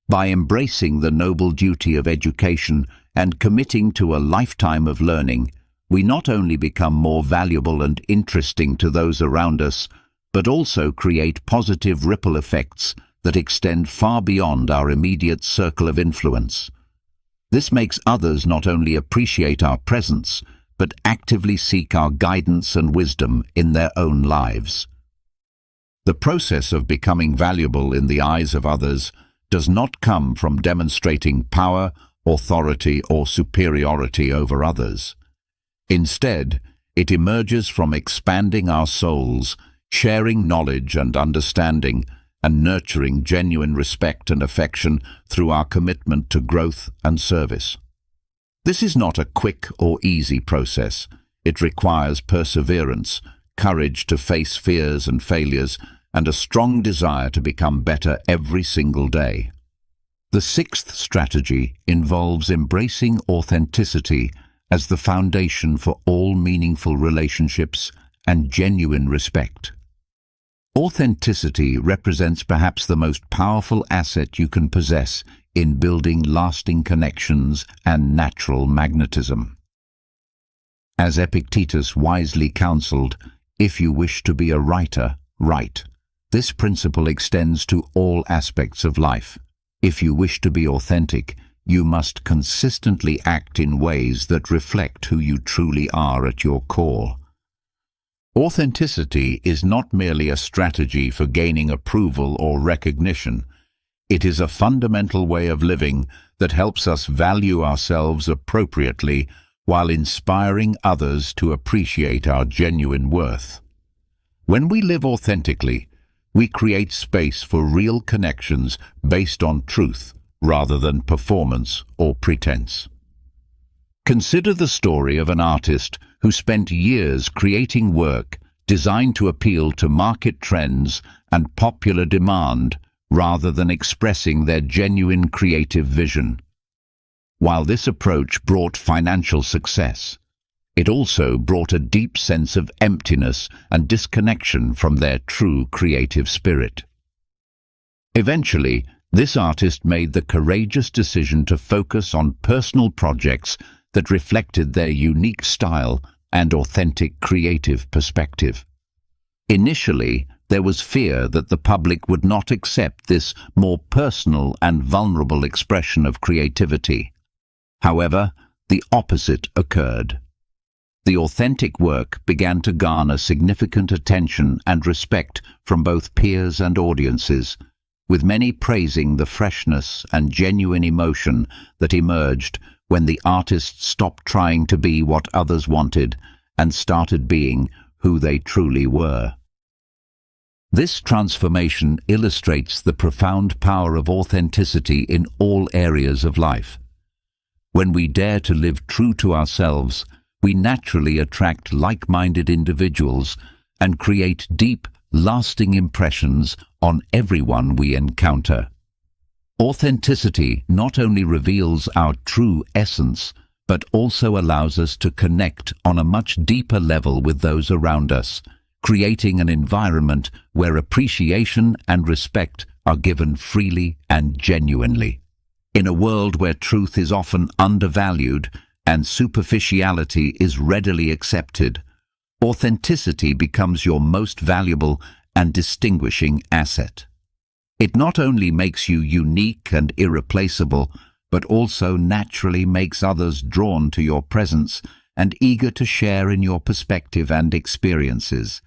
By embracing the noble duty of education and committing to a lifetime of learning, we not only become more valuable and interesting to those around us, but also create positive ripple effects that extend far beyond our immediate circle of influence. This makes others not only appreciate our presence, but actively seek our guidance and wisdom in their own lives. The process of becoming valuable in the eyes of others does not come from demonstrating power, authority, or superiority over others. Instead, it emerges from expanding our souls, sharing knowledge and understanding, and nurturing genuine respect and affection through our commitment to growth and service. This is not a quick or easy process. It requires perseverance, courage to face fears and failures, and a strong desire to become better every single day. The sixth strategy involves embracing authenticity as the foundation for all meaningful relationships and genuine respect. Authenticity represents perhaps the most powerful asset you can possess in building lasting connections and natural magnetism. As Epictetus wisely counseled, if you wish to be a writer, write. This principle extends to all aspects of life. If you wish to be authentic, you must consistently act in ways that reflect who you truly are at your core. Authenticity is not merely a strategy for gaining approval or recognition. It is a fundamental way of living that helps us value ourselves appropriately while inspiring others to appreciate our genuine worth. When we live authentically, we create space for real connections based on truth rather than performance or pretense. Consider the story of an artist who spent years creating work designed to appeal to market trends and popular demand rather than expressing their genuine creative vision. While this approach brought financial success, it also brought a deep sense of emptiness and disconnection from their true creative spirit. Eventually, this artist made the courageous decision to focus on personal projects that reflected their unique style and authentic creative perspective. Initially, there was fear that the public would not accept this more personal and vulnerable expression of creativity. However, the opposite occurred. The authentic work began to garner significant attention and respect from both peers and audiences, with many praising the freshness and genuine emotion that emerged when the artist stopped trying to be what others wanted and started being who they truly were. This transformation illustrates the profound power of authenticity in all areas of life. When we dare to live true to ourselves, we naturally attract like-minded individuals and create deep, lasting impressions on everyone we encounter. Authenticity not only reveals our true essence, but also allows us to connect on a much deeper level with those around us, creating an environment where appreciation and respect are given freely and genuinely. In a world where truth is often undervalued and superficiality is readily accepted, authenticity becomes your most valuable and distinguishing asset. It not only makes you unique and irreplaceable, but also naturally makes others drawn to your presence and eager to share in your perspective and experiences.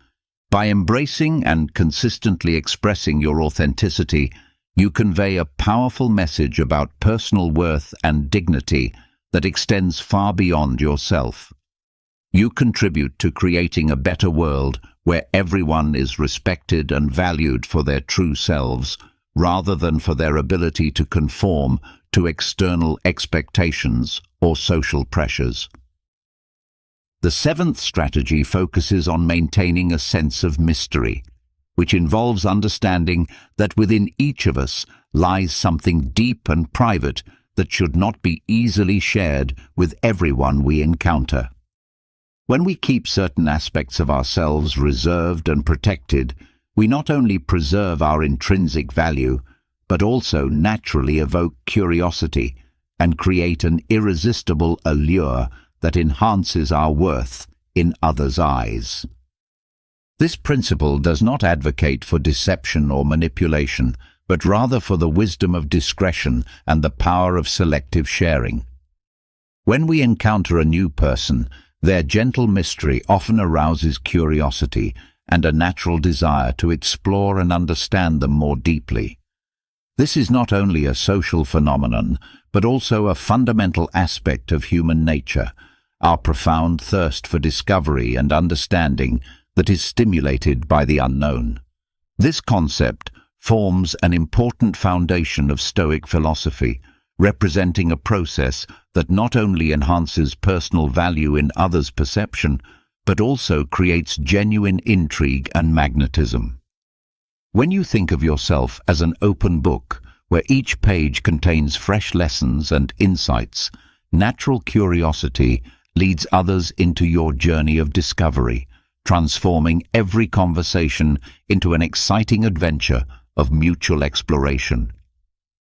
By embracing and consistently expressing your authenticity, you convey a powerful message about personal worth and dignity that extends far beyond yourself. You contribute to creating a better world where everyone is respected and valued for their true selves, rather than for their ability to conform to external expectations or social pressures. The seventh strategy focuses on maintaining a sense of mystery, which involves understanding that within each of us lies something deep and private that should not be easily shared with everyone we encounter. When we keep certain aspects of ourselves reserved and protected, we not only preserve our intrinsic value, but also naturally evoke curiosity and create an irresistible allure that enhances our worth in others' eyes. This principle does not advocate for deception or manipulation, but rather for the wisdom of discretion and the power of selective sharing. When we encounter a new person, their gentle mystery often arouses curiosity and a natural desire to explore and understand them more deeply. This is not only a social phenomenon, but also a fundamental aspect of human nature, our profound thirst for discovery and understanding that is stimulated by the unknown. This concept forms an important foundation of Stoic philosophy, representing a process that not only enhances personal value in others' perception, but also creates genuine intrigue and magnetism. When you think of yourself as an open book, where each page contains fresh lessons and insights, natural curiosity leads others into your journey of discovery, transforming every conversation into an exciting adventure of mutual exploration.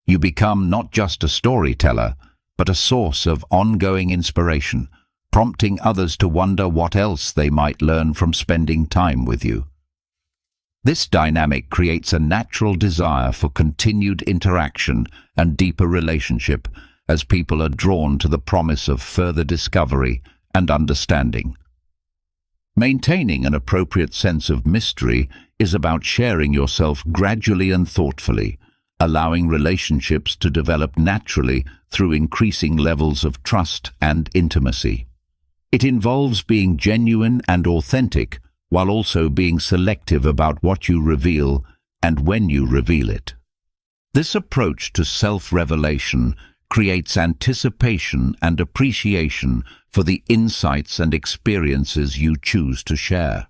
You become not just a storyteller, but a source of ongoing inspiration, prompting others to wonder what else they might learn from spending time with you. This dynamic creates a natural desire for continued interaction and deeper relationship, as people are drawn to the promise of further discovery and understanding. Maintaining an appropriate sense of mystery is about sharing yourself gradually and thoughtfully, allowing relationships to develop naturally through increasing levels of trust and intimacy. It involves being genuine and authentic, while also being selective about what you reveal and when you reveal it. This approach to self-revelation creates anticipation and appreciation for the insights and experiences you choose to share.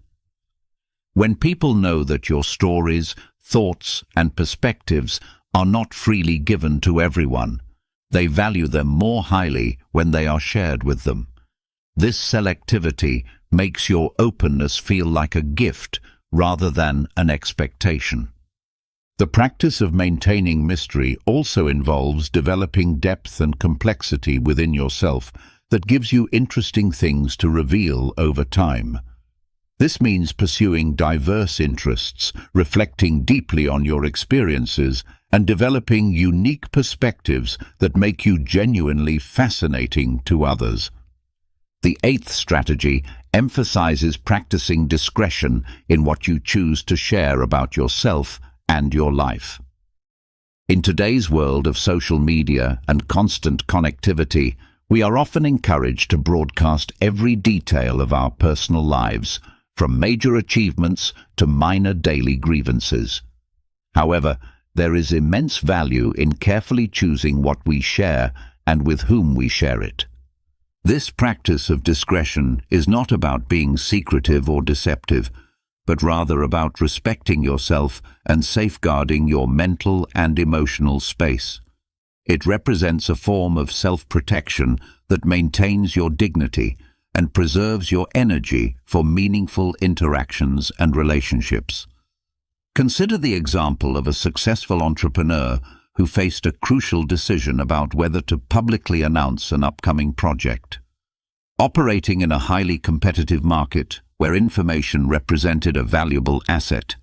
When people know that your stories, thoughts, and perspectives are not freely given to everyone, they value them more highly when they are shared with them. This selectivity makes your openness feel like a gift rather than an expectation. The practice of maintaining mystery also involves developing depth and complexity within yourself that gives you interesting things to reveal over time. This means pursuing diverse interests, reflecting deeply on your experiences, and developing unique perspectives that make you genuinely fascinating to others. The eighth strategy emphasizes practicing discretion in what you choose to share about yourself and your life. In today's world of social media and constant connectivity, we are often encouraged to broadcast every detail of our personal lives, from major achievements to minor daily grievances. However, there is immense value in carefully choosing what we share and with whom we share it. This practice of discretion is not about being secretive or deceptive, but rather about respecting yourself and safeguarding your mental and emotional space. It represents a form of self-protection that maintains your dignity and preserves your energy for meaningful interactions and relationships. Consider the example of a successful entrepreneur who faced a crucial decision about whether to publicly announce an upcoming project. Operating in a highly competitive market, where information represented a valuable asset,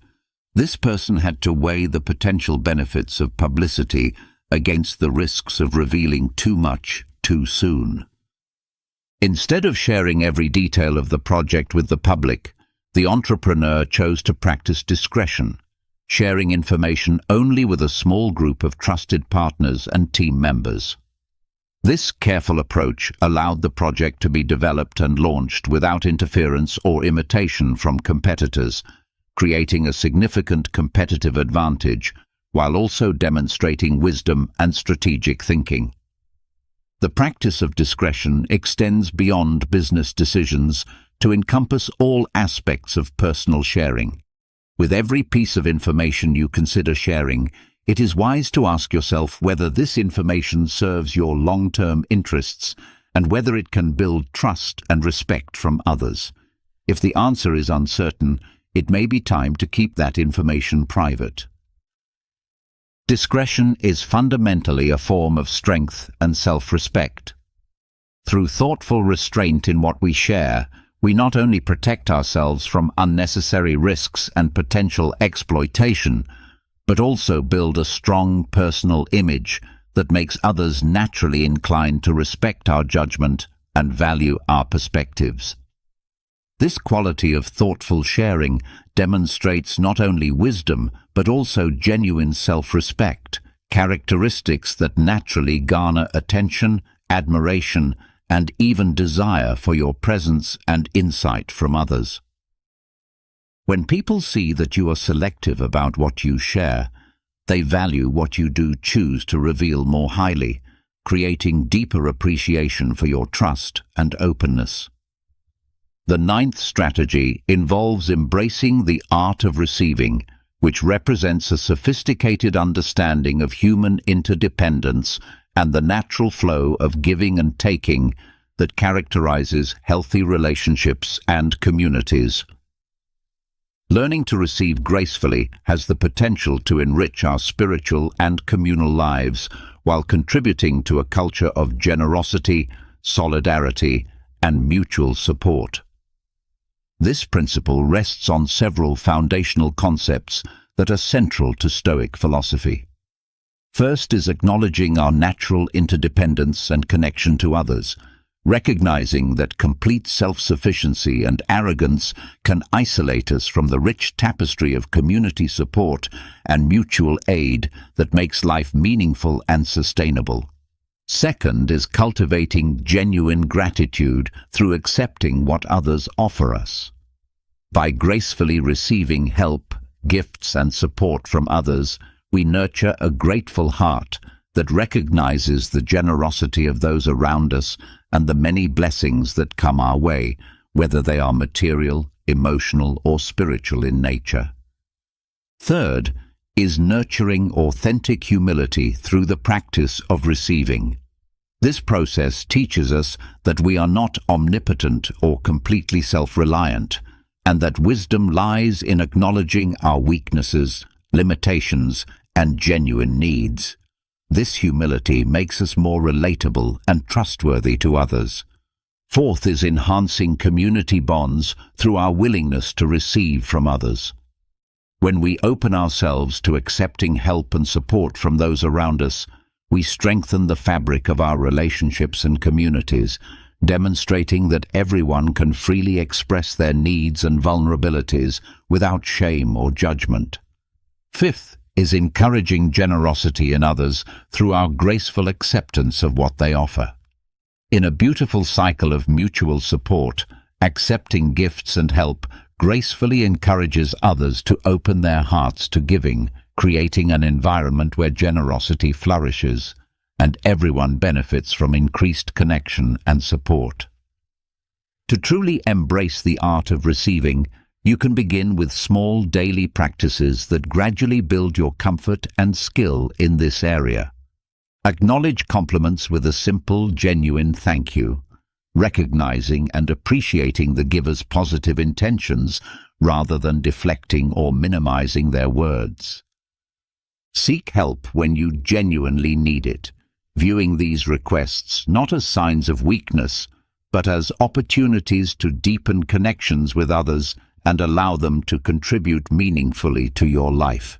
this person had to weigh the potential benefits of publicity against the risks of revealing too much too soon. Instead of sharing every detail of the project with the public, the entrepreneur chose to practice discretion, sharing information only with a small group of trusted partners and team members. This careful approach allowed the project to be developed and launched without interference or imitation from competitors, creating a significant competitive advantage while also demonstrating wisdom and strategic thinking. The practice of discretion extends beyond business decisions to encompass all aspects of personal sharing. With every piece of information you consider sharing, it is wise to ask yourself whether this information serves your long-term interests and whether it can build trust and respect from others. If the answer is uncertain, it may be time to keep that information private. Discretion is fundamentally a form of strength and self-respect. Through thoughtful restraint in what we share, we not only protect ourselves from unnecessary risks and potential exploitation, but also build a strong personal image that makes others naturally inclined to respect our judgment and value our perspectives. This quality of thoughtful sharing demonstrates not only wisdom, but also genuine self-respect, characteristics that naturally garner attention, admiration, and even desire for your presence and insight from others. When people see that you are selective about what you share, they value what you do choose to reveal more highly, creating deeper appreciation for your trust and openness. The ninth strategy involves embracing the art of receiving, which represents a sophisticated understanding of human interdependence and the natural flow of giving and taking that characterizes healthy relationships and communities. Learning to receive gracefully has the potential to enrich our spiritual and communal lives while contributing to a culture of generosity, solidarity, and mutual support. This principle rests on several foundational concepts that are central to Stoic philosophy. First is acknowledging our natural interdependence and connection to others, recognizing that complete self-sufficiency and arrogance can isolate us from the rich tapestry of community support and mutual aid that makes life meaningful and sustainable. Second is cultivating genuine gratitude through accepting what others offer us. By gracefully receiving help, gifts, and support from others, we nurture a grateful heart that recognizes the generosity of those around us and the many blessings that come our way, whether they are material, emotional, or spiritual in nature. Third is nurturing authentic humility through the practice of receiving. This process teaches us that we are not omnipotent or completely self-reliant, and that wisdom lies in acknowledging our weaknesses, limitations, and genuine needs. This humility makes us more relatable and trustworthy to others. Fourth is enhancing community bonds through our willingness to receive from others. When we open ourselves to accepting help and support from those around us, we strengthen the fabric of our relationships and communities, demonstrating that everyone can freely express their needs and vulnerabilities without shame or judgment. Fifth is encouraging generosity in others through our graceful acceptance of what they offer. In a beautiful cycle of mutual support, accepting gifts and help gracefully encourages others to open their hearts to giving, creating an environment where generosity flourishes and everyone benefits from increased connection and support. To truly embrace the art of receiving, you can begin with small daily practices that gradually build your comfort and skill in this area. Acknowledge compliments with a simple, genuine thank you, recognizing and appreciating the giver's positive intentions rather than deflecting or minimizing their words. Seek help when you genuinely need it, viewing these requests not as signs of weakness, but as opportunities to deepen connections with others and allow them to contribute meaningfully to your life.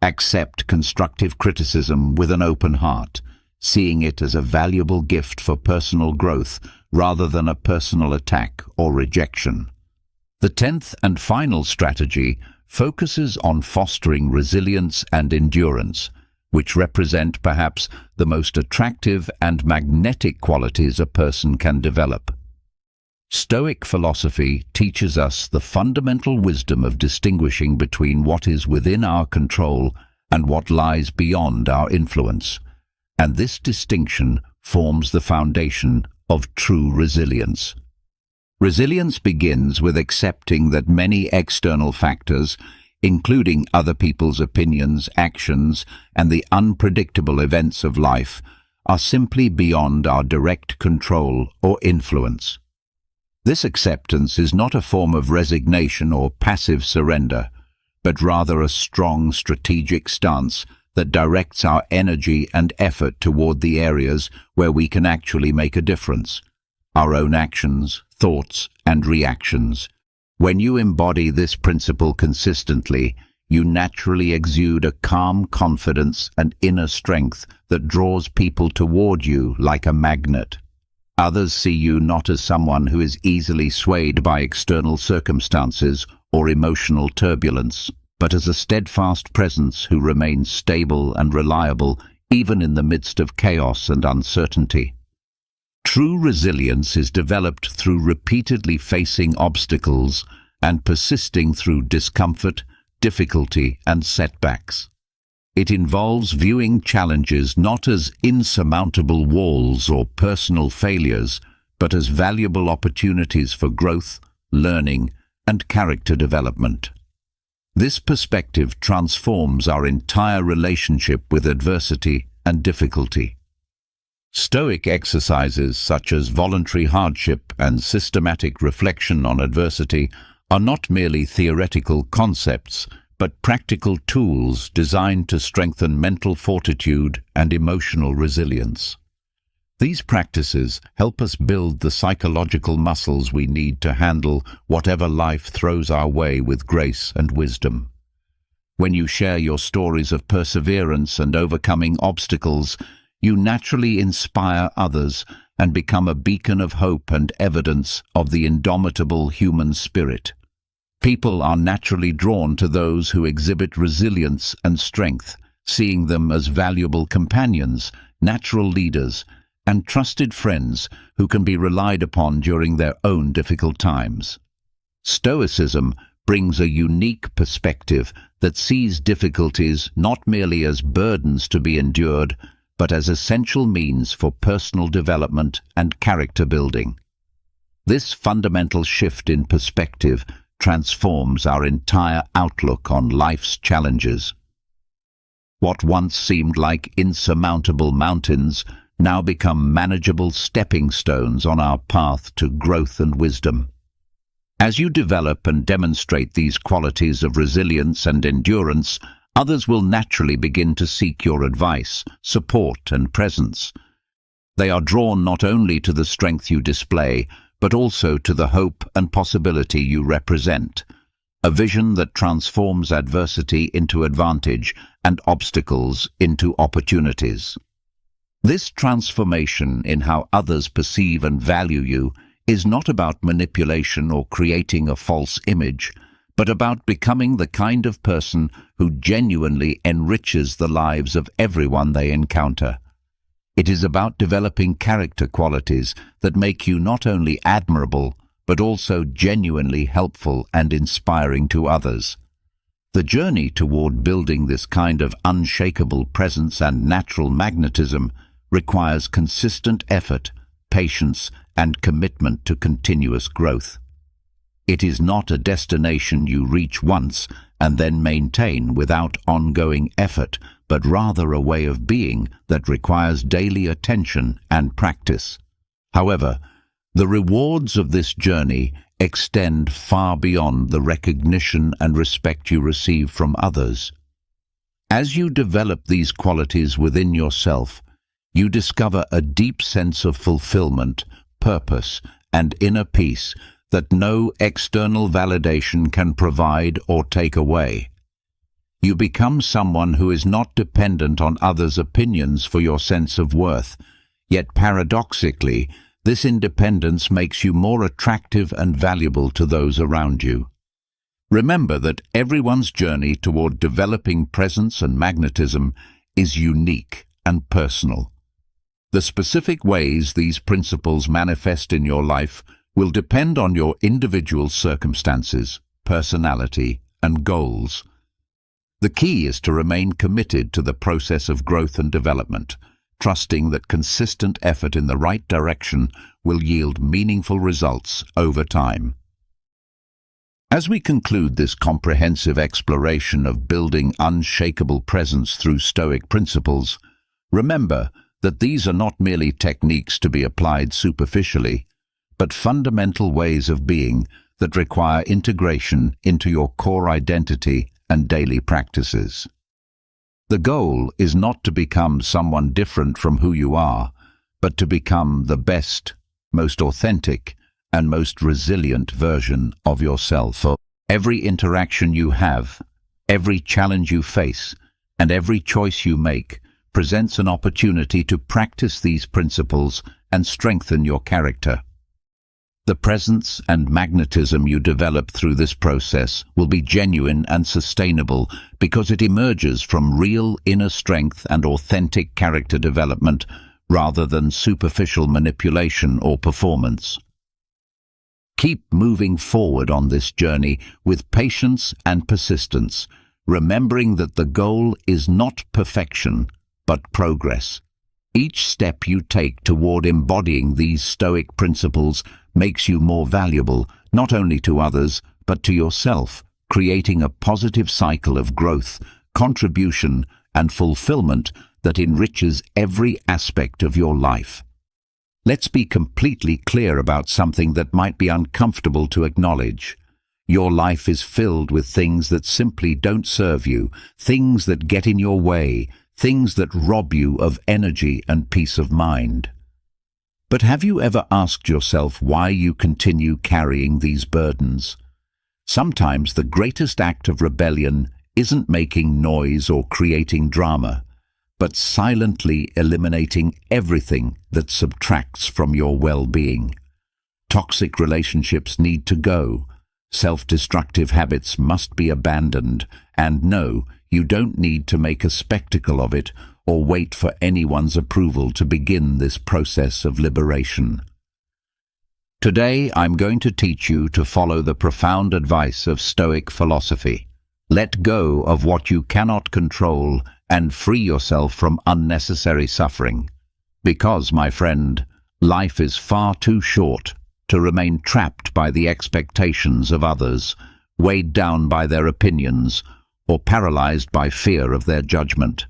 Accept constructive criticism with an open heart, seeing it as a valuable gift for personal growth rather than a personal attack or rejection. The 10th and final strategy focuses on fostering resilience and endurance, which represent perhaps the most attractive and magnetic qualities a person can develop. Stoic philosophy teaches us the fundamental wisdom of distinguishing between what is within our control and what lies beyond our influence, and this distinction forms the foundation of true resilience. Resilience begins with accepting that many external factors, including other people's opinions, actions, and the unpredictable events of life, are simply beyond our direct control or influence. This acceptance is not a form of resignation or passive surrender, but rather a strong strategic stance that directs our energy and effort toward the areas where we can actually make a difference, our own actions, thoughts, and reactions. When you embody this principle consistently, you naturally exude a calm confidence and inner strength that draws people toward you like a magnet. Others see you not as someone who is easily swayed by external circumstances or emotional turbulence, but as a steadfast presence who remains stable and reliable even in the midst of chaos and uncertainty. True resilience is developed through repeatedly facing obstacles and persisting through discomfort, difficulty, and setbacks. It involves viewing challenges not as insurmountable walls or personal failures, but as valuable opportunities for growth, learning, and character development. This perspective transforms our entire relationship with adversity and difficulty. Stoic exercises such as voluntary hardship and systematic reflection on adversity are not merely theoretical concepts, but practical tools designed to strengthen mental fortitude and emotional resilience. These practices help us build the psychological muscles we need to handle whatever life throws our way with grace and wisdom. When you share your stories of perseverance and overcoming obstacles, you naturally inspire others and become a beacon of hope and evidence of the indomitable human spirit. People are naturally drawn to those who exhibit resilience and strength, seeing them as valuable companions, natural leaders, and trusted friends who can be relied upon during their own difficult times. Stoicism brings a unique perspective that sees difficulties not merely as burdens to be endured, but as essential means for personal development and character building. This fundamental shift in perspective transforms our entire outlook on life's challenges. What once seemed like insurmountable mountains now become manageable stepping stones on our path to growth and wisdom. As you develop and demonstrate these qualities of resilience and endurance, others will naturally begin to seek your advice, support, and presence. They are drawn not only to the strength you display, but also to the hope and possibility you represent, a vision that transforms adversity into advantage and obstacles into opportunities. This transformation in how others perceive and value you is not about manipulation or creating a false image, but about becoming the kind of person who genuinely enriches the lives of everyone they encounter. It is about developing character qualities that make you not only admirable, but also genuinely helpful and inspiring to others. The journey toward building this kind of unshakable presence and natural magnetism requires consistent effort, patience, and commitment to continuous growth. It is not a destination you reach once and then maintain without ongoing effort, but rather a way of being that requires daily attention and practice. However, the rewards of this journey extend far beyond the recognition and respect you receive from others. As you develop these qualities within yourself, you discover a deep sense of fulfillment, purpose, and inner peace that no external validation can provide or take away. You become someone who is not dependent on others' opinions for your sense of worth, yet paradoxically, this independence makes you more attractive and valuable to those around you. Remember that everyone's journey toward developing presence and magnetism is unique and personal. The specific ways these principles manifest in your life will depend on your individual circumstances, personality, and goals. The key is to remain committed to the process of growth and development, trusting that consistent effort in the right direction will yield meaningful results over time. As we conclude this comprehensive exploration of building unshakable presence through Stoic principles, remember that these are not merely techniques to be applied superficially, but fundamental ways of being that require integration into your core identity and daily practices. The goal is not to become someone different from who you are, but to become the best, most authentic, and most resilient version of yourself. Every interaction you have, every challenge you face, and every choice you make presents an opportunity to practice these principles and strengthen your character. The presence and magnetism you develop through this process will be genuine and sustainable because it emerges from real inner strength and authentic character development rather than superficial manipulation or performance. Keep moving forward on this journey with patience and persistence, remembering that the goal is not perfection, but progress. Each step you take toward embodying these Stoic principles makes you more valuable, not only to others, but to yourself, creating a positive cycle of growth, contribution, and fulfillment that enriches every aspect of your life. Let's be completely clear about something that might be uncomfortable to acknowledge. Your life is filled with things that simply don't serve you, things that get in your way, things that rob you of energy and peace of mind. But have you ever asked yourself why you continue carrying these burdens? Sometimes the greatest act of rebellion isn't making noise or creating drama, but silently eliminating everything that subtracts from your well-being. Toxic relationships need to go. Self-destructive habits must be abandoned. And no, you don't need to make a spectacle of it or wait for anyone's approval to begin this process of liberation. Today, I'm going to teach you to follow the profound advice of Stoic philosophy. Let go of what you cannot control and free yourself from unnecessary suffering. Because, my friend, life is far too short to remain trapped by the expectations of others, weighed down by their opinions, or paralyzed by fear of their judgment.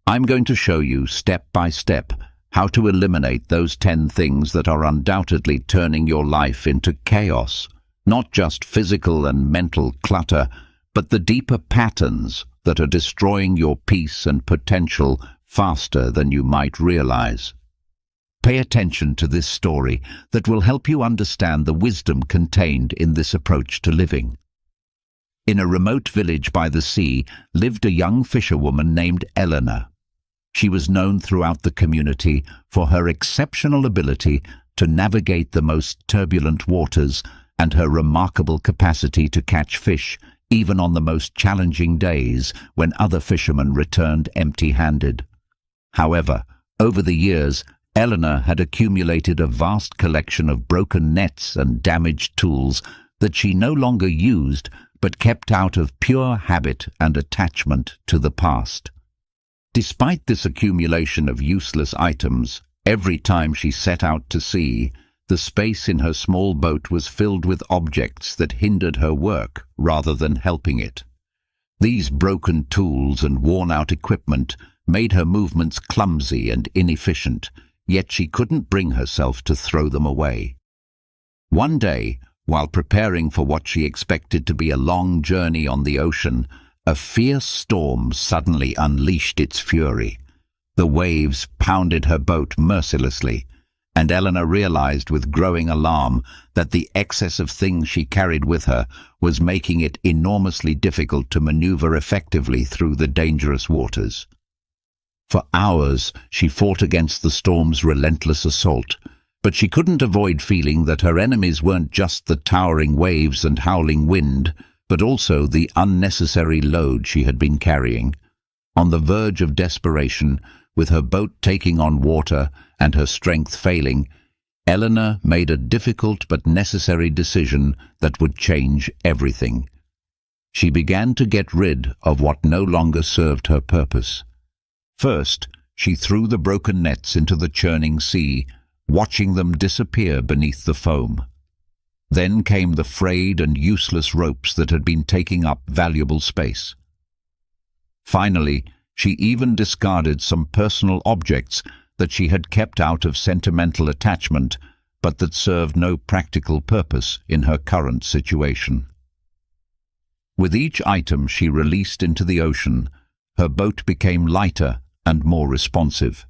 I'm going to show you step by step how to eliminate those 10 things that are undoubtedly turning your life into chaos. Not just physical and mental clutter, but the deeper patterns that are destroying your peace and potential faster than you might realize. Pay attention to this story that will help you understand the wisdom contained in this approach to living. In a remote village by the sea lived a young fisherwoman named Eleanor. She was known throughout the community for her exceptional ability to navigate the most turbulent waters and her remarkable capacity to catch fish, even on the most challenging days when other fishermen returned empty-handed. However, over the years, Eleanor had accumulated a vast collection of broken nets and damaged tools that she no longer used but kept out of pure habit and attachment to the past. Despite this accumulation of useless items, every time she set out to sea, the space in her small boat was filled with objects that hindered her work rather than helping it. These broken tools and worn-out equipment made her movements clumsy and inefficient, yet she couldn't bring herself to throw them away. One day, while preparing for what she expected to be a long journey on the ocean, a fierce storm suddenly unleashed its fury. The waves pounded her boat mercilessly, and Eleanor realized with growing alarm that the excess of things she carried with her was making it enormously difficult to maneuver effectively through the dangerous waters. For hours, she fought against the storm's relentless assault, but she couldn't avoid feeling that her enemies weren't just the towering waves and howling wind, but also the unnecessary load she had been carrying. On the verge of desperation, with her boat taking on water and her strength failing, Eleanor made a difficult but necessary decision that would change everything. She began to get rid of what no longer served her purpose. First, she threw the broken nets into the churning sea, watching them disappear beneath the foam. Then came the frayed and useless ropes that had been taking up valuable space. Finally, she even discarded some personal objects that she had kept out of sentimental attachment, but that served no practical purpose in her current situation. With each item she released into the ocean, her boat became lighter and more responsive.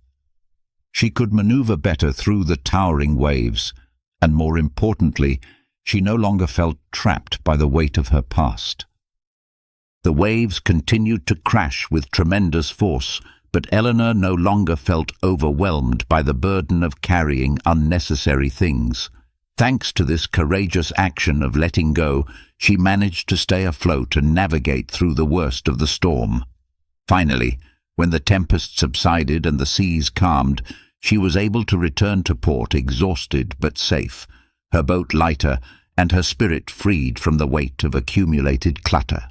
She could maneuver better through the towering waves, and more importantly, she no longer felt trapped by the weight of her past. The waves continued to crash with tremendous force, but Eleanor no longer felt overwhelmed by the burden of carrying unnecessary things. Thanks to this courageous action of letting go, she managed to stay afloat and navigate through the worst of the storm. Finally, when the tempest subsided and the seas calmed, she was able to return to port exhausted but safe, her boat lighter and her spirit freed from the weight of accumulated clutter.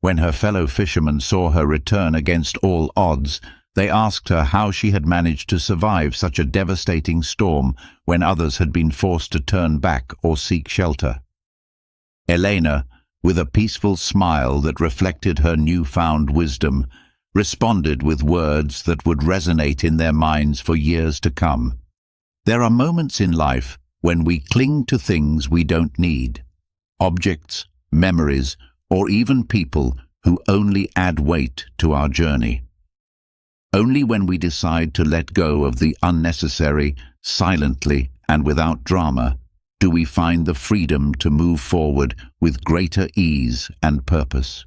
When her fellow fishermen saw her return against all odds, they asked her how she had managed to survive such a devastating storm when others had been forced to turn back or seek shelter. Elena, with a peaceful smile that reflected her newfound wisdom, responded with words that would resonate in their minds for years to come. There are moments in life when we cling to things we don't need, objects, memories, or even people who only add weight to our journey. Only when we decide to let go of the unnecessary, silently and without drama, do we find the freedom to move forward with greater ease and purpose.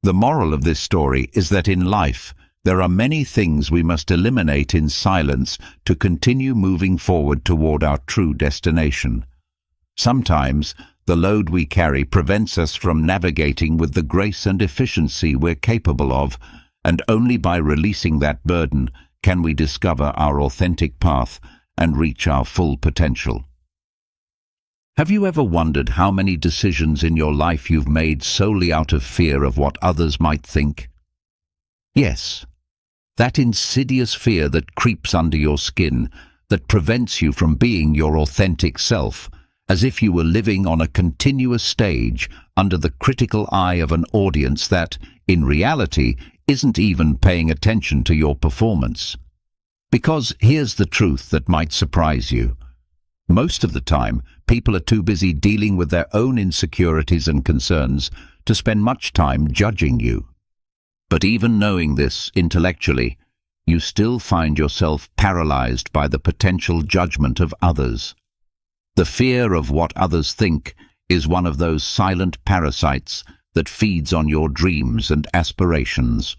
The moral of this story is that in life, there are many things we must eliminate in silence to continue moving forward toward our true destination. Sometimes, the load we carry prevents us from navigating with the grace and efficiency we're capable of, and only by releasing that burden can we discover our authentic path and reach our full potential. Have you ever wondered how many decisions in your life you've made solely out of fear of what others might think? Yes, that insidious fear that creeps under your skin, that prevents you from being your authentic self, as if you were living on a continuous stage under the critical eye of an audience that, in reality, isn't even paying attention to your performance. Because here's the truth that might surprise you. Most of the time, people are too busy dealing with their own insecurities and concerns to spend much time judging you. But even knowing this intellectually, you still find yourself paralyzed by the potential judgment of others. The fear of what others think is one of those silent parasites that feeds on your dreams and aspirations.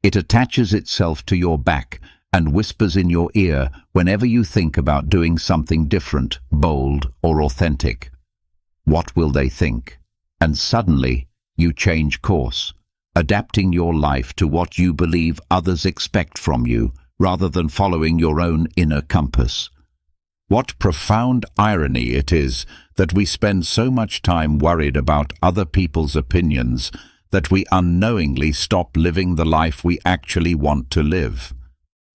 It attaches itself to your back and whispers in your ear whenever you think about doing something different, bold, or authentic. What will they think? And suddenly, you change course, adapting your life to what you believe others expect from you, rather than following your own inner compass. What profound irony it is that we spend so much time worried about other people's opinions that we unknowingly stop living the life we actually want to live.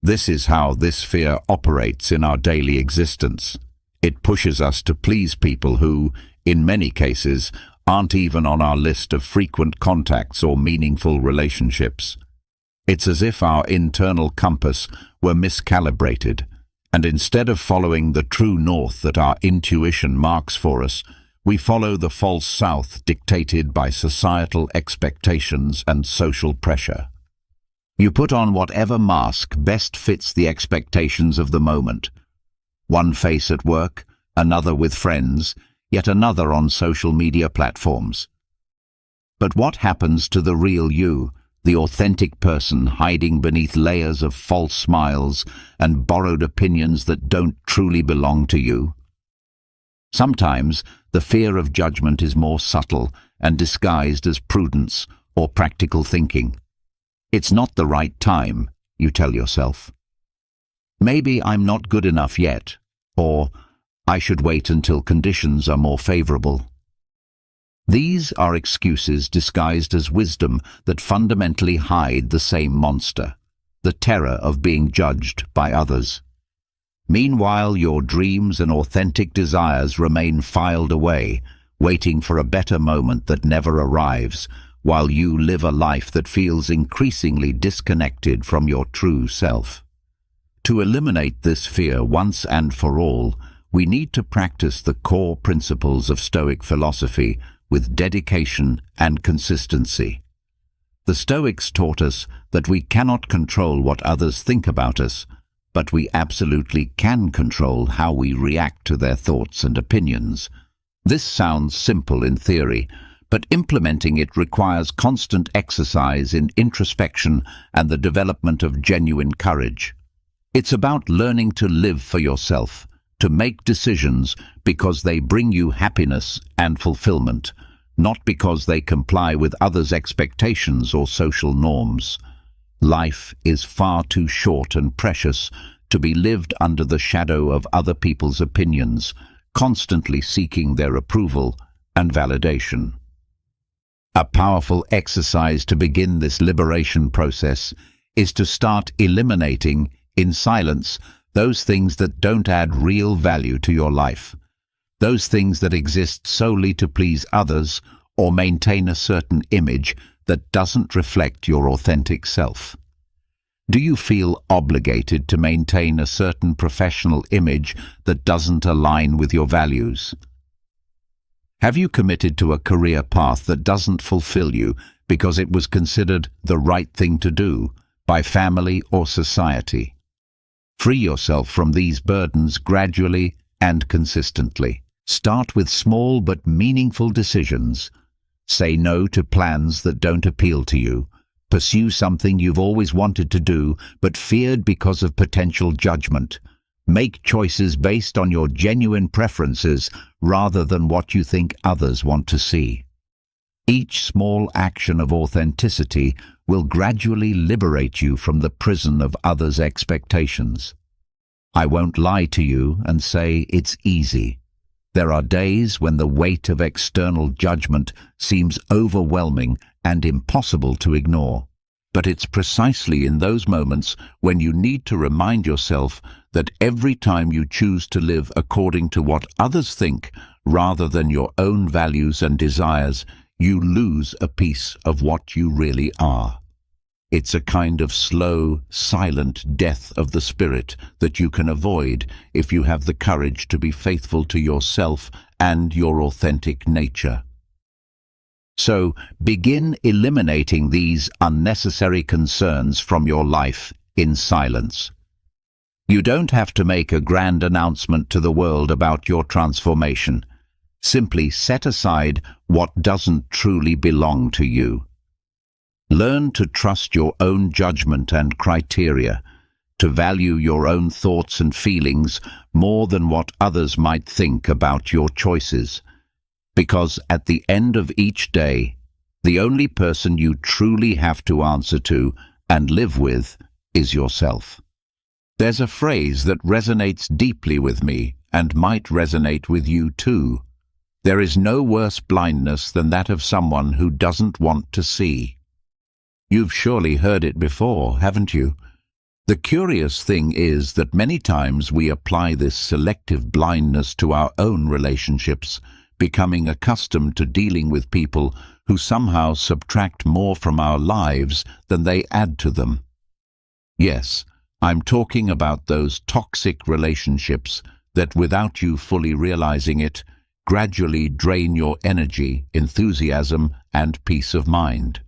This is how this fear operates in our daily existence. It pushes us to please people who, in many cases, aren't even on our list of frequent contacts or meaningful relationships. It's as if our internal compass were miscalibrated, and instead of following the true north that our intuition marks for us, we follow the false south dictated by societal expectations and social pressure. You put on whatever mask best fits the expectations of the moment. One face at work, another with friends, yet another on social media platforms. But what happens to the real you, the authentic person hiding beneath layers of false smiles and borrowed opinions that don't truly belong to you? Sometimes the fear of judgment is more subtle and disguised as prudence or practical thinking. It's not the right time, you tell yourself. Maybe I'm not good enough yet, or I should wait until conditions are more favorable. These are excuses disguised as wisdom that fundamentally hide the same monster, the terror of being judged by others. Meanwhile, your dreams and authentic desires remain filed away, waiting for a better moment that never arrives, while you live a life that feels increasingly disconnected from your true self. To eliminate this fear once and for all, we need to practice the core principles of Stoic philosophy with dedication and consistency. The Stoics taught us that we cannot control what others think about us, but we absolutely can control how we react to their thoughts and opinions. This sounds simple in theory, but implementing it requires constant exercise in introspection and the development of genuine courage. It's about learning to live for yourself, to make decisions because they bring you happiness and fulfillment, not because they comply with others' expectations or social norms. Life is far too short and precious to be lived under the shadow of other people's opinions, constantly seeking their approval and validation. A powerful exercise to begin this liberation process is to start eliminating, in silence, those things that don't add real value to your life, those things that exist solely to please others or maintain a certain image that doesn't reflect your authentic self. Do you feel obligated to maintain a certain professional image that doesn't align with your values? Have you committed to a career path that doesn't fulfill you because it was considered the right thing to do by family or society? Free yourself from these burdens gradually and consistently. Start with small but meaningful decisions. Say no to plans that don't appeal to you. Pursue something you've always wanted to do but feared because of potential judgment. Make choices based on your genuine preferences rather than what you think others want to see. Each small action of authenticity will gradually liberate you from the prison of others' expectations. I won't lie to you and say it's easy. There are days when the weight of external judgment seems overwhelming and impossible to ignore. But it's precisely in those moments when you need to remind yourself that every time you choose to live according to what others think rather than your own values and desires, you lose a piece of what you really are. It's a kind of slow, silent death of the spirit that you can avoid if you have the courage to be faithful to yourself and your authentic nature. So, begin eliminating these unnecessary concerns from your life in silence. You don't have to make a grand announcement to the world about your transformation. Simply set aside what doesn't truly belong to you. Learn to trust your own judgment and criteria, to value your own thoughts and feelings more than what others might think about your choices. Because at the end of each day, the only person you truly have to answer to and live with is yourself. There's a phrase that resonates deeply with me and might resonate with you too. There is no worse blindness than that of someone who doesn't want to see. You've surely heard it before, haven't you? The curious thing is that many times we apply this selective blindness to our own relationships, becoming accustomed to dealing with people who somehow subtract more from our lives than they add to them. Yes, I'm talking about those toxic relationships that, without you fully realizing it, gradually drain your energy, enthusiasm, and peace of mind.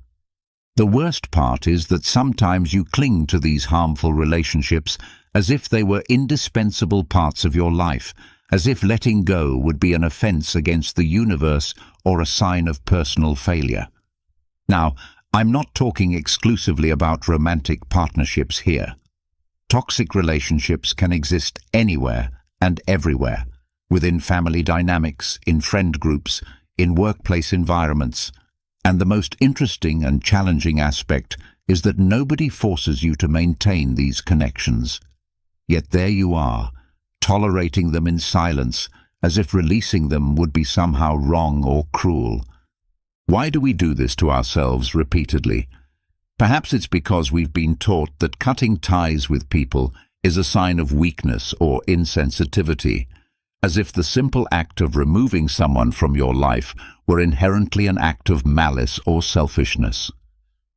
The worst part is that sometimes you cling to these harmful relationships as if they were indispensable parts of your life, as if letting go would be an offense against the universe or a sign of personal failure. Now, I'm not talking exclusively about romantic partnerships here. Toxic relationships can exist anywhere and everywhere, within family dynamics, in friend groups, in workplace environments. And the most interesting and challenging aspect is that nobody forces you to maintain these connections. Yet there you are, tolerating them in silence, as if releasing them would be somehow wrong or cruel. Why do we do this to ourselves repeatedly? Perhaps it's because we've been taught that cutting ties with people is a sign of weakness or insensitivity, as if the simple act of removing someone from your life were inherently an act of malice or selfishness,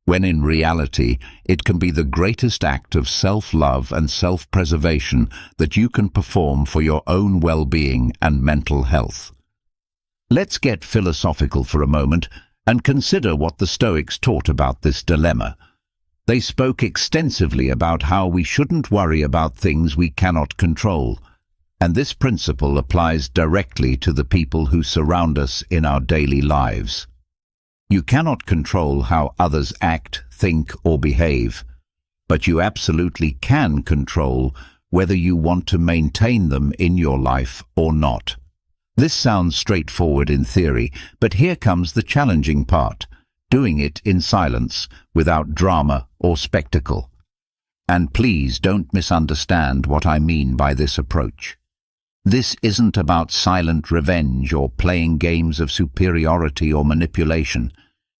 when in reality it can be the greatest act of self-love and self-preservation that you can perform for your own well-being and mental health. Let's get philosophical for a moment and consider what the Stoics taught about this dilemma. They spoke extensively about how we shouldn't worry about things we cannot control, and this principle applies directly to the people who surround us in our daily lives. You cannot control how others act, think, or behave, but you absolutely can control whether you want to maintain them in your life or not. This sounds straightforward in theory, but here comes the challenging part: doing it in silence, without drama or spectacle. And please don't misunderstand what I mean by this approach. This isn't about silent revenge or playing games of superiority or manipulation.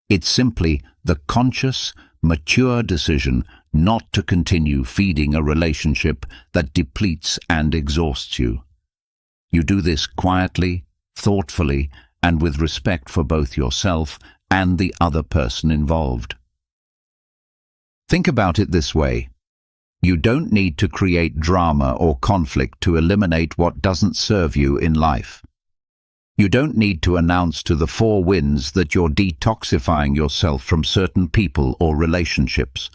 It's simply the conscious, mature decision not to continue feeding a relationship that depletes and exhausts you. You do this quietly, thoughtfully, and with respect for both yourself and the other person involved. Think about it this way. You don't need to create drama or conflict to eliminate what doesn't serve you in life. You don't need to announce to the four winds that you're detoxifying yourself from certain people or relationships.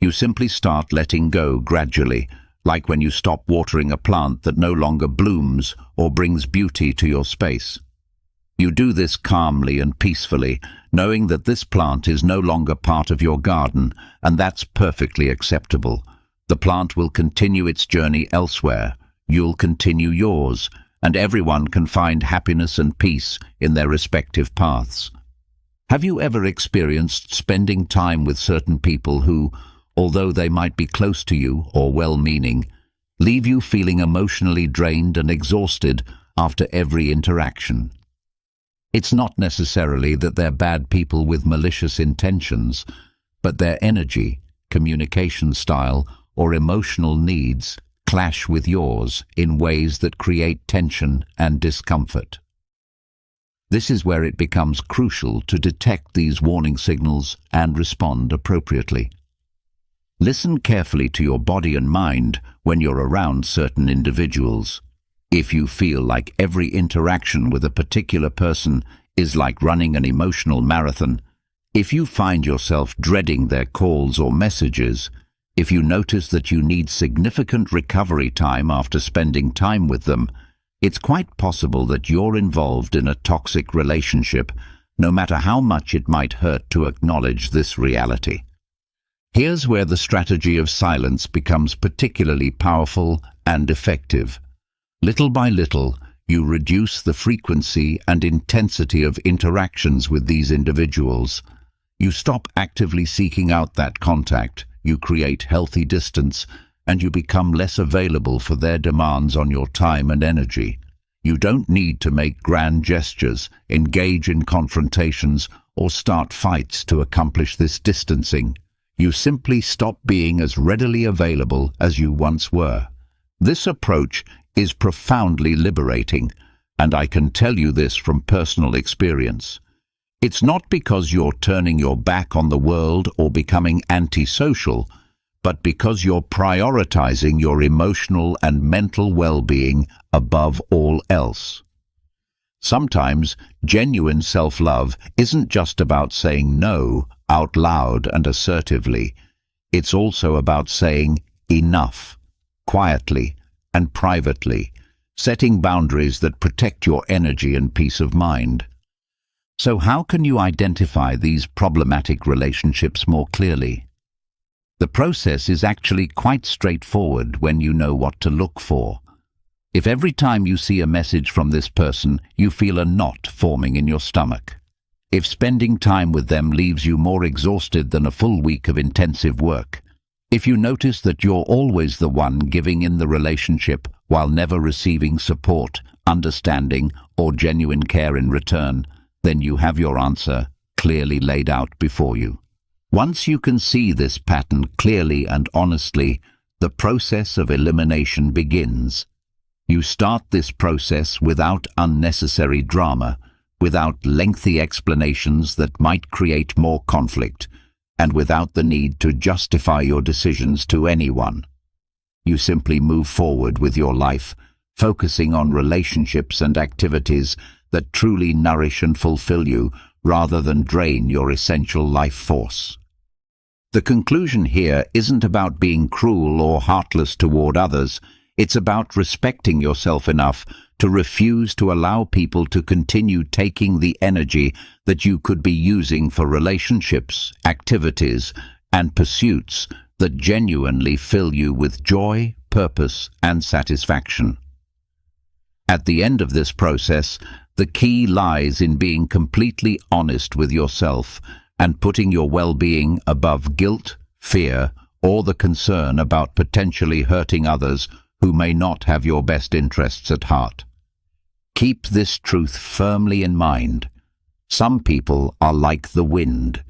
You simply start letting go gradually, like when you stop watering a plant that no longer blooms or brings beauty to your space. You do this calmly and peacefully, knowing that this plant is no longer part of your garden, and that's perfectly acceptable. The plant will continue its journey elsewhere, you'll continue yours, and everyone can find happiness and peace in their respective paths. Have you ever experienced spending time with certain people who, although they might be close to you or well-meaning, leave you feeling emotionally drained and exhausted after every interaction? It's not necessarily that they're bad people with malicious intentions, but their energy, communication style, or emotional needs clash with yours in ways that create tension and discomfort. This is where it becomes crucial to detect these warning signals and respond appropriately. Listen carefully to your body and mind when you're around certain individuals. If you feel like every interaction with a particular person is like running an emotional marathon, if you find yourself dreading their calls or messages, if you notice that you need significant recovery time after spending time with them, it's quite possible that you're involved in a toxic relationship, no matter how much it might hurt to acknowledge this reality. Here's where the strategy of silence becomes particularly powerful and effective. Little by little, you reduce the frequency and intensity of interactions with these individuals. You stop actively seeking out that contact, you create healthy distance, and you become less available for their demands on your time and energy. You don't need to make grand gestures, engage in confrontations, or start fights to accomplish this distancing. You simply stop being as readily available as you once were. This approach is profoundly liberating, and I can tell you this from personal experience. It's not because you're turning your back on the world or becoming antisocial, but because you're prioritizing your emotional and mental well-being above all else. Sometimes genuine self-love isn't just about saying no out loud and assertively. It's also about saying enough, quietly and privately, setting boundaries that protect your energy and peace of mind. So how can you identify these problematic relationships more clearly? The process is actually quite straightforward when you know what to look for. If every time you see a message from this person, you feel a knot forming in your stomach, if spending time with them leaves you more exhausted than a full week of intensive work, if you notice that you're always the one giving in the relationship while never receiving support, understanding, or genuine care in return, then you have your answer clearly laid out before you. Once you can see this pattern clearly and honestly, the process of elimination begins. You start this process without unnecessary drama, without lengthy explanations that might create more conflict, and without the need to justify your decisions to anyone. You simply move forward with your life, focusing on relationships and activities that truly nourish and fulfill you rather than drain your essential life force. The conclusion here isn't about being cruel or heartless toward others. It's about respecting yourself enough to refuse to allow people to continue taking the energy that you could be using for relationships, activities, and pursuits that genuinely fill you with joy, purpose, and satisfaction. At the end of this process, the key lies in being completely honest with yourself and putting your well-being above guilt, fear, or the concern about potentially hurting others who may not have your best interests at heart. Keep this truth firmly in mind. Some people are like the wind.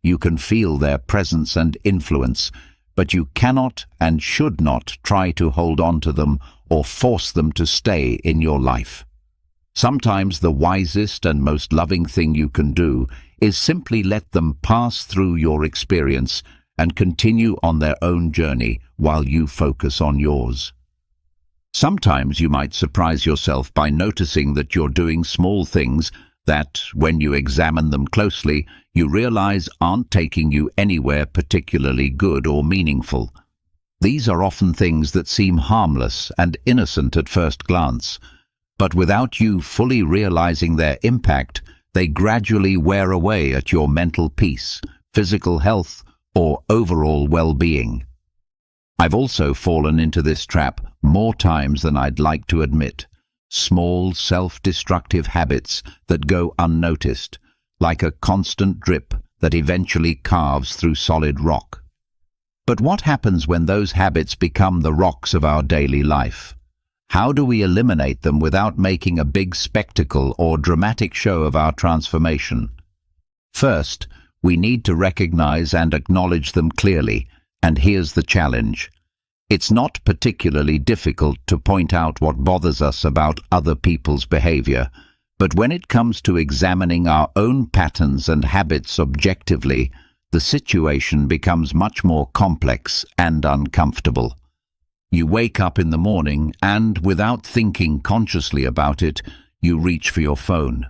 You can feel their presence and influence, but you cannot and should not try to hold on to them or force them to stay in your life. Sometimes the wisest and most loving thing you can do is simply let them pass through your experience and continue on their own journey while you focus on yours. Sometimes you might surprise yourself by noticing that you're doing small things that, when you examine them closely, you realize aren't taking you anywhere particularly good or meaningful. These are often things that seem harmless and innocent at first glance, But without you fully realizing their impact, they gradually wear away at your mental peace, physical health, or overall well-being. I've also fallen into this trap more times than I'd like to admit. Small, self-destructive habits that go unnoticed, like a constant drip that eventually carves through solid rock. But what happens when those habits become the rocks of our daily life? How do we eliminate them without making a big spectacle or dramatic show of our transformation? First, we need to recognize and acknowledge them clearly, and here's the challenge. It's not particularly difficult to point out what bothers us about other people's behavior, but when it comes to examining our own patterns and habits objectively, the situation becomes much more complex and uncomfortable. You wake up in the morning and, without thinking consciously about it, you reach for your phone.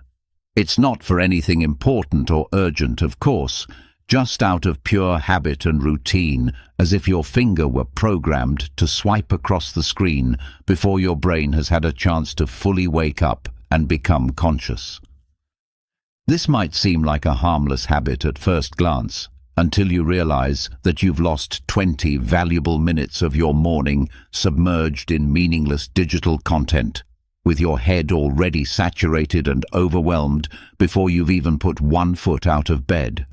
It's not for anything important or urgent, of course, just out of pure habit and routine, as if your finger were programmed to swipe across the screen before your brain has had a chance to fully wake up and become conscious. This might seem like a harmless habit at first glance, until you realize that you've lost 20 valuable minutes of your morning submerged in meaningless digital content, with your head already saturated and overwhelmed before you've even put one foot out of bed.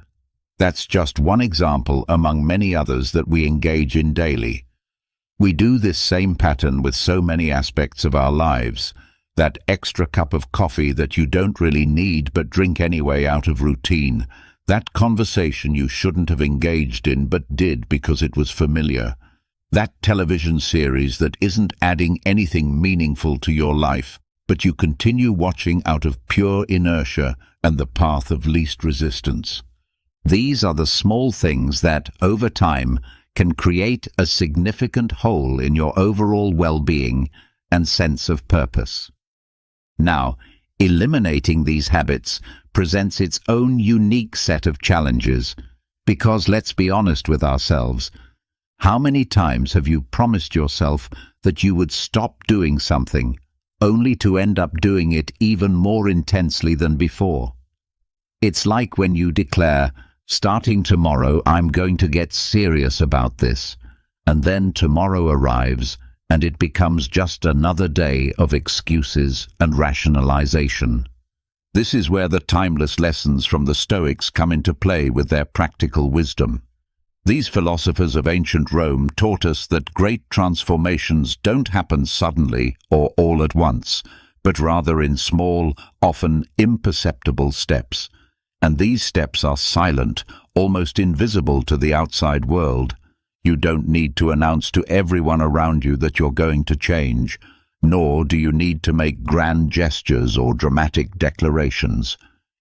That's just one example among many others that we engage in daily. We do this same pattern with so many aspects of our lives. That extra cup of coffee that you don't really need but drink anyway out of routine. That conversation you shouldn't have engaged in but did because it was familiar. That television series that isn't adding anything meaningful to your life, but you continue watching out of pure inertia and the path of least resistance. These are the small things that, over time, can create a significant hole in your overall well-being and sense of purpose. Now, eliminating these habits presents its own unique set of challenges, because let's be honest with ourselves, how many times have you promised yourself that you would stop doing something, only to end up doing it even more intensely than before? It's like when you declare, "Starting tomorrow, I'm going to get serious about this," and then tomorrow arrives, and it becomes just another day of excuses and rationalization. This is where the timeless lessons from the Stoics come into play with their practical wisdom. These philosophers of ancient Rome taught us that great transformations don't happen suddenly or all at once, but rather in small, often imperceptible steps. And these steps are silent, almost invisible to the outside world. You don't need to announce to everyone around you that you're going to change, nor do you need to make grand gestures or dramatic declarations.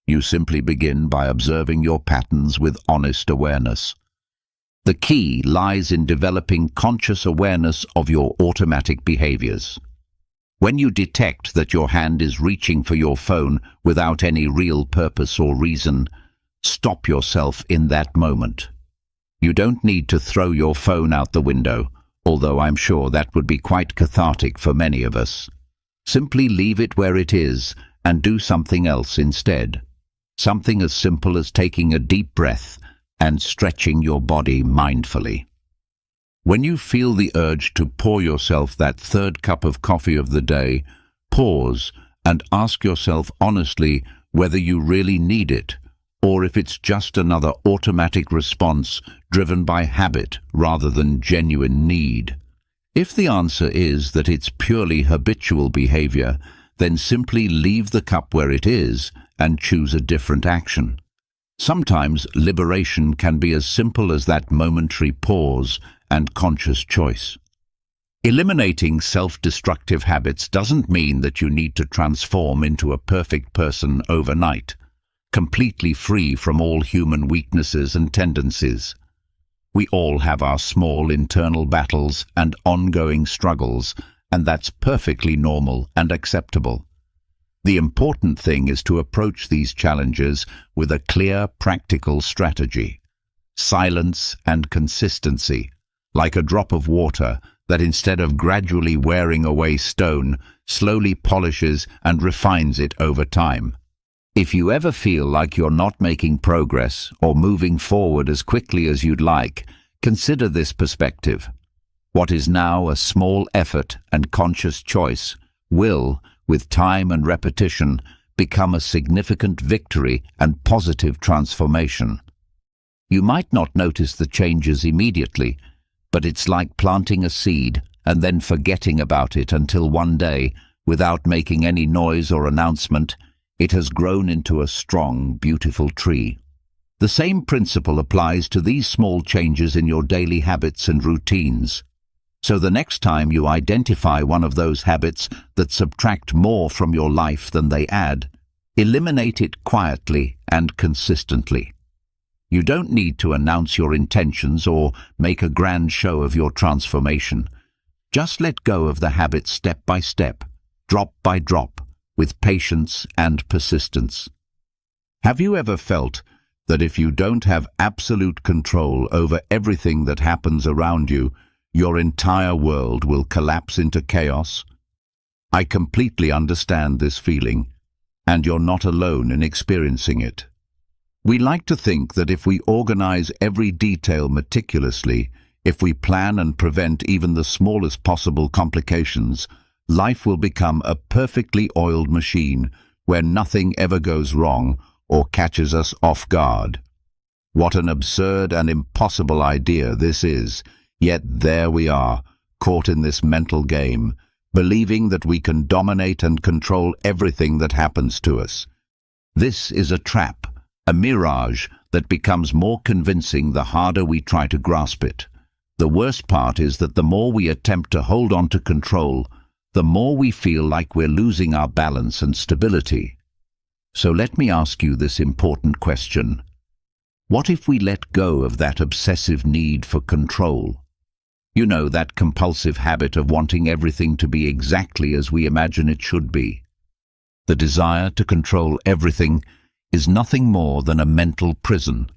You simply begin by observing your patterns with honest awareness. The key lies in developing conscious awareness of your automatic behaviors. When you detect that your hand is reaching for your phone without any real purpose or reason, stop yourself in that moment. You don't need to throw your phone out the window, although I'm sure that would be quite cathartic for many of us. Simply leave it where it is and do something else instead. Something as simple as taking a deep breath and stretching your body mindfully. When you feel the urge to pour yourself that third cup of coffee of the day, pause and ask yourself honestly whether you really need it, or if it's just another automatic response driven by habit rather than genuine need. If the answer is that it's purely habitual behavior, then simply leave the cup where it is and choose a different action. Sometimes liberation can be as simple as that momentary pause and conscious choice. Eliminating self-destructive habits doesn't mean that you need to transform into a perfect person overnight, completely free from all human weaknesses and tendencies. We all have our small internal battles and ongoing struggles, and that's perfectly normal and acceptable. The important thing is to approach these challenges with a clear, practical strategy. Silence and consistency, like a drop of water that instead of gradually wearing away stone, slowly polishes and refines it over time. If you ever feel like you're not making progress or moving forward as quickly as you'd like, consider this perspective. What is now a small effort and conscious choice will, with time and repetition, become a significant victory and positive transformation. You might not notice the changes immediately, but it's like planting a seed and then forgetting about it until one day, without making any noise or announcement, it has grown into a strong, beautiful tree. The same principle applies to these small changes in your daily habits and routines. So the next time you identify one of those habits that subtract more from your life than they add, eliminate it quietly and consistently. You don't need to announce your intentions or make a grand show of your transformation. Just let go of the habit step by step, drop by drop, with patience and persistence. Have you ever felt that if you don't have absolute control over everything that happens around you, your entire world will collapse into chaos? I completely understand this feeling, and you're not alone in experiencing it. We like to think that if we organize every detail meticulously, if we plan and prevent even the smallest possible complications, life will become a perfectly oiled machine where nothing ever goes wrong or catches us off guard. What an absurd and impossible idea this is, yet there we are, caught in this mental game, believing that we can dominate and control everything that happens to us. This is a trap, a mirage that becomes more convincing the harder we try to grasp it. The worst part is that the more we attempt to hold on to control, the more we feel like we're losing our balance and stability. So let me ask you this important question. What if we let go of that obsessive need for control? You know, that compulsive habit of wanting everything to be exactly as we imagine it should be. The desire to control everything is nothing more than a mental prison,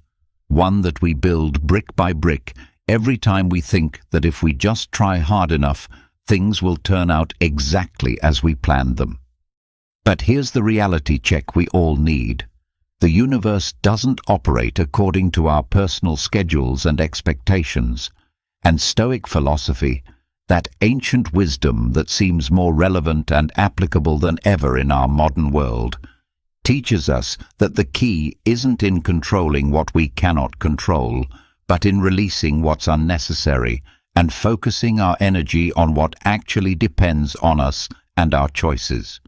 one that we build brick by brick every time we think that if we just try hard enough, things will turn out exactly as we planned them. But here's the reality check we all need. The universe doesn't operate according to our personal schedules and expectations, and Stoic philosophy, that ancient wisdom that seems more relevant and applicable than ever in our modern world, teaches us that the key isn't in controlling what we cannot control, but in releasing what's unnecessary and focusing our energy on what actually depends on us and our choices.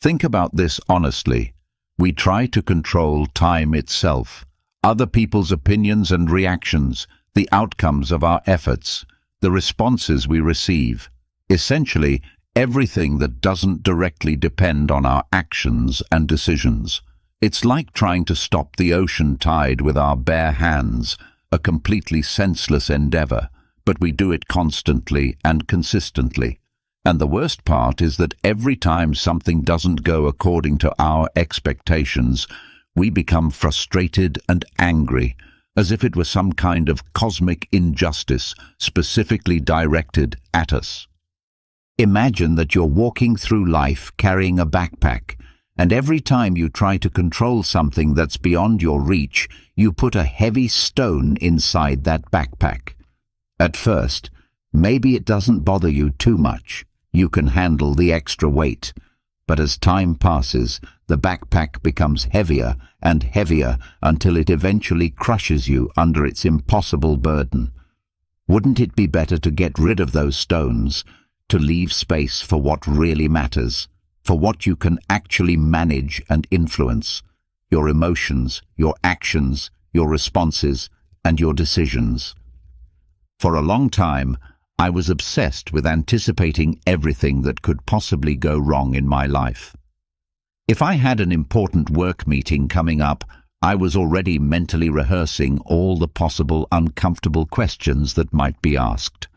Think about this honestly. We try to control time itself, other people's opinions and reactions, the outcomes of our efforts, the responses we receive, essentially everything that doesn't directly depend on our actions and decisions. It's like trying to stop the ocean tide with our bare hands, a completely senseless endeavor, but we do it constantly and consistently. And the worst part is that every time something doesn't go according to our expectations, we become frustrated and angry, as if it was some kind of cosmic injustice specifically directed at us. Imagine that you're walking through life carrying a backpack, and every time you try to control something that's beyond your reach, you put a heavy stone inside that backpack. At first, maybe it doesn't bother you too much. You can handle the extra weight. But as time passes, the backpack becomes heavier and heavier until it eventually crushes you under its impossible burden. Wouldn't it be better to get rid of those stones, to leave space for what really matters, for what you can actually manage and influence, your emotions, your actions, your responses, and your decisions? For a long time, I was obsessed with anticipating everything that could possibly go wrong in my life. If I had an important work meeting coming up, I was already mentally rehearsing all the possible uncomfortable questions that might be asked.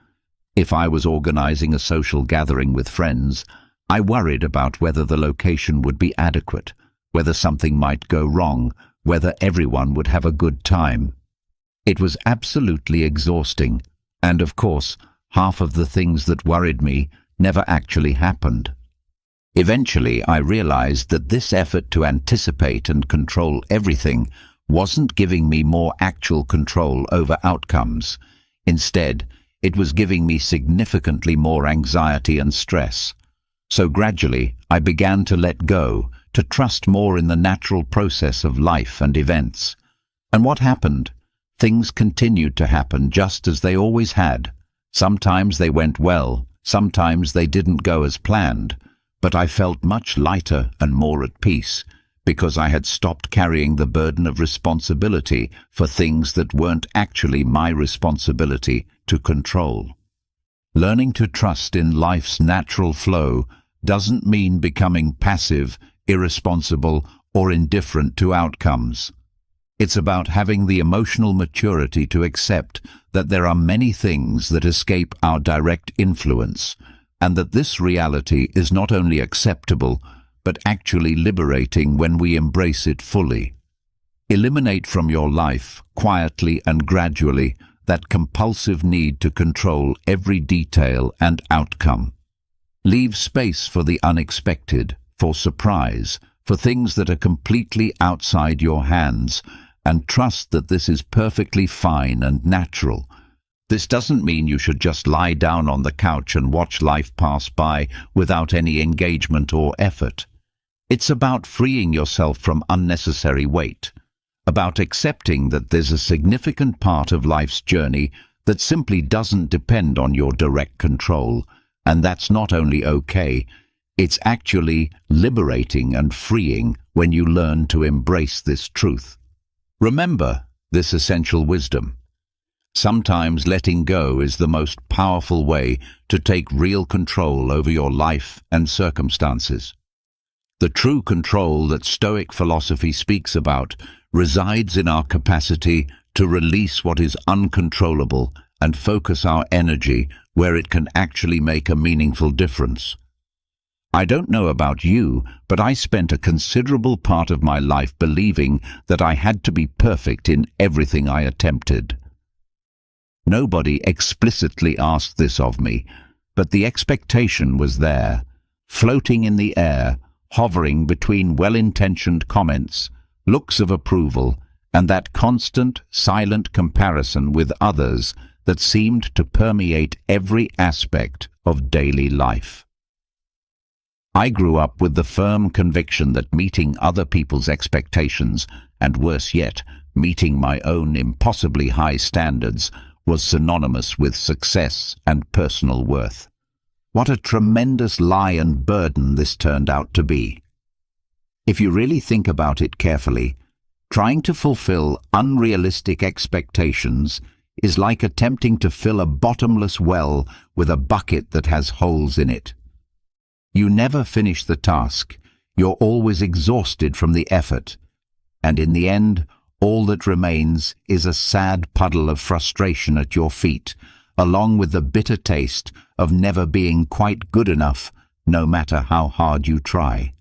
If I was organizing a social gathering with friends, I worried about whether the location would be adequate, whether something might go wrong, whether everyone would have a good time. It was absolutely exhausting, and of course, half of the things that worried me never actually happened. Eventually, I realized that this effort to anticipate and control everything wasn't giving me more actual control over outcomes. Instead, it was giving me significantly more anxiety and stress. So gradually, I began to let go, to trust more in the natural process of life and events. And what happened? Things continued to happen just as they always had. Sometimes they went well, sometimes they didn't go as planned, but I felt much lighter and more at peace because I had stopped carrying the burden of responsibility for things that weren't actually my responsibility to control. Learning to trust in life's natural flow doesn't mean becoming passive, irresponsible, or indifferent to outcomes. It's about having the emotional maturity to accept that there are many things that escape our direct influence, and that this reality is not only acceptable, but actually liberating when we embrace it fully. Eliminate from your life, quietly and gradually, that compulsive need to control every detail and outcome. Leave space for the unexpected, for surprise, for things that are completely outside your hands, and trust that this is perfectly fine and natural. This doesn't mean you should just lie down on the couch and watch life pass by without any engagement or effort. It's about freeing yourself from unnecessary weight, about accepting that there's a significant part of life's journey that simply doesn't depend on your direct control, and that's not only okay, it's actually liberating and freeing when you learn to embrace this truth. Remember this essential wisdom. Sometimes letting go is the most powerful way to take real control over your life and circumstances. The true control that Stoic philosophy speaks about resides in our capacity to release what is uncontrollable and focus our energy where it can actually make a meaningful difference. I don't know about you, but I spent a considerable part of my life believing that I had to be perfect in everything I attempted. Nobody explicitly asked this of me, but the expectation was there, floating in the air, hovering between well-intentioned comments, looks of approval, and that constant, silent comparison with others that seemed to permeate every aspect of daily life. I grew up with the firm conviction that meeting other people's expectations, and worse yet, meeting my own impossibly high standards, was synonymous with success and personal worth. What a tremendous lie and burden this turned out to be. If you really think about it carefully, trying to fulfill unrealistic expectations is like attempting to fill a bottomless well with a bucket that has holes in it. You never finish the task, you're always exhausted from the effort, and in the end, all that remains is a sad puddle of frustration at your feet, along with the bitter taste of never being quite good enough, no matter how hard you try.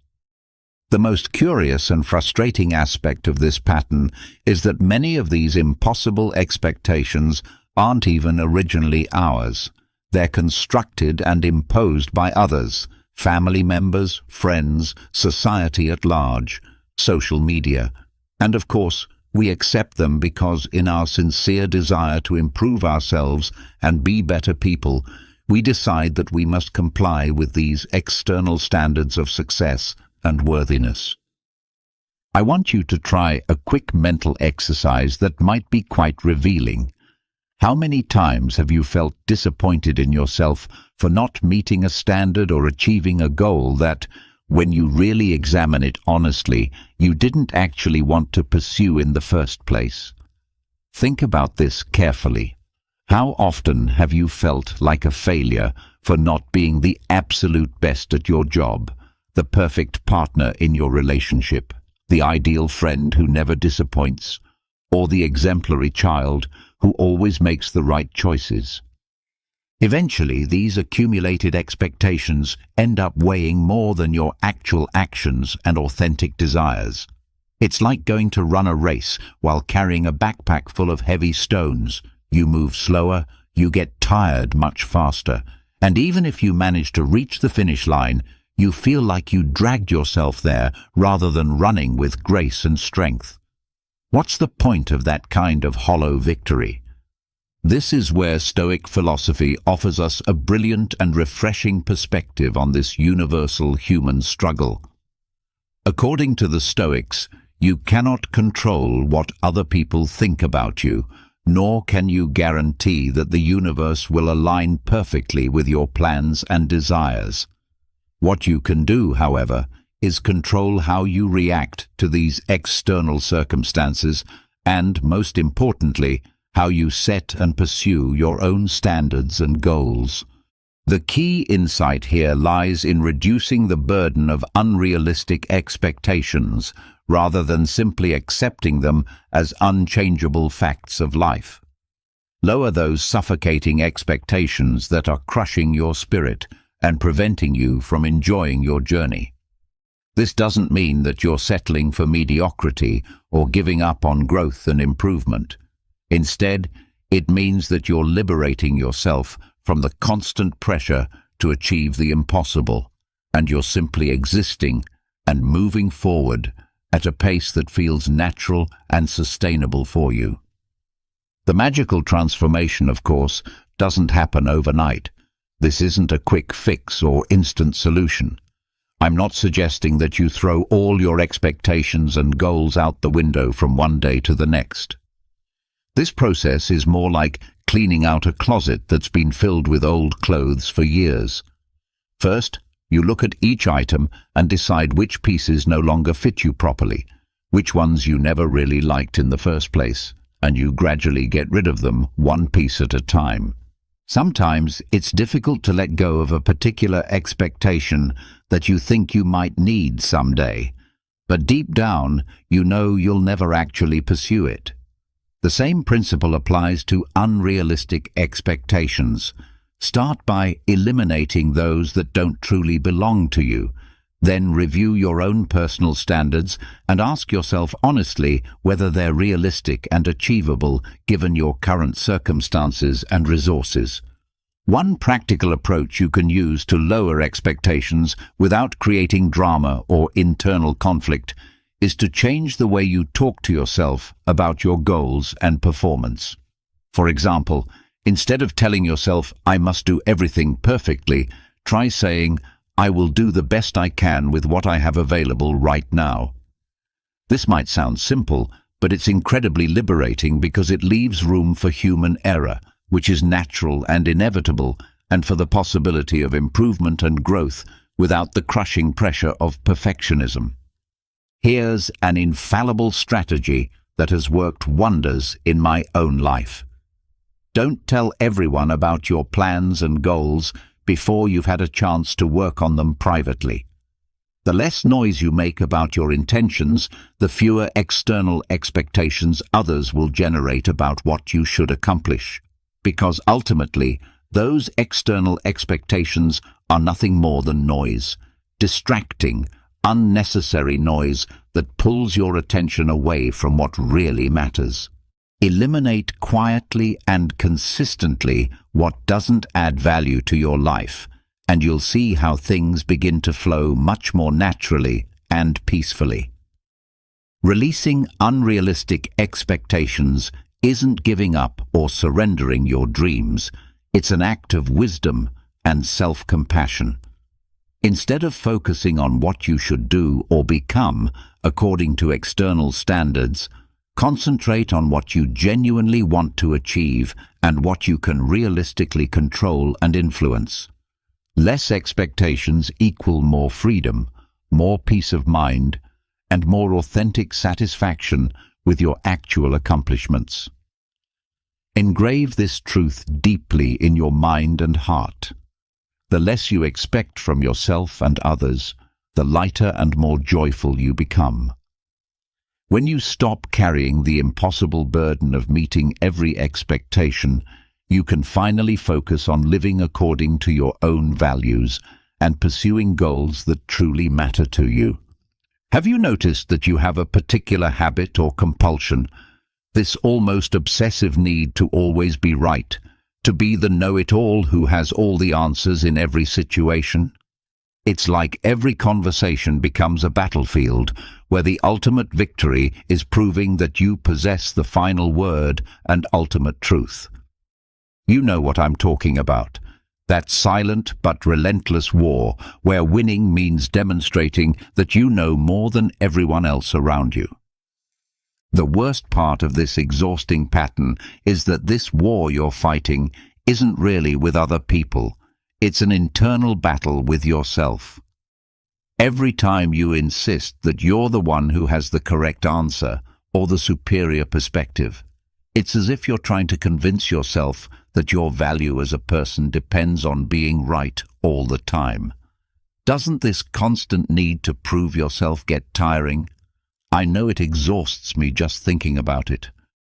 The most curious and frustrating aspect of this pattern is that many of these impossible expectations aren't even originally ours. They're constructed and imposed by others, family members, friends, society at large, social media, and of course, we accept them because in our sincere desire to improve ourselves and be better people, we decide that we must comply with these external standards of success and worthiness. I want you to try a quick mental exercise that might be quite revealing. How many times have you felt disappointed in yourself for not meeting a standard or achieving a goal that, when you really examine it honestly, you didn't actually want to pursue in the first place? Think about this carefully. How often have you felt like a failure for not being the absolute best at your job, the perfect partner in your relationship, the ideal friend who never disappoints, or the exemplary child who always makes the right choices? Eventually, these accumulated expectations end up weighing more than your actual actions and authentic desires. It's like going to run a race while carrying a backpack full of heavy stones. You move slower, you get tired much faster, and even if you manage to reach the finish line, you feel like you dragged yourself there rather than running with grace and strength. What's the point of that kind of hollow victory? This is where Stoic philosophy offers us a brilliant and refreshing perspective on this universal human struggle. According to the Stoics, you cannot control what other people think about you, nor can you guarantee that the universe will align perfectly with your plans and desires. What you can do, however, is control how you react to these external circumstances and, most importantly, how you set and pursue your own standards and goals. The key insight here lies in reducing the burden of unrealistic expectations rather than simply accepting them as unchangeable facts of life. Lower those suffocating expectations that are crushing your spirit and preventing you from enjoying your journey. This doesn't mean that you're settling for mediocrity or giving up on growth and improvement. Instead, it means that you're liberating yourself from the constant pressure to achieve the impossible, and you're simply existing and moving forward at a pace that feels natural and sustainable for you. The magical transformation, of course, doesn't happen overnight. This isn't a quick fix or instant solution. I'm not suggesting that you throw all your expectations and goals out the window from one day to the next. This process is more like cleaning out a closet that's been filled with old clothes for years. First, you look at each item and decide which pieces no longer fit you properly, which ones you never really liked in the first place, and you gradually get rid of them one piece at a time. Sometimes it's difficult to let go of a particular expectation that you think you might need someday, but deep down you know you'll never actually pursue it. The same principle applies to unrealistic expectations. Start by eliminating those that don't truly belong to you. Then review your own personal standards and ask yourself honestly whether they're realistic and achievable given your current circumstances and resources. One practical approach you can use to lower expectations without creating drama or internal conflict is to change the way you talk to yourself about your goals and performance. For example, instead of telling yourself, "I must do everything perfectly," try saying, "I will do the best I can with what I have available right now." This might sound simple, but it's incredibly liberating because it leaves room for human error, which is natural and inevitable, and for the possibility of improvement and growth without the crushing pressure of perfectionism. Here's an infallible strategy that has worked wonders in my own life. Don't tell everyone about your plans and goals before you've had a chance to work on them privately. The less noise you make about your intentions, the fewer external expectations others will generate about what you should accomplish. Because ultimately, those external expectations are nothing more than noise, distracting, unnecessary noise that pulls your attention away from what really matters. Eliminate quietly and consistently what doesn't add value to your life, and you'll see how things begin to flow much more naturally and peacefully. Releasing unrealistic expectations isn't giving up or surrendering your dreams. It's an act of wisdom and self-compassion. Instead of focusing on what you should do or become according to external standards, concentrate on what you genuinely want to achieve and what you can realistically control and influence. Less expectations equal more freedom, more peace of mind, and more authentic satisfaction with your actual accomplishments. Engrave this truth deeply in your mind and heart. The less you expect from yourself and others, the lighter and more joyful you become. When you stop carrying the impossible burden of meeting every expectation, you can finally focus on living according to your own values and pursuing goals that truly matter to you. Have you noticed that you have a particular habit or compulsion, this almost obsessive need to always be right, To be the know-it-all who has all the answers in every situation? It's like every conversation becomes a battlefield where the ultimate victory is proving that you possess the final word and ultimate truth. You know what I'm talking about. That silent but relentless war where winning means demonstrating that you know more than everyone else around you. The worst part of this exhausting pattern is that this war you're fighting isn't really with other people. It's an internal battle with yourself. Every time you insist that you're the one who has the correct answer or the superior perspective, it's as if you're trying to convince yourself that your value as a person depends on being right all the time. Doesn't this constant need to prove yourself get tiring? I know it exhausts me just thinking about it.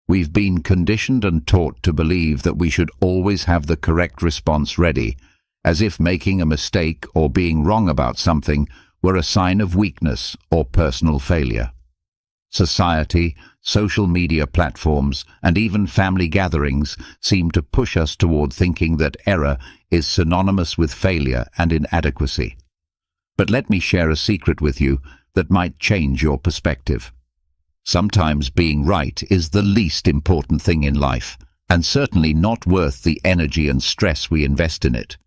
We've been conditioned and taught to believe that we should always have the correct response ready, as if making a mistake or being wrong about something were a sign of weakness or personal failure. Society, social media platforms, and even family gatherings seem to push us toward thinking that error is synonymous with failure and inadequacy. But let me share a secret with you that might change your perspective. Sometimes being right is the least important thing in life, and certainly not worth the energy and stress we invest in it.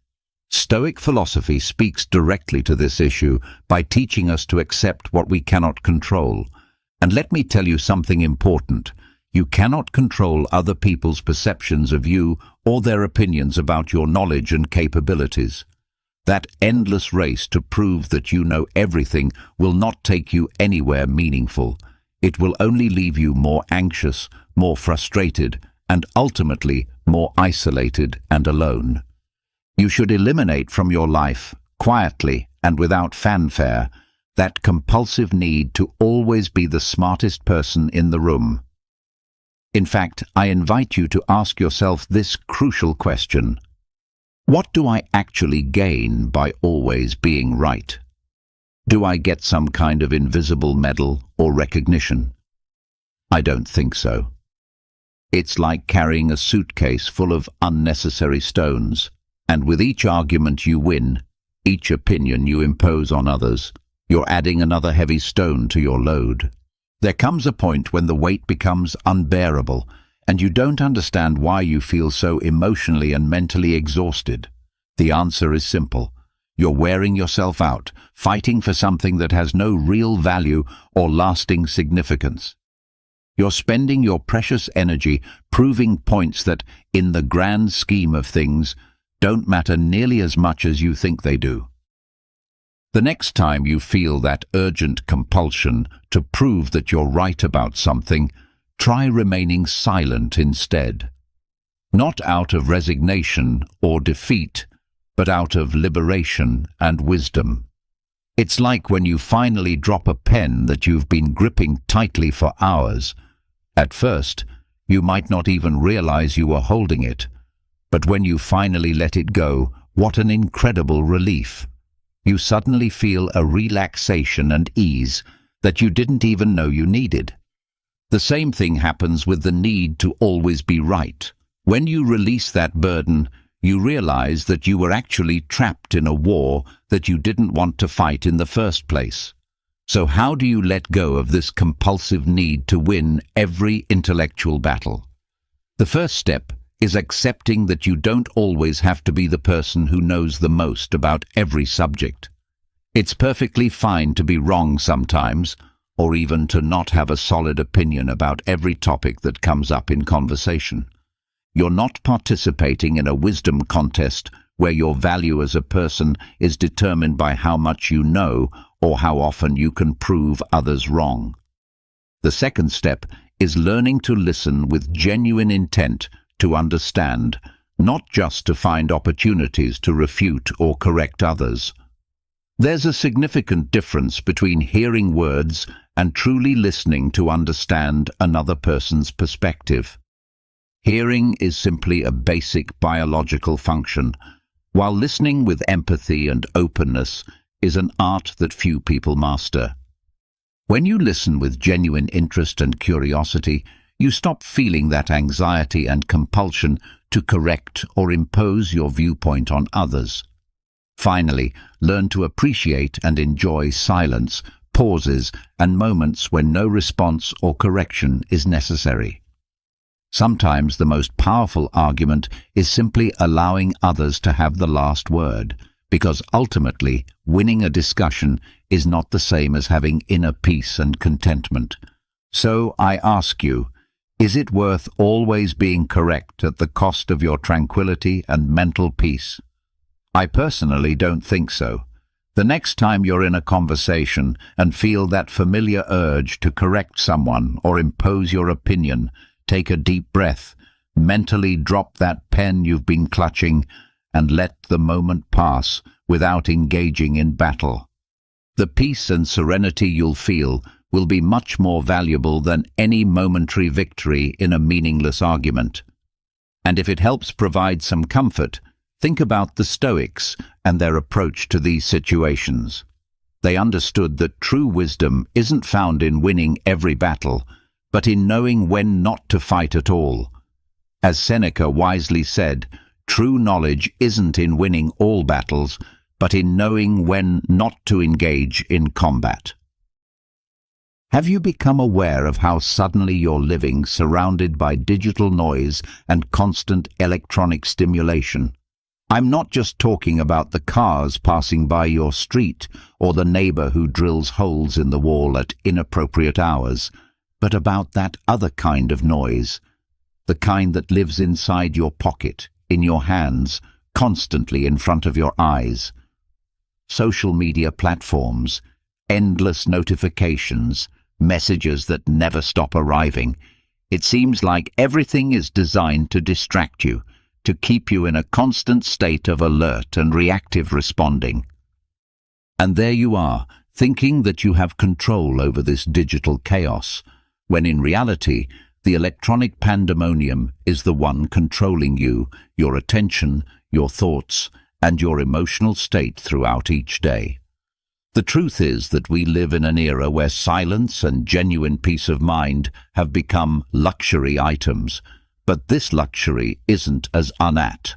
Stoic philosophy speaks directly to this issue by teaching us to accept what we cannot control. And let me tell you something important. You cannot control other people's perceptions of you or their opinions about your knowledge and capabilities. That endless race to prove that you know everything will not take you anywhere meaningful. It will only leave you more anxious, more frustrated, and ultimately more isolated and alone. You should eliminate from your life, quietly and without fanfare, that compulsive need to always be the smartest person in the room. In fact, I invite you to ask yourself this crucial question. What do I actually gain by always being right? Do I get some kind of invisible medal or recognition? I don't think so. It's like carrying a suitcase full of unnecessary stones, and with each argument you win, each opinion you impose on others, you're adding another heavy stone to your load. There comes a point when the weight becomes unbearable, and you don't understand why you feel so emotionally and mentally exhausted. The answer is simple. You're wearing yourself out, fighting for something that has no real value or lasting significance. You're spending your precious energy proving points that, in the grand scheme of things, don't matter nearly as much as you think they do. The next time you feel that urgent compulsion to prove that you're right about something, try remaining silent instead. Not out of resignation or defeat, but out of liberation and wisdom. It's like when you finally drop a pen that you've been gripping tightly for hours. At first, you might not even realize you were holding it. But when you finally let it go, what an incredible relief. You suddenly feel a relaxation and ease that you didn't even know you needed. The same thing happens with the need to always be right. When you release that burden, you realize that you were actually trapped in a war that you didn't want to fight in the first place. So how do you let go of this compulsive need to win every intellectual battle? The first step is accepting that you don't always have to be the person who knows the most about every subject. It's perfectly fine to be wrong sometimes, or even to not have a solid opinion about every topic that comes up in conversation. You're not participating in a wisdom contest where your value as a person is determined by how much you know or how often you can prove others wrong. The second step is learning to listen with genuine intent to understand, not just to find opportunities to refute or correct others. There's a significant difference between hearing words and truly listening to understand another person's perspective. Hearing is simply a basic biological function, while listening with empathy and openness is an art that few people master. When you listen with genuine interest and curiosity, You stop feeling that anxiety and compulsion to correct or impose your viewpoint on others. Finally, learn to appreciate and enjoy silence, pauses, and moments when no response or correction is necessary. Sometimes the most powerful argument is simply allowing others to have the last word, because ultimately, winning a discussion is not the same as having inner peace and contentment. So I ask you, is it worth always being correct at the cost of your tranquility and mental peace? I personally don't think so. The next time you're in a conversation and feel that familiar urge to correct someone or impose your opinion, take a deep breath, mentally drop that pen you've been clutching, and let the moment pass without engaging in battle. The peace and serenity you'll feel will be much more valuable than any momentary victory in a meaningless argument. And if it helps provide some comfort, think about the Stoics and their approach to these situations. They understood that true wisdom isn't found in winning every battle, but in knowing when not to fight at all. As Seneca wisely said, true knowledge isn't in winning all battles, but in knowing when not to engage in combat. Have you become aware of how suddenly you're living surrounded by digital noise and constant electronic stimulation? I'm not just talking about the cars passing by your street or the neighbor who drills holes in the wall at inappropriate hours, but about that other kind of noise, the kind that lives inside your pocket, in your hands, constantly in front of your eyes. Social media platforms, endless notifications, messages that never stop arriving. It seems like everything is designed to distract you, to keep you in a constant state of alert and reactive responding. And there you are, thinking that you have control over this digital chaos, when in reality, the electronic pandemonium is the one controlling you, your attention, your thoughts, and your emotional state throughout each day. The truth is that we live in an era where silence and genuine peace of mind have become luxury items, but this luxury isn't as unapt